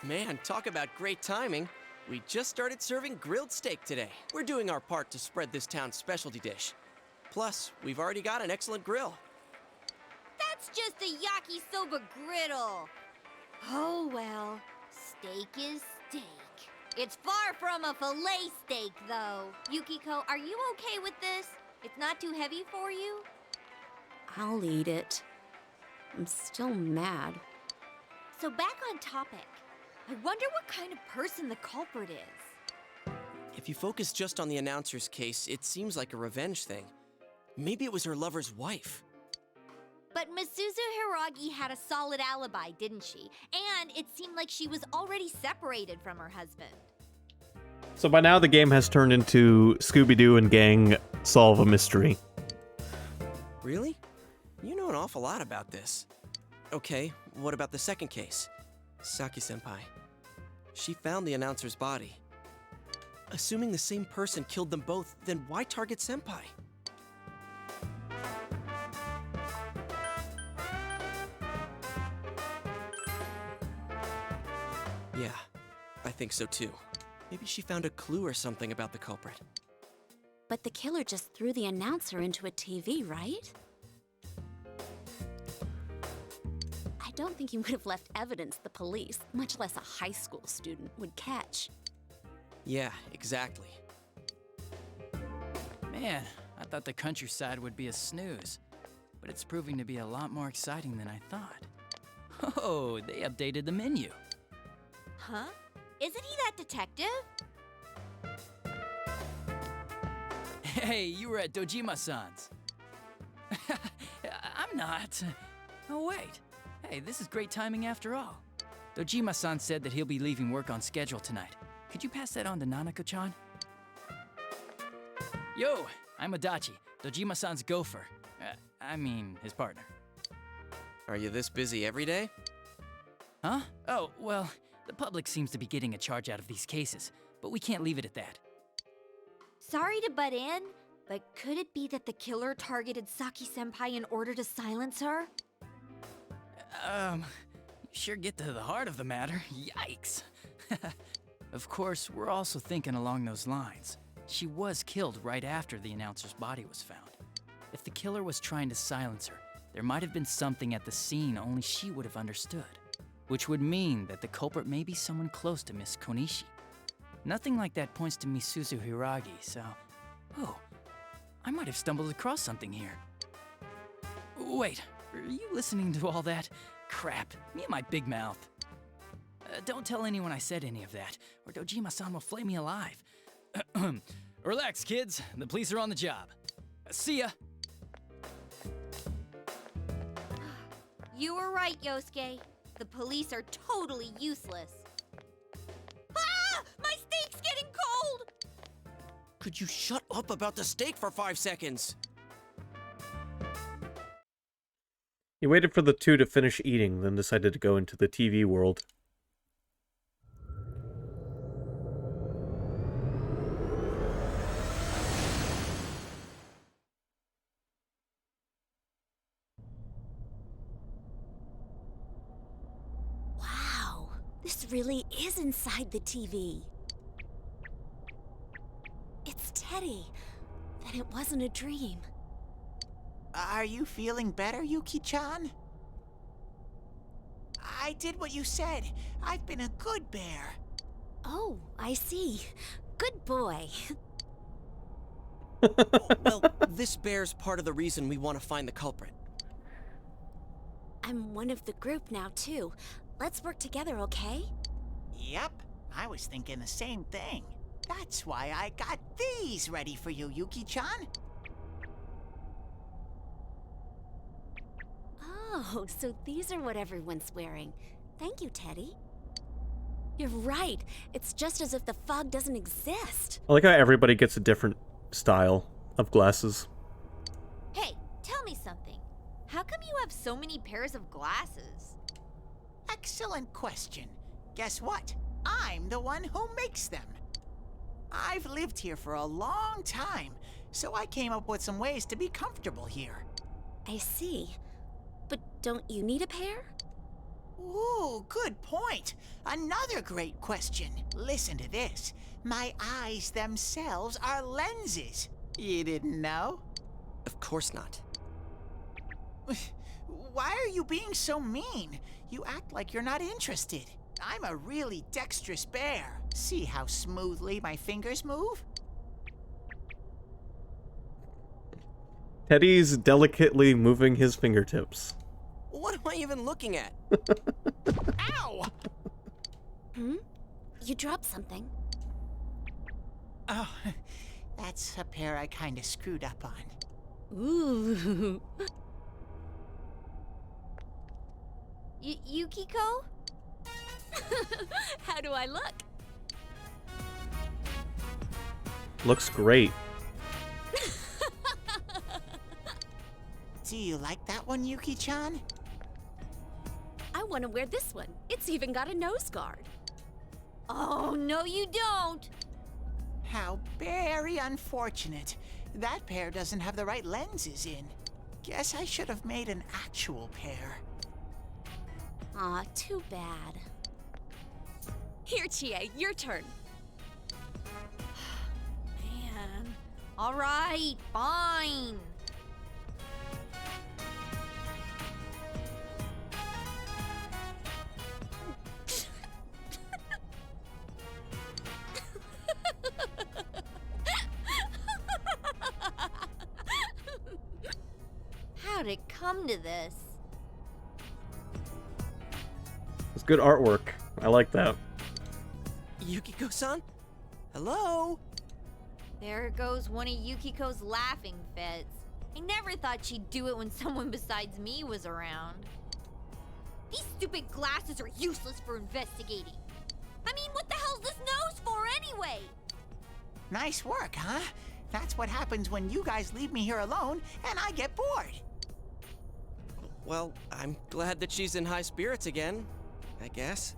Speaker 10: Man, talk about great timing. We just started serving grilled steak today. We're doing our part to spread this town's specialty dish. Plus, we've already got an excellent grill.
Speaker 3: That's just a yakisoba griddle. Oh well, steak is steak. It's far from a filet steak, though. Yukiko, are you okay with this? It's not too heavy for you?
Speaker 9: I'll eat it. I'm still mad.
Speaker 3: So back on topic. I wonder what kind of person the culprit is.
Speaker 10: If you focus just on the announcer's case, it seems like a revenge thing. Maybe it was her lover's wife.
Speaker 3: But Misuzu Hiragi had a solid alibi, didn't she? And it seemed like she was already separated from her husband.
Speaker 1: So by now the game has turned into Scooby-Doo and gang solve a mystery.
Speaker 10: Really? You know an awful lot about this. Okay, what about the second case? Saki-senpai. She found the announcer's body. Assuming the same person killed them both, then why target Senpai? Yeah, I think so too. Maybe she found a clue or something about the culprit.
Speaker 9: But the killer just threw the announcer into a TV, right? I don't think he would have left evidence the police, much less a high school student, would catch.
Speaker 10: Yeah, exactly.
Speaker 11: Man, I thought the countryside would be a snooze, but it's proving to be a lot more exciting than I thought. Oh, they updated the menu.
Speaker 3: Huh? Isn't he that detective?
Speaker 11: Hey, you were at Dojima-san's. I'm not. Oh, wait. Hey, this is great timing after all. Dojima-san said that he'll be leaving work on schedule tonight. Could you pass that on to Nanako-chan? Yo, I'm Adachi, Dojima-san's gopher. I mean, his partner.
Speaker 10: Are you this busy every day?
Speaker 11: Huh? Oh, well, the public seems to be getting a charge out of these cases, but we can't leave it at that.
Speaker 3: Sorry to butt in, but could it be that the killer targeted Saki-senpai in order to silence her?
Speaker 11: You sure get to the heart of the matter. Yikes! Of course, we're also thinking along those lines. She was killed right after the announcer's body was found. If the killer was trying to silence her, there might have been something at the scene only she would have understood. Which would mean that the culprit may be someone close to Miss Konishi. Nothing like that points to Misuzu Hiragi, so... Oh, I might have stumbled across something here. Wait, are you listening to all that? Crap, me and my big mouth. Don't tell anyone I said any of that, or Dojima-san will flay me alive. Relax, kids. The police are on the job. See ya.
Speaker 3: You were right, Yosuke. The police are totally useless. Ah! My steak's getting cold!
Speaker 10: Could you shut up about the steak for 5 seconds?
Speaker 1: He waited for the two to finish eating, then decided to go into the TV world.
Speaker 9: Wow, this really is inside the TV. It's Teddy. Then it wasn't a dream.
Speaker 12: Are you feeling better, Yuki-chan? I did what you said. I've been a good bear.
Speaker 9: Oh, I see. Good boy.
Speaker 10: Well, this bear's part of the reason we want to find the culprit.
Speaker 9: I'm one of the group now, too. Let's work together, okay?
Speaker 12: Yep, I was thinking the same thing. That's why I got these ready for you, Yuki-chan.
Speaker 9: Oh, so these are what everyone's wearing. Thank you, Teddy. You're right. It's just as if the fog doesn't exist.
Speaker 1: I like how everybody gets a different style of glasses.
Speaker 3: Hey, tell me something. How come you have so many pairs of glasses?
Speaker 12: Excellent question. Guess what? I'm the one who makes them. I've lived here for a long time, so I came up with some ways to be comfortable here.
Speaker 9: I see. But don't you need a pair?
Speaker 12: Ooh, good point. Another great question. Listen to this. My eyes themselves are lenses. You didn't know?
Speaker 10: Of course not.
Speaker 12: Why are you being so mean? You act like you're not interested. I'm a really dexterous bear. See how smoothly my fingers move?
Speaker 1: Teddy's delicately moving his fingertips.
Speaker 10: What am I even looking at?
Speaker 12: Ow!
Speaker 9: You dropped something.
Speaker 12: Oh, that's a pair I kinda screwed up on.
Speaker 9: Ooh.
Speaker 3: Yukiko?
Speaker 9: How do I look?
Speaker 1: Looks great.
Speaker 12: Do you like that one, Yuki-chan?
Speaker 9: I want to wear this one. It's even got a nose guard.
Speaker 3: Oh, no you don't!
Speaker 12: How very unfortunate. That pair doesn't have the right lenses in. Guess I should have made an actual pair.
Speaker 9: Aw, too bad. Here, Chie, your turn.
Speaker 3: Man. Alright, fine. How'd it come to this?
Speaker 1: It's good artwork. I like that.
Speaker 10: Yukiko-san? Hello?
Speaker 3: There goes one of Yukiko's laughing fits. I never thought she'd do it when someone besides me was around. These stupid glasses are useless for investigating. I mean, what the hell's this nose for anyway?
Speaker 12: Nice work, huh? That's what happens when you guys leave me here alone and I get bored.
Speaker 10: Well, I'm glad that she's in high spirits again, I guess.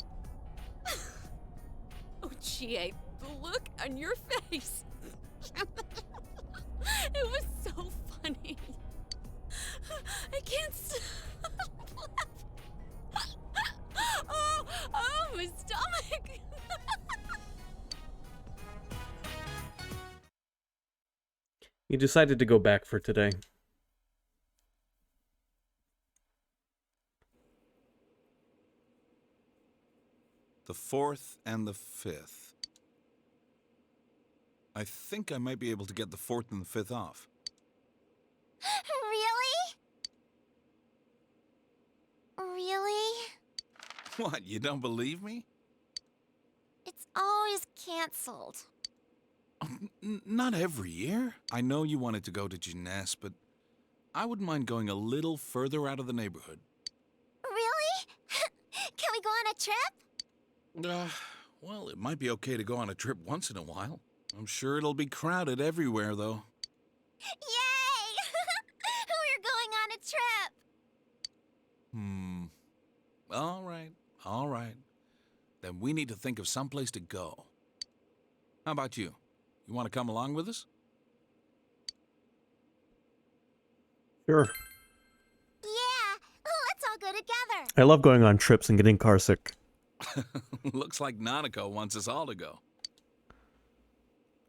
Speaker 9: Oh, Chie, the look on your face. It was so funny. I can't stop laughing. Oh, my stomach.
Speaker 1: He decided to go back for today.
Speaker 8: The 4th and the 5th. I think I might be able to get the 4th and the 5th off.
Speaker 3: Really? Really?
Speaker 8: What, you don't believe me?
Speaker 3: It's always canceled.
Speaker 8: Not every year. I know you wanted to go to Jeunesse, but I wouldn't mind going a little further out of the neighborhood.
Speaker 3: Really? Can we go on a trip?
Speaker 8: Well, it might be okay to go on a trip once in a while. I'm sure it'll be crowded everywhere, though.
Speaker 3: Yay! We're going on a trip!
Speaker 8: All right. Then we need to think of someplace to go. How about you? You want to come along with us?
Speaker 1: Sure.
Speaker 3: Yeah, let's all go together.
Speaker 1: I love going on trips and getting carsick.
Speaker 8: Looks like Nanako wants us all to go.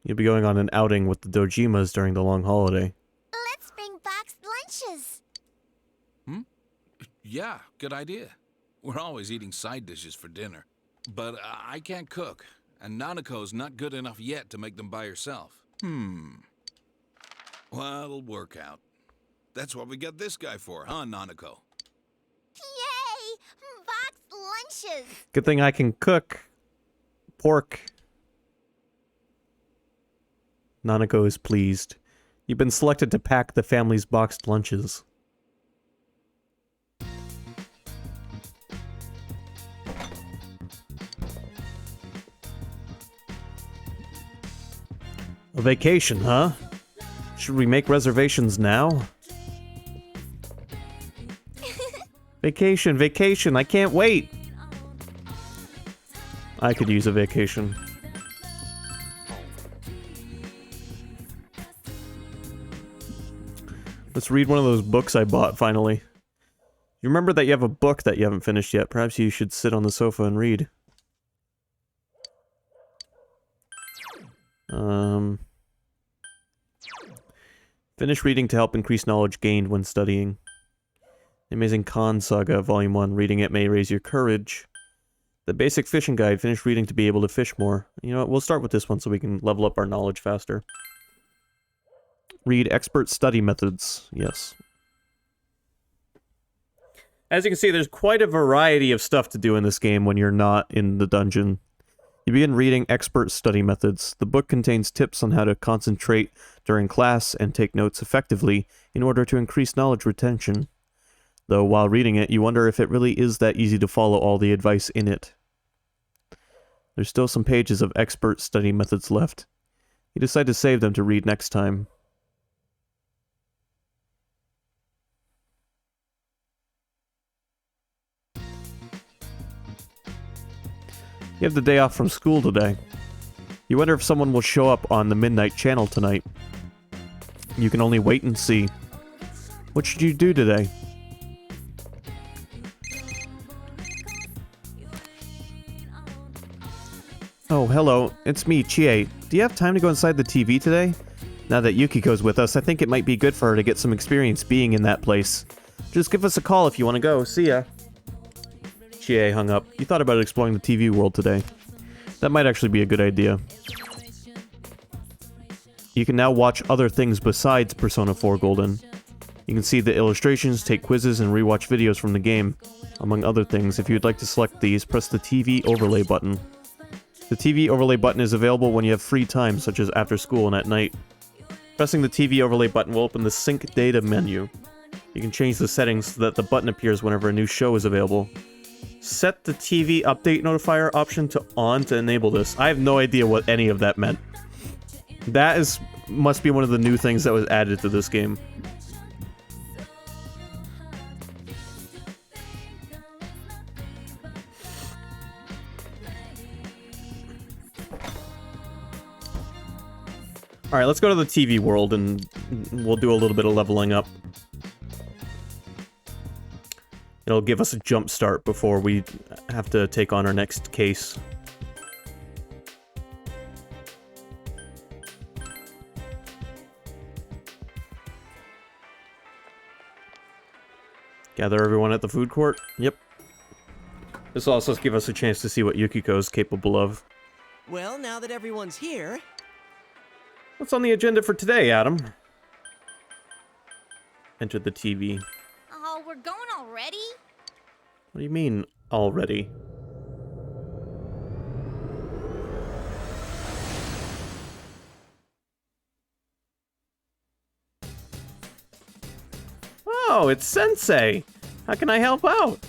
Speaker 1: You'll be going on an outing with the Dojimas during the long holiday.
Speaker 3: Let's bring boxed lunches.
Speaker 8: Yeah, good idea. We're always eating side dishes for dinner. But I can't cook, and Nanako's not good enough yet to make them by herself. Well, it'll work out. That's what we got this guy for, huh, Nanako?
Speaker 3: Yay! Boxed lunches.
Speaker 1: Good thing I can cook pork. Nanako is pleased. You've been selected to pack the family's boxed lunches. A vacation, huh? Should we make reservations now? Vacation, I can't wait! I could use a vacation. Let's read one of those books I bought, finally. You remember that you have a book that you haven't finished yet. Perhaps you should sit on the sofa and read. Finish reading to help increase knowledge gained when studying. The Amazing Khan Saga, Volume 1. Reading it may raise your courage. The Basic Fishing Guide. Finish reading to be able to fish more. You know what, we'll start with this one so we can level up our knowledge faster. Read Expert Study Methods. Yes. As you can see, there's quite a variety of stuff to do in this game when you're not in the dungeon. You begin reading Expert Study Methods. The book contains tips on how to concentrate during class and take notes effectively in order to increase knowledge retention. Though while reading it, you wonder if it really is that easy to follow all the advice in it. There's still some pages of Expert Study Methods left. You decide to save them to read next time. You have the day off from school today. You wonder if someone will show up on the Midnight Channel tonight. You can only wait and see. What should you do today? Oh, hello. It's me, Chie. Do you have time to go inside the TV today? Now that Yukiko's with us, I think it might be good for her to get some experience being in that place. Just give us a call if you want to go. See ya. Chie hung up. You thought about exploring the TV world today. That might actually be a good idea. You can now watch other things besides Persona 4 Golden. You can see the illustrations, take quizzes, and rewatch videos from the game. Among other things, if you'd like to select these, press the TV overlay button. The TV overlay button is available when you have free time, such as after school and at night. Pressing the TV overlay button will open the Sync Data menu. You can change the settings so that the button appears whenever a new show is available. Set the TV update notifier option to on to enable this. I have no idea what any of that meant. That must be one of the new things that was added to this game. Alright, let's go to the TV world and we'll do a little bit of leveling up. It'll give us a jump start before we have to take on our next case. Gather everyone at the food court? Yep. This will also give us a chance to see what Yukiko's capable of.
Speaker 10: Well, now that everyone's here...
Speaker 1: What's on the agenda for today, Adam? Enter the TV.
Speaker 3: Oh, we're going already?
Speaker 1: What do you mean, already? Oh, it's Sensei! How can I help out?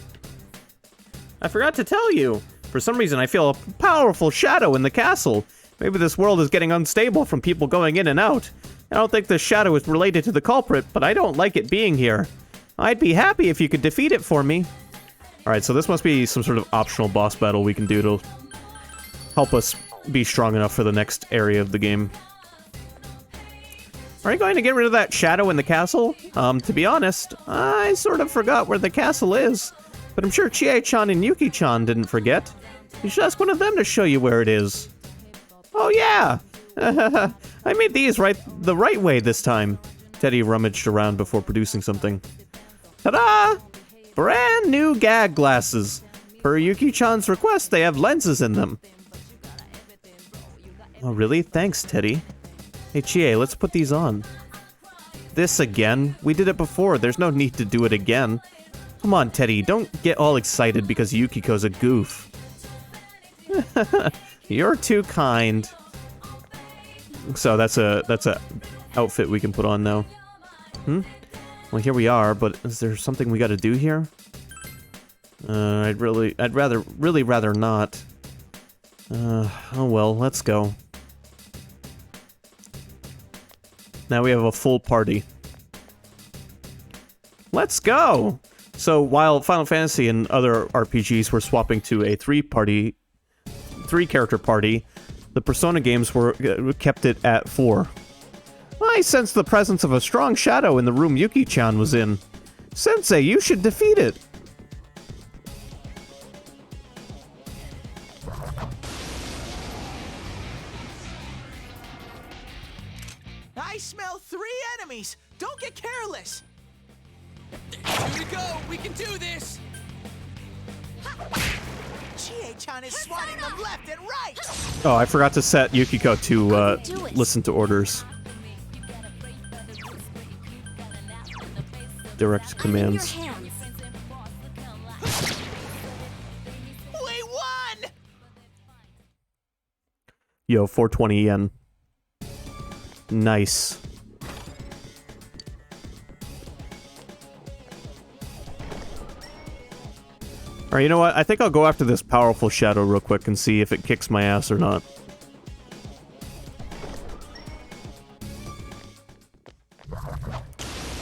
Speaker 1: I forgot to tell you. For some reason, I feel a powerful shadow in the castle. Maybe this world is getting unstable from people going in and out. I don't think the shadow is related to the culprit, but I don't like it being here. I'd be happy if you could defeat it for me. Alright, so this must be some sort of optional boss battle we can do to help us be strong enough for the next area of the game. Are you going to get rid of that shadow in the castle? To be honest, I sort of forgot where the castle is. But I'm sure Chie-chan and Yuki-chan didn't forget. You should ask one of them to show you where it is. Oh yeah! I made these the right way this time. Teddy rummaged around before producing something. Ta-da! Brand new gag glasses. Per Yuki-chan's request, they have lenses in them. Oh really? Thanks, Teddy. Hey Chie, let's put these on. This again? We did it before, there's no need to do it again. Come on, Teddy, don't get all excited because Yukiko's a goof. You're too kind. So that's a outfit we can put on now. Well, here we are, but is there something we gotta do here? I'd really rather not. Oh well, let's go. Now we have a full party. Let's go! So while Final Fantasy and other RPGs were swapping to a three-character party, the Persona games kept it at 4. I sense the presence of a strong shadow in the room Yuki-chan was in. Sensei, you should defeat it!
Speaker 12: I smell 3 enemies! Don't get careless!
Speaker 10: Here we go! We can do this!
Speaker 12: Chie-chan is swatting them left and right!
Speaker 1: Oh, I forgot to set Yukiko to listen to orders. Direct commands.
Speaker 12: We won!
Speaker 1: Yo, 420 yen. Nice. Alright, you know what? I think I'll go after this powerful shadow real quick and see if it kicks my ass or not.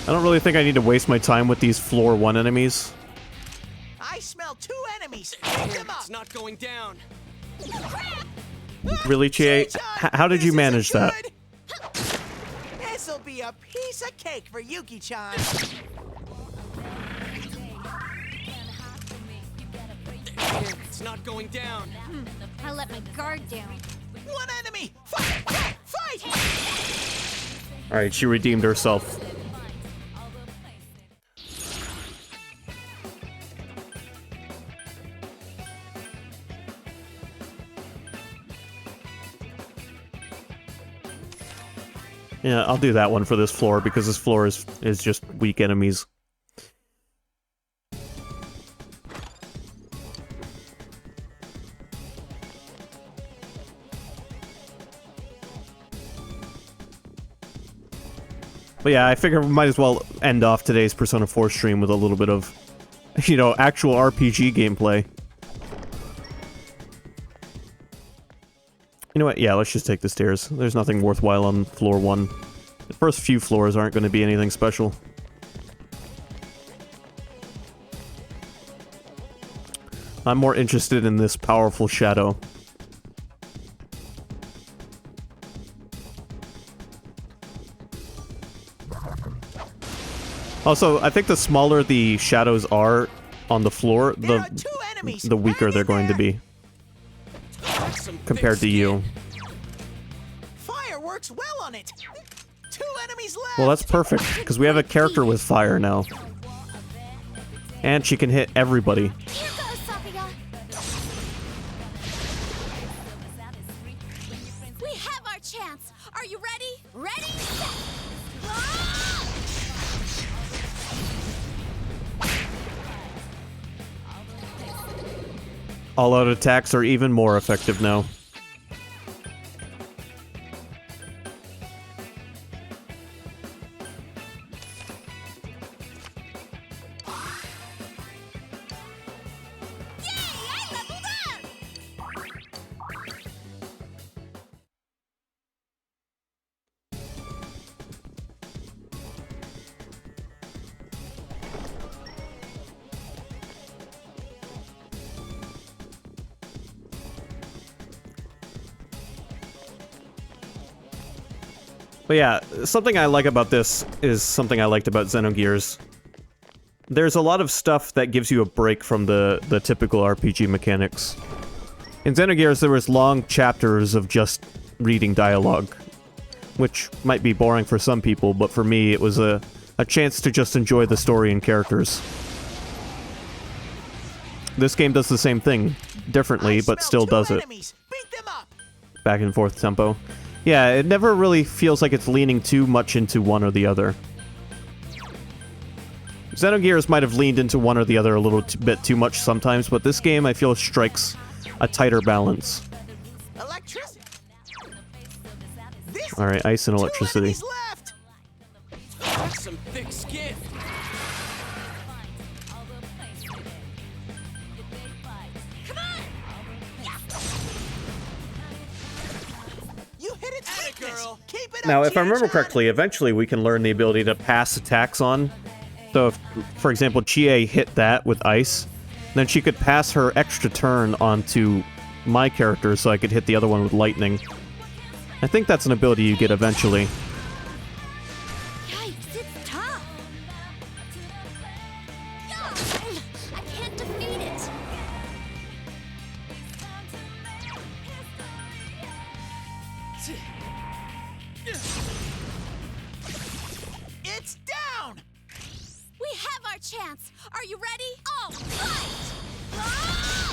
Speaker 1: I don't really think I need to waste my time with these floor 1 enemies.
Speaker 12: I smell 2 enemies! Pick them up!
Speaker 10: It's not going down!
Speaker 1: Really, Chie? How did you manage that?
Speaker 12: This'll be a piece of cake for Yuki-chan!
Speaker 10: It's not going down!
Speaker 3: I let my guard down.
Speaker 12: 1 enemy! Fight! Fight!
Speaker 1: Alright, she redeemed herself. Yeah, I'll do that one for this floor, because this floor is just weak enemies. But yeah, I figure we might as well end off today's Persona 4 stream with a little bit of, you know, actual RPG gameplay. You know what? Yeah, let's just take the stairs. There's nothing worthwhile on floor 1. The first few floors aren't going to be anything special. I'm more interested in this powerful shadow. Also, I think the smaller the shadows are on the floor, the weaker they're going to be. Compared to you.
Speaker 12: Fire works well on it! 2 enemies left!
Speaker 1: Well, that's perfect, because we have a character with fire now. And she can hit everybody.
Speaker 3: Here goes, Sakuya. We have our chance. Are you ready? Ready? Set. Ah!
Speaker 1: All-out attacks are even more effective now. But yeah, something I like about this is something I liked about Xenogears. There's a lot of stuff that gives you a break from the typical RPG mechanics. In Xenogears, there was long chapters of just reading dialogue, which might be boring for some people, but for me, it was a chance to just enjoy the story and characters. This game does the same thing, differently, but still does it. Back and forth tempo. Yeah, it never really feels like it's leaning too much into one or the other. Xenogears might have leaned into one or the other a little bit too much sometimes, but this game I feel strikes a tighter balance. Alright, ice and electricity.
Speaker 10: That's some thick skin.
Speaker 1: Now, if I remember correctly, eventually we can learn the ability to pass attacks on. So if, for example, Chie hit that with ice, then she could pass her extra turn onto my character so I could hit the other one with lightning. I think that's an ability you get eventually.
Speaker 3: Yikes, it's tough. I can't defeat it.
Speaker 12: It's down!
Speaker 9: We have our chance. Are you ready? All right! Ah!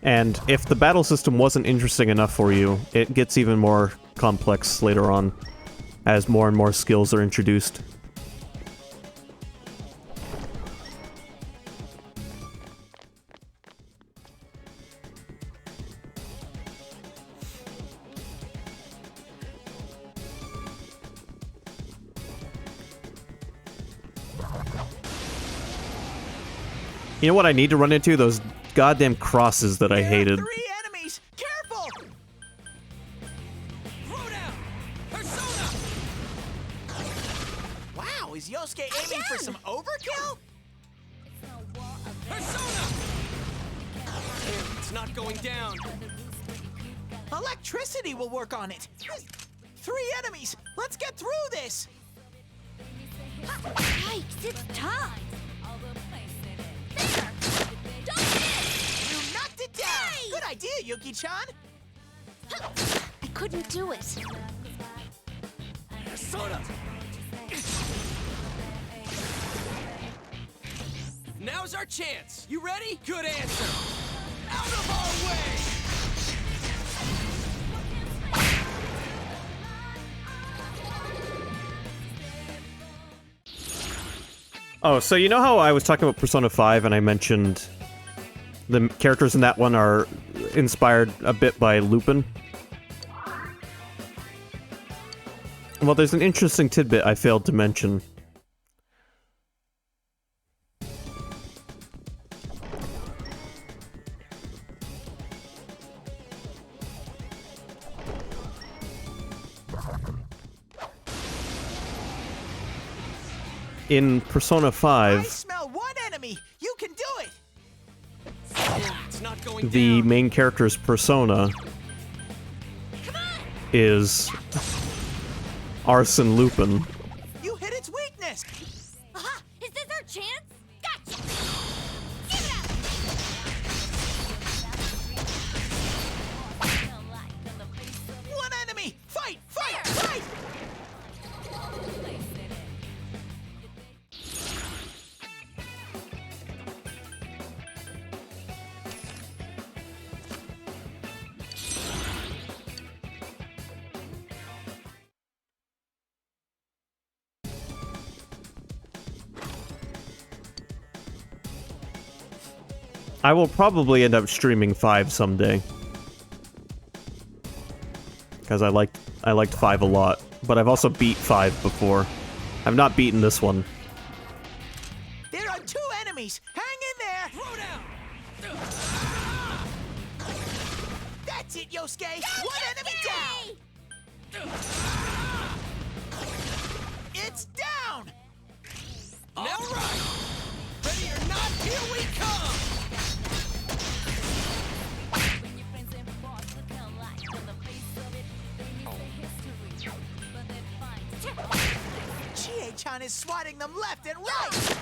Speaker 1: And if the battle system wasn't interesting enough for you, it gets even more complex later on, as more and more skills are introduced. You know what I need to run into? Those goddamn crosses that I hated.
Speaker 12: 3 enemies! Careful! Wow, is Yosuke aiming for some overkill?
Speaker 10: It's not going down.
Speaker 12: Electricity will work on it. 3 enemies! Let's get through this!
Speaker 3: Yikes, it's tough.
Speaker 12: You knocked it down! Good idea, Yuki-chan!
Speaker 3: I couldn't do it.
Speaker 10: Soda. Now's our chance. You ready? Good answer. Out of our way.
Speaker 1: Oh, so you know how I was talking about Persona 5 and I mentioned the characters in that one are inspired a bit by Lupin? Well, there's an interesting tidbit I failed to mention. In Persona 5...
Speaker 12: I smell one enemy! You can do it!
Speaker 10: It's not going
Speaker 1: the
Speaker 10: down.
Speaker 1: main character's persona is Arsene Lupin.
Speaker 12: You hit its weakness!
Speaker 3: Aha! Is this our chance? Gotcha! Give it up!
Speaker 12: One enemy! Fight! Fight! Fight!
Speaker 1: I will probably end up streaming 5 someday. Because I liked 5 a lot. But I've also beat 5 before. I've not beaten this one.
Speaker 12: There are 2 enemies! Hang Leon is swatting them left and right!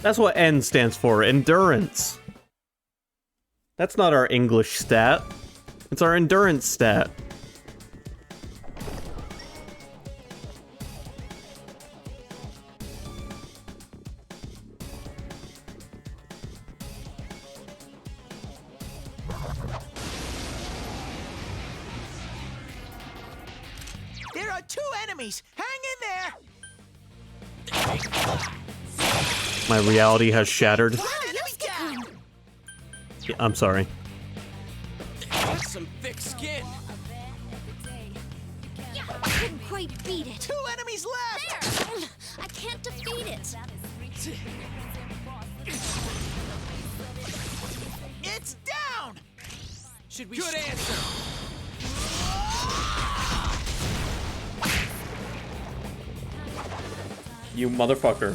Speaker 1: That's what N stands for, endurance. That's not our English stat. It's our endurance stat.
Speaker 12: There are 2 enemies! Hang in there!
Speaker 1: My reality has shattered.
Speaker 12: Enemy down!
Speaker 1: Yeah, I'm sorry.
Speaker 10: That's some thick skin.
Speaker 3: I couldn't quite beat it.
Speaker 12: 2 enemies left!
Speaker 3: There! I can't defeat it.
Speaker 12: It's down!
Speaker 10: Should we? Good answer.
Speaker 1: You motherfucker.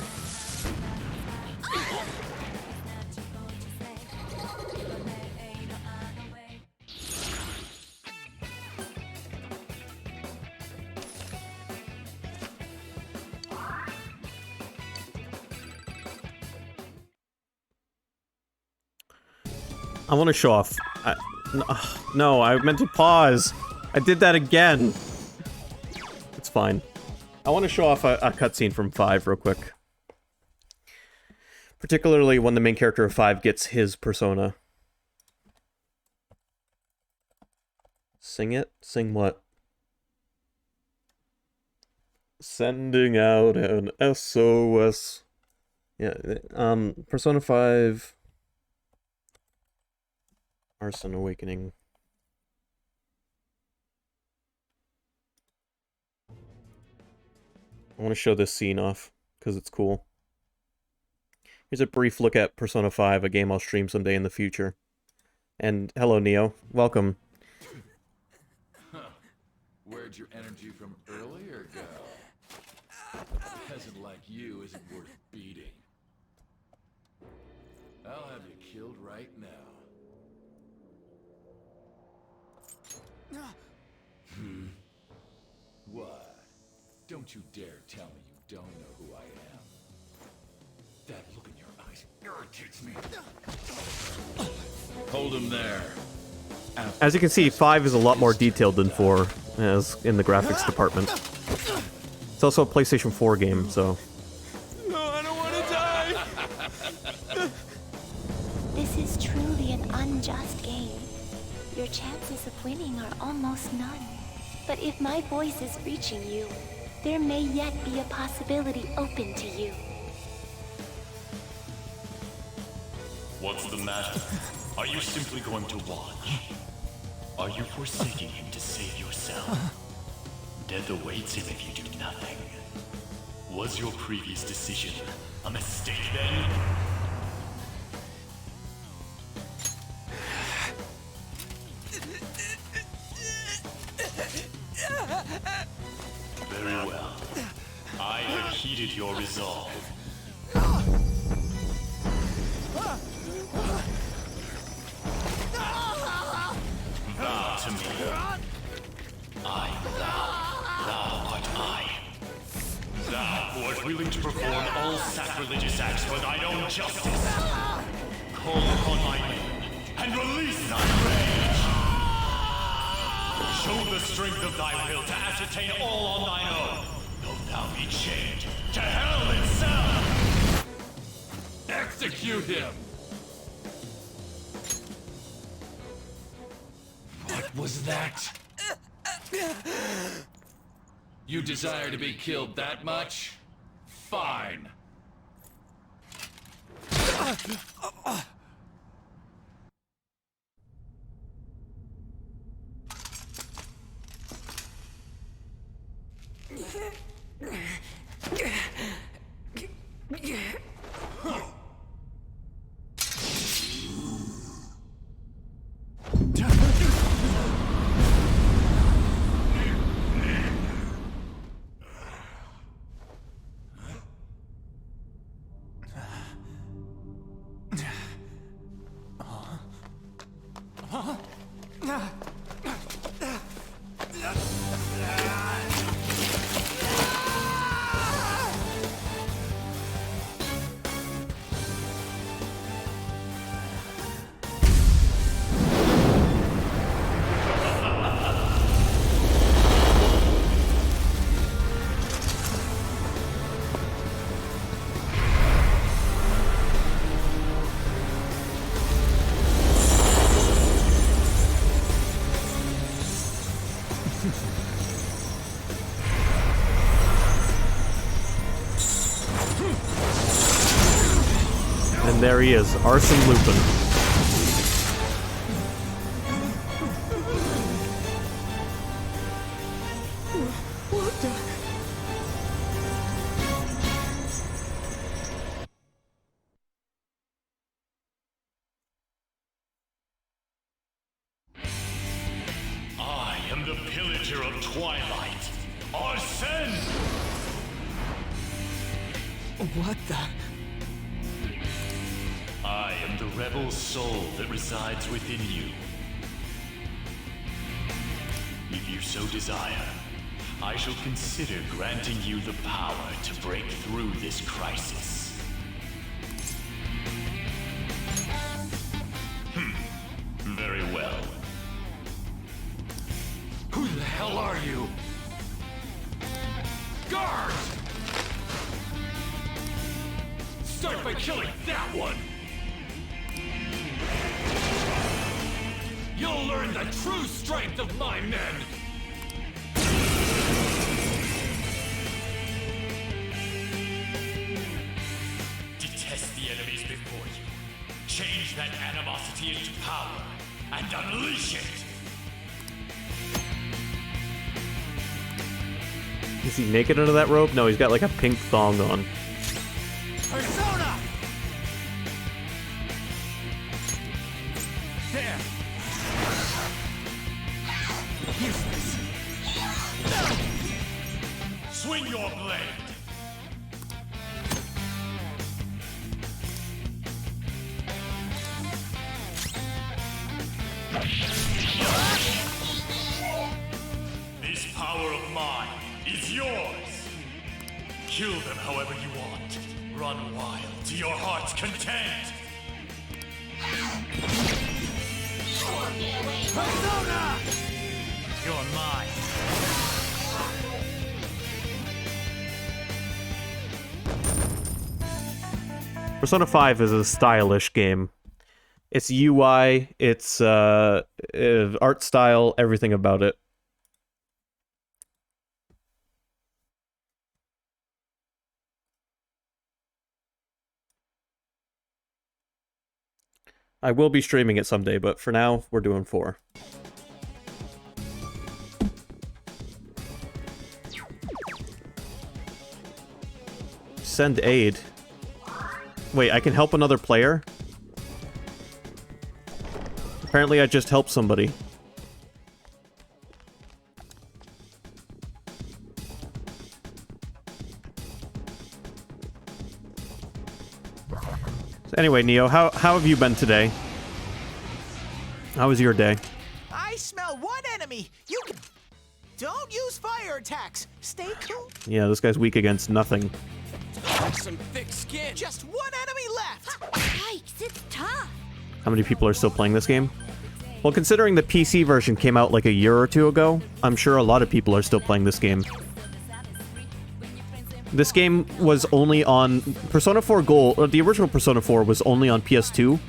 Speaker 1: I want to show off. No, I meant to pause. I did that again. It's fine. I want to show off a cutscene from 5 real quick. Particularly when the main character of 5 gets his persona. Sing it? Sing what? Sending out an SOS. Yeah, Persona 5... Arsene Awakening. I want to show this scene off, because it's cool. Here's a brief look at Persona 5, a game I'll stream someday in the future. And hello, Neo. Welcome.
Speaker 13: Where'd your energy from earlier go? A peasant like you isn't worth beating. I'll have you killed right now. What? Don't you dare tell me you don't know who I am. That look in your eyes irritates me. Hold him there.
Speaker 1: As you can see, 5 is a lot more detailed than 4, as in the graphics department. It's also a PlayStation 4 game, so...
Speaker 10: No, I don't want to die!
Speaker 14: This is truly an unjust game. Your chances of winning are almost none. But if my voice is reaching you, there may yet be a possibility open to you.
Speaker 15: What's the matter? Are you simply going to watch? Are you forsaking him to save yourself? Death awaits him if you do nothing. Was your previous decision a mistake then? Very well. I have heeded your resolve. Vow to me. I vow. Thou art I. Thou who art willing to perform all sacrilegious acts for thine own justice. Call upon my name and release thy rage. Show the strength of thy will to ascertain all on thine own, though thou be chained to hell itself!
Speaker 13: Execute him! What was that? You desire to be killed that much? Fine.
Speaker 1: And there he is, Arsene Lupin.
Speaker 12: What the?
Speaker 15: I am the pillager of Twilight, Arsene!
Speaker 11: What the?
Speaker 15: I am the rebel soul that resides within you. If you so desire, I shall consider granting you the power to break through this crisis. Very well.
Speaker 13: Who the hell are you? Guards! Start by killing that one! You'll learn the true strength of my men!
Speaker 15: Detest the enemies before you. Change that animosity into power and unleash it!
Speaker 1: Is he naked under that robe? No, he's got like a pink thong on.
Speaker 12: Persona!
Speaker 13: There! Useless!
Speaker 15: Swing your blade! This power of mine is yours! Kill them however you want. Run wild to your heart's content!
Speaker 12: Persona!
Speaker 11: You're mine.
Speaker 1: Persona 5 is a stylish game. Its UI, its art style, everything about it. I will be streaming it someday, but for now, we're doing 4. Send aid. Wait, I can help another player? Apparently I just helped somebody. So anyway, Neo, how have you been today? How was your day?
Speaker 12: I smell one enemy. You can... Don't use fire attacks. Stay cool.
Speaker 1: Yeah, this guy's weak against nothing.
Speaker 10: Some thick skin.
Speaker 12: Just one enemy left.
Speaker 3: Yikes, it's tough.
Speaker 1: How many people are still playing this game? Well, considering the PC version came out like a year or two ago, I'm sure a lot of people are still playing this game. This game was only on... Persona 4 Gold... Or the original Persona 4 was only on PS2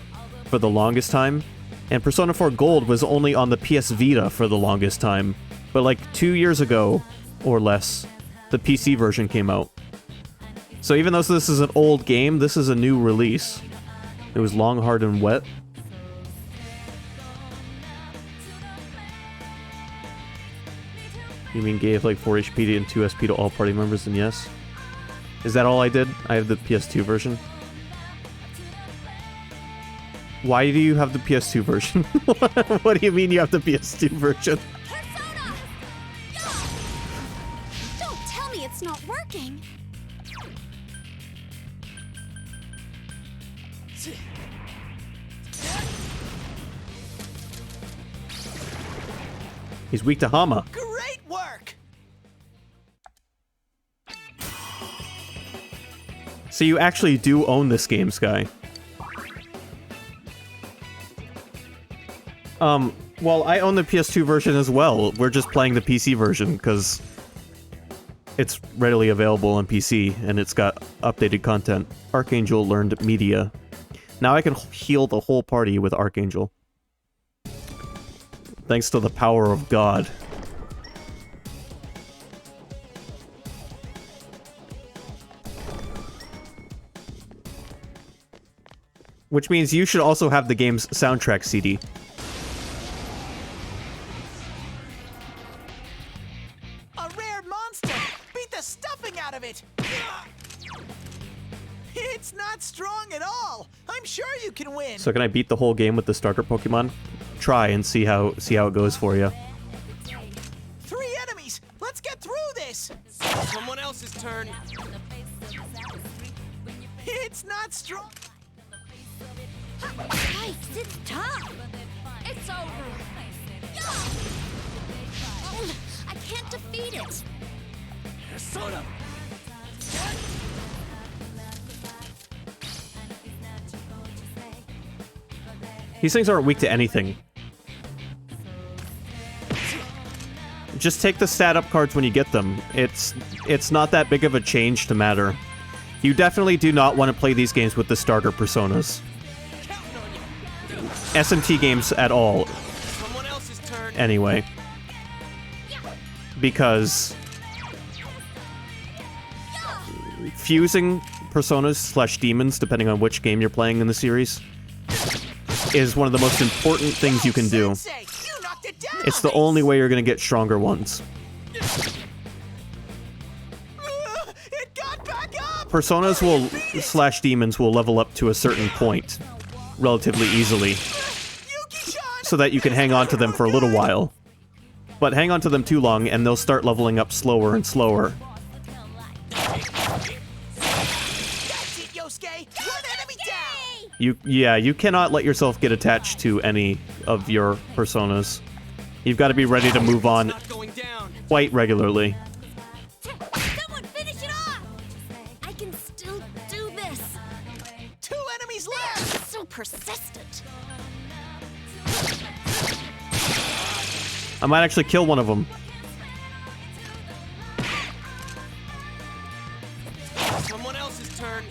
Speaker 1: for the longest time. And Persona 4 Gold was only on the PS Vita for the longest time. But like 2 years ago, or less, the PC version came out. So even though this is an old game, this is a new release. It was long, hard, and wet. You mean gave like 4 HP and 2 SP to all party members, and yes? Is that all I did? I have the PS2 version. Why do you have the PS2 version? What do you mean you have the PS2 version?
Speaker 9: Persona! Don't tell me it's not working.
Speaker 1: He's weak to Hama.
Speaker 12: Great work.
Speaker 1: So you actually do own this game, Sky. Well, I own the PS2 version as well. We're just playing the PC version because it's readily available on PC and it's got updated content. Archangel learned media. Now I can heal the whole party with Archangel. Thanks to the power of God. Which means you should also have the game's soundtrack CD.
Speaker 12: A rare monster! Beat the stuffing out of it! It's not strong at all! I'm sure you can win!
Speaker 1: So can I beat the whole game with the starter Pokemon? Try and see how it goes for you.
Speaker 12: 3 enemies! Let's get through this!
Speaker 10: Someone else's turn.
Speaker 12: It's not strong!
Speaker 3: Yikes, it's tough. It's over. Oh, I can't defeat it.
Speaker 11: Persona!
Speaker 1: These things aren't weak to anything. Just take the stat up cards when you get them. It's not that big of a change to matter. You definitely do not want to play these games with the starter personas. SMT games at all.
Speaker 10: Someone else's turn.
Speaker 1: Anyway. Because fusing personas / demons, depending on which game you're playing in the series, is one of the most important things you can do. It's the only way you're going to get stronger ones. Personas will / demons will level up to a certain point relatively easily, so that you can hang on to them for a little while. But hang on to them too long and they'll start leveling up slower and slower. You cannot let yourself get attached to any of your personas. You've got to be ready to move on quite regularly.
Speaker 3: Someone finish it off! I can still do this.
Speaker 12: 2 enemies left!
Speaker 3: So persistent.
Speaker 1: I might actually kill one of them.
Speaker 10: Someone else's turn.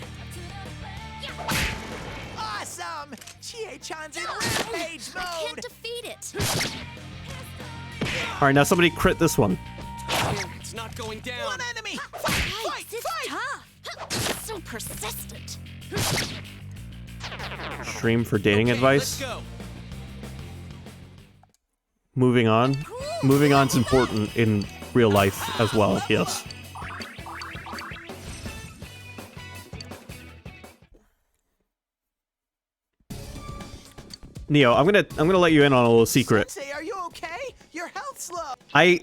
Speaker 12: Awesome! Chie-chan's in rampage mode!
Speaker 3: I can't defeat it.
Speaker 1: Alright, now somebody crit this one.
Speaker 10: It's not going down.
Speaker 12: 1 enemy!
Speaker 3: Fight! It's tough. So persistent.
Speaker 1: Stream for dating advice.
Speaker 10: Let's go.
Speaker 1: Moving on. Moving on's important in real life as well, yes. Neo, I'm gonna let you in on a little secret.
Speaker 12: Sensei, are you okay? Your health's low.
Speaker 1: I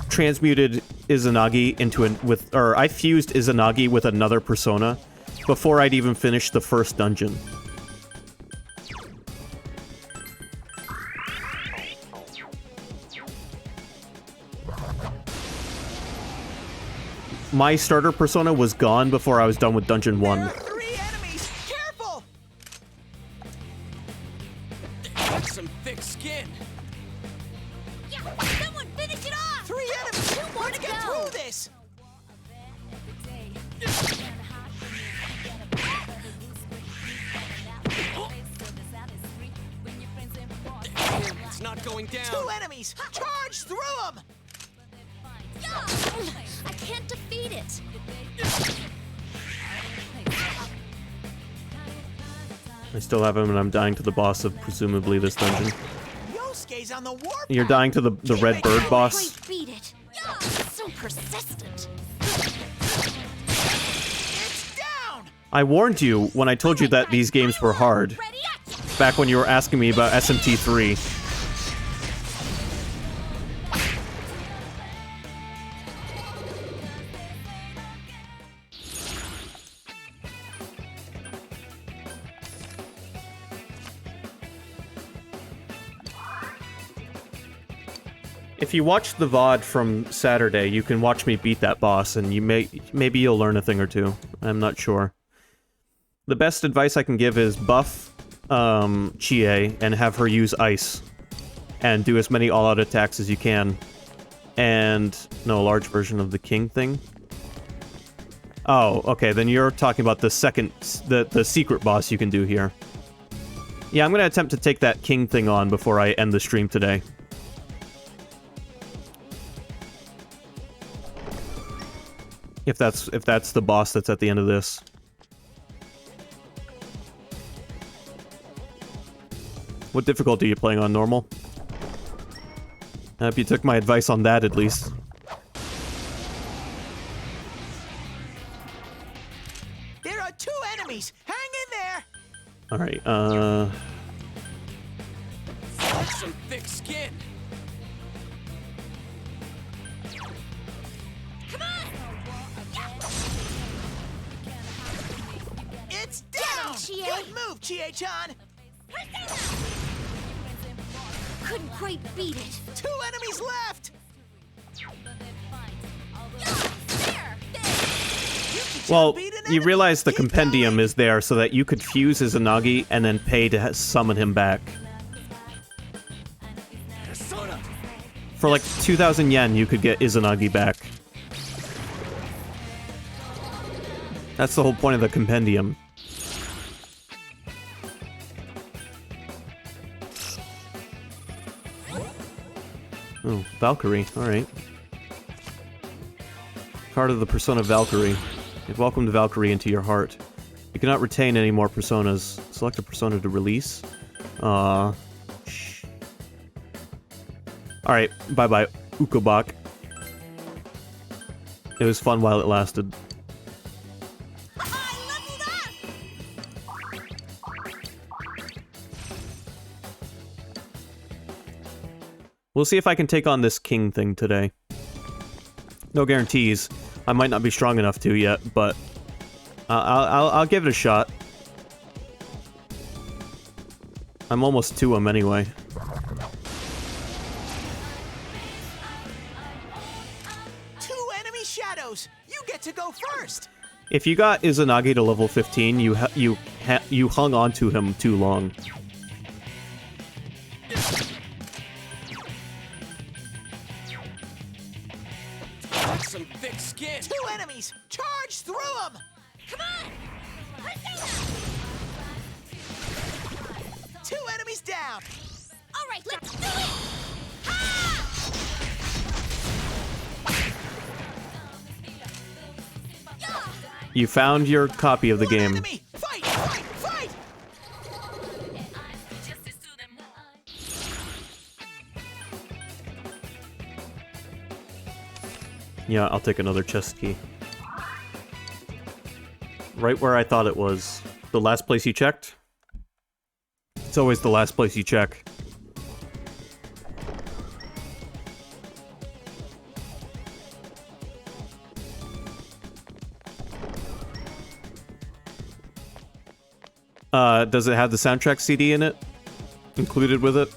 Speaker 1: transmuted Izanagi into I fused Izanagi with another persona before I'd even finished the first dungeon. My starter persona was gone before I was done with dungeon 1.
Speaker 12: 3 enemies! Careful!
Speaker 10: That's some thick skin.
Speaker 3: Someone finish it off!
Speaker 12: 3 enemies! 2 more to get through this!
Speaker 10: It's not going down.
Speaker 12: 2 enemies! Charge through them!
Speaker 3: I can't defeat it.
Speaker 1: I still have him and I'm dying to the boss of presumably this dungeon.
Speaker 12: Yosuke's on the warp.
Speaker 1: You're dying to the red bird boss.
Speaker 3: Quite beat it. So persistent.
Speaker 12: It's down!
Speaker 1: I warned you when I told you that these games were hard. Back when you were asking me about SMT3. If you watch the VOD from Saturday, you can watch me beat that boss, and maybe you'll learn a thing or two. I'm not sure. The best advice I can give is buff Chie and have her use ice, and do as many all-out attacks as you can. And no, a large version of the king thing. Oh, okay. Then you're talking about the secret boss you can do here. Yeah, I'm gonna attempt to take that king thing on before I end the stream today. If that's the boss that's at the end of this. What difficulty are you playing on? Normal? I hope you took my advice on that at least.
Speaker 12: There are 2 enemies! Hang in there!
Speaker 1: Alright,
Speaker 10: That's some thick skin.
Speaker 12: It's down!
Speaker 3: Chie.
Speaker 12: Good move, Chie-chan!
Speaker 3: Couldn't quite beat it.
Speaker 12: 2 enemies left!
Speaker 1: well, you realize the compendium is there so that you could fuse Izanagi and then pay to summon him back. For like 2,000 yen, you could get Izanagi back. That's the whole point of the compendium. Oh, Valkyrie. Alright. Card of the Persona Valkyrie. You've welcomed Valkyrie into your heart. You cannot retain any more personas. Select a persona to release. Alright, bye-bye, Ukobak. It was fun while it lasted. We'll see if I can take on this king thing today. No guarantees. I might not be strong enough to yet, but I'll give it a shot. I'm almost to him anyway.
Speaker 12: Two enemy shadows. You get to go first.
Speaker 1: If you got Izanagi to level 15, you hung on to him too long.
Speaker 10: That's some thick skin.
Speaker 12: Two enemies. Charge through them.
Speaker 3: Come on!
Speaker 12: Two enemies down.
Speaker 3: All right, let's do it!
Speaker 1: You found your copy of the game.
Speaker 12: Enemy. Fight! Fight! Fight!
Speaker 1: Yeah, I'll take another chest key. Right where I thought it was. The last place you checked? It's always the last place you check. Does it have the soundtrack CD in it? Included with it?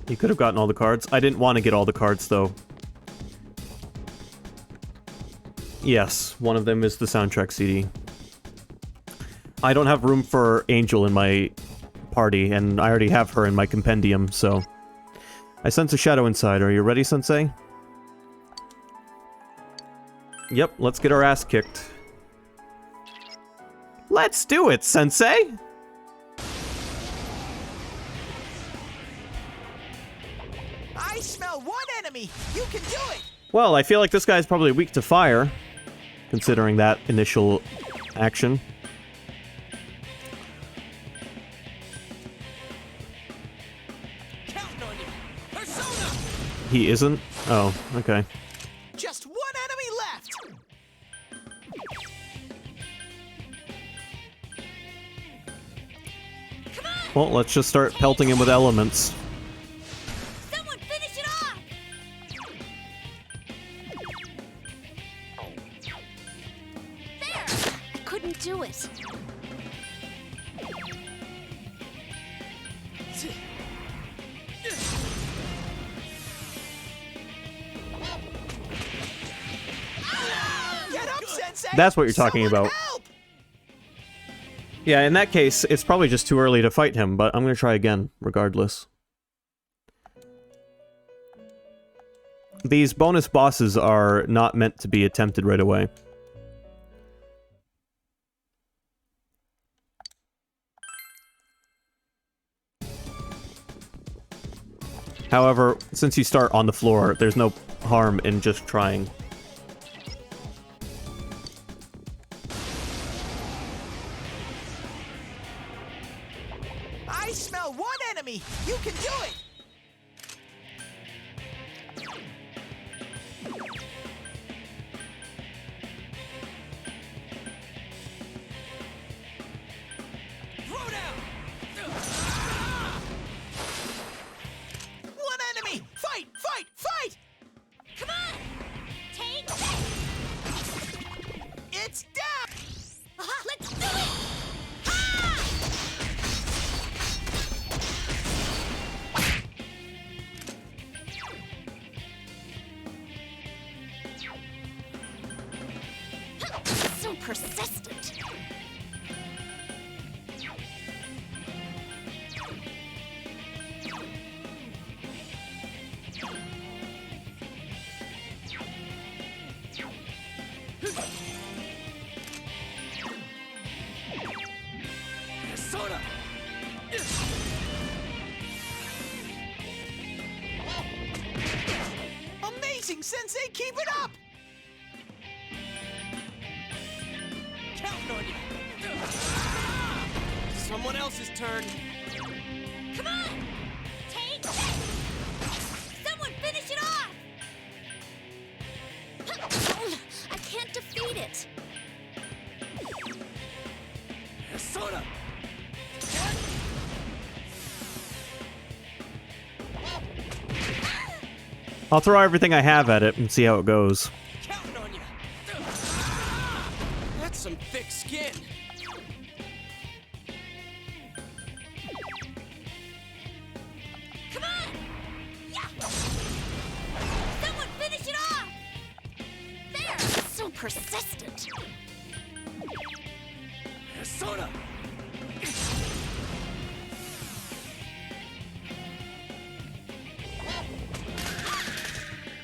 Speaker 1: You could have gotten all the cards. I didn't want to get all the cards, though. Yes, one of them is the soundtrack CD. I don't have room for Angel in my party, and I already have her in my compendium, so... I sense a shadow inside. Are you ready, Sensei? Yep, let's get our ass kicked. Let's do it, Sensei!
Speaker 12: I smell one enemy. You can do it.
Speaker 1: Well, I feel like this guy's probably weak to fire, considering that initial action. He isn't? Oh, okay.
Speaker 12: Just one enemy left.
Speaker 1: Well, let's just start pelting him with elements.
Speaker 3: Someone finish it off!
Speaker 9: There! I couldn't do it.
Speaker 12: Get up, Sensei.
Speaker 1: That's what you're talking
Speaker 12: Someone
Speaker 1: about.
Speaker 12: help!
Speaker 1: Yeah, in that case, it's probably just too early to fight him, but I'm gonna try again, regardless. These bonus bosses are not meant to be attempted right away. However, since you start on the floor, there's no harm in just trying.
Speaker 12: I smell one enemy! You can do it! Throw down! One enemy! Fight! Fight! Fight!
Speaker 3: Come on! Take this!
Speaker 12: It's down!
Speaker 3: Let's do it!
Speaker 9: So persistent.
Speaker 11: Soda!
Speaker 12: Amazing, Sensei! Keep it up!
Speaker 10: Counting on you. Someone else's turn.
Speaker 3: Come on! Take this! Someone finish it off!
Speaker 9: I can't defeat it.
Speaker 11: Soda!
Speaker 1: I'll throw everything I have at it and see how it goes.
Speaker 10: Counting on you. That's some thick skin.
Speaker 3: Come on! Yeah! Someone finish it off! There!
Speaker 9: So persistent.
Speaker 11: Soda!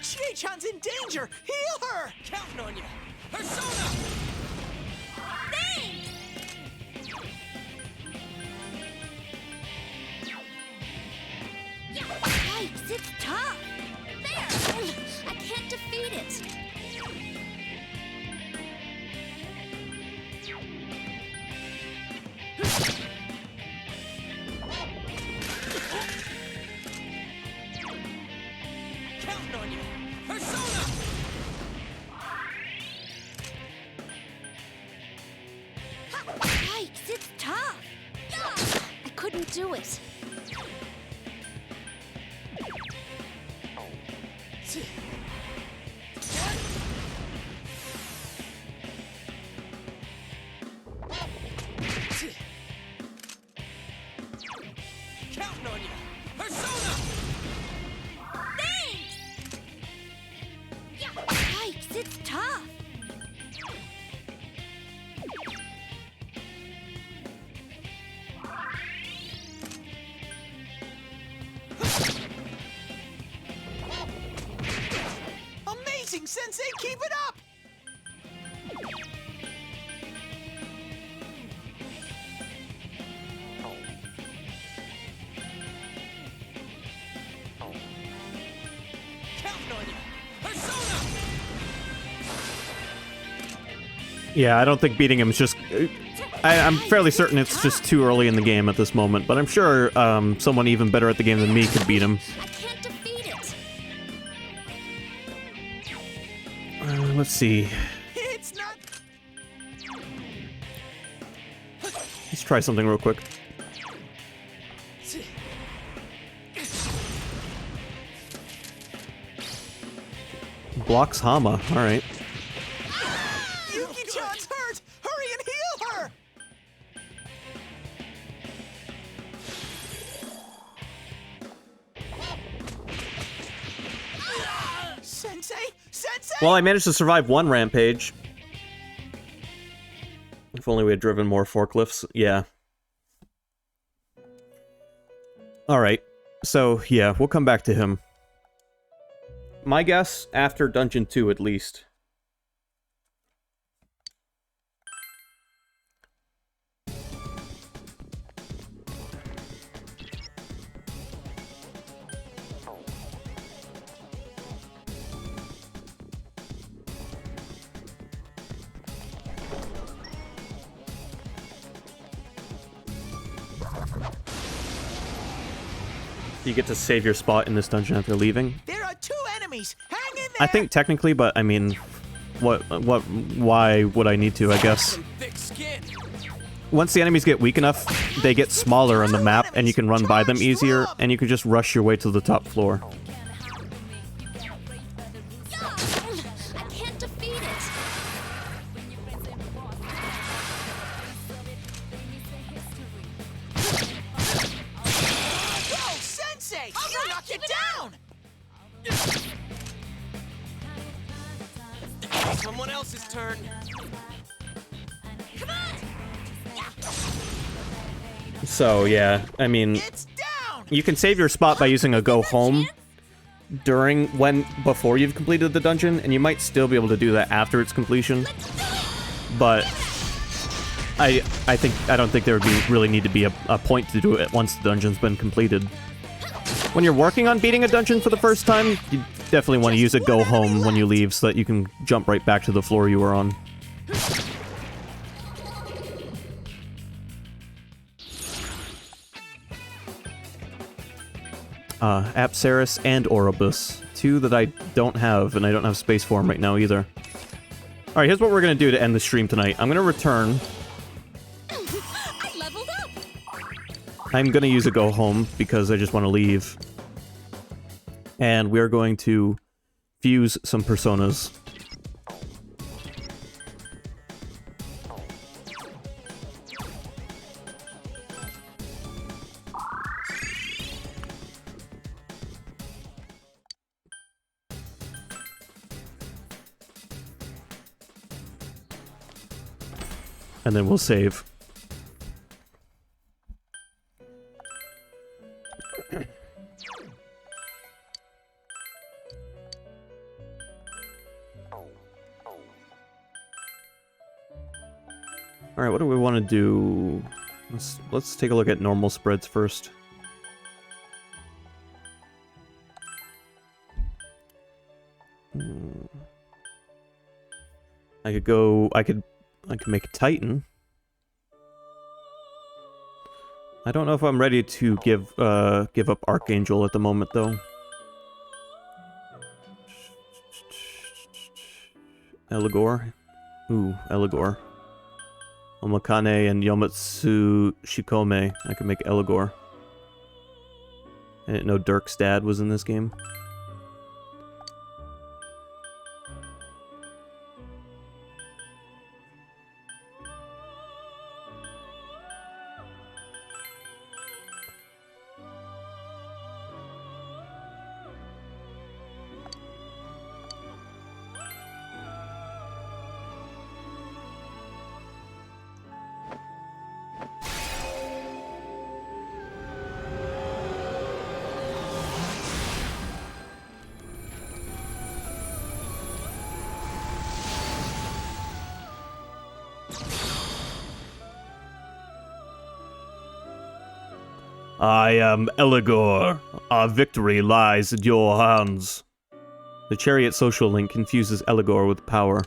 Speaker 12: Chie-chan's in danger! Heal her!
Speaker 10: Counting on you. Persona!
Speaker 3: Thanks!
Speaker 9: Yikes, it's tough. There! I can't defeat it.
Speaker 10: Counting on you. Persona!
Speaker 9: Yikes, it's tough. I couldn't do it.
Speaker 10: Counting on you. Persona!
Speaker 3: Thanks!
Speaker 9: Yikes, it's tough.
Speaker 12: Amazing, Sensei! Keep it up!
Speaker 10: Counting on you. Persona!
Speaker 1: Yeah, I don't think beating him is just... I'm fairly certain it's just too early in the game at this moment, but I'm sure someone even better at the game than me could beat him.
Speaker 9: I can't defeat it.
Speaker 1: Let's see.
Speaker 12: It's not...
Speaker 1: Let's try something real quick. Blocks Hama, alright.
Speaker 12: Yuki-chan's hurt! Hurry and heal her! Sensei? Sensei?
Speaker 1: Well, I managed to survive one rampage. If only we had driven more forklifts. Yeah. Alright. So, yeah, we'll come back to him. My guess, after Dungeon 2 at least. You get to save your spot in this dungeon after leaving.
Speaker 12: There are 2 enemies. Hang in there.
Speaker 1: I think technically, but I mean, why would I need to, I guess. Once the enemies get weak enough, they get smaller on the map, and you can run by them easier, and you can just rush your way to the top floor.
Speaker 3: I can't defeat it.
Speaker 12: Whoa, Sensei! You knocked it down!
Speaker 10: Someone else's turn.
Speaker 3: Come on!
Speaker 1: So, yeah, I mean, you can save your spot by using a go home before you've completed the dungeon, and you might still be able to do that after its completion. But I don't think there would really need to be a point to do it once the dungeon's been completed. When you're working on beating a dungeon for the first time, you definitely want to use a go home when you leave so that you can jump right back to the floor you were on. Apsaris and Orobus. 2 that I don't have, and I don't have space for them right now either. Alright, here's what we're gonna do to end the stream tonight. I'm gonna return.
Speaker 3: I leveled up.
Speaker 1: I'm gonna use a go home because I just want to leave. And we're going to fuse some personas. And then we'll save. Alright, what do we want to do? Let's take a look at normal spreads first. I could make Titan. I don't know if I'm ready to give up Archangel at the moment, though. Eligor? Ooh, Eligor. Omakane and Yomatsu Shikome. I can make Eligor. I didn't know Dirk's dad was in this game. I am Eligor. Our victory lies in your hands. The Chariot social link confuses Eligor with power.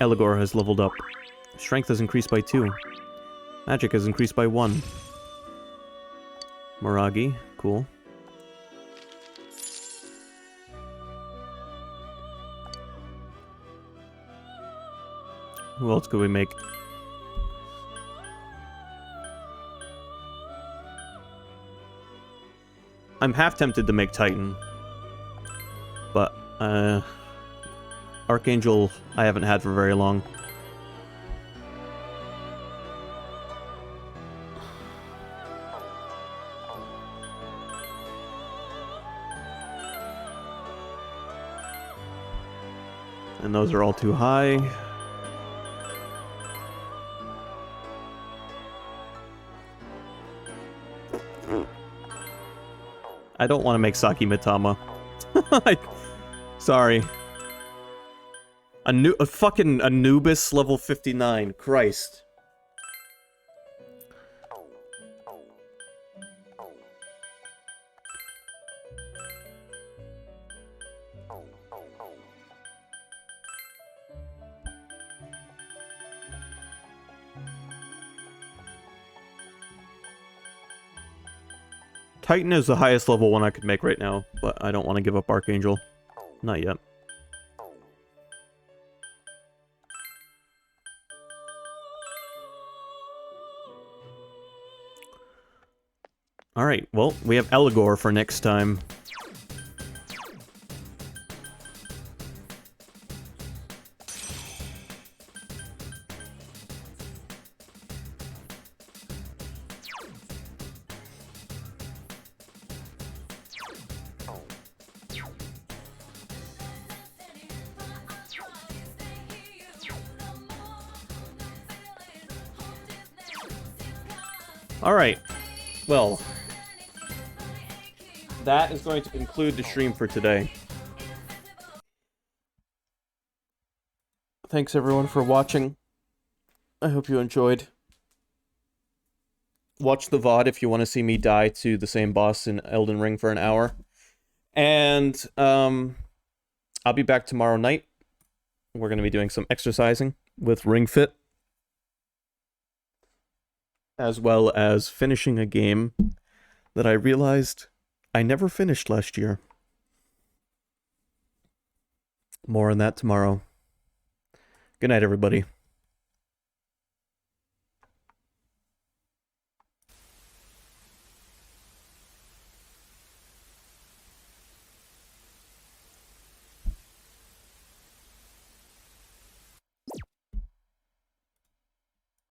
Speaker 1: Eligor has leveled up. Strength has increased by 2. Magic has increased by 1. Maragi, cool. Who else could we make? I'm half tempted to make Titan. But, Archangel I haven't had for very long. And those are all too high. I don't want to make Saki Mitama. Sorry. A fucking Anubis level 59. Christ. Titan is the highest level one I could make right now, but I don't want to give up Archangel. Not yet. Alright, well, we have Eligor for next time. Alright, well, that is going to conclude the stream for today. Thanks everyone for watching. I hope you enjoyed. Watch the VOD if you want to see me die to the same boss in Elden Ring for an hour. And, I'll be back tomorrow night. We're going to be doing some exercising with Ring Fit, as well as finishing a game that I realized I never finished last year. More on that tomorrow. Good night, everybody.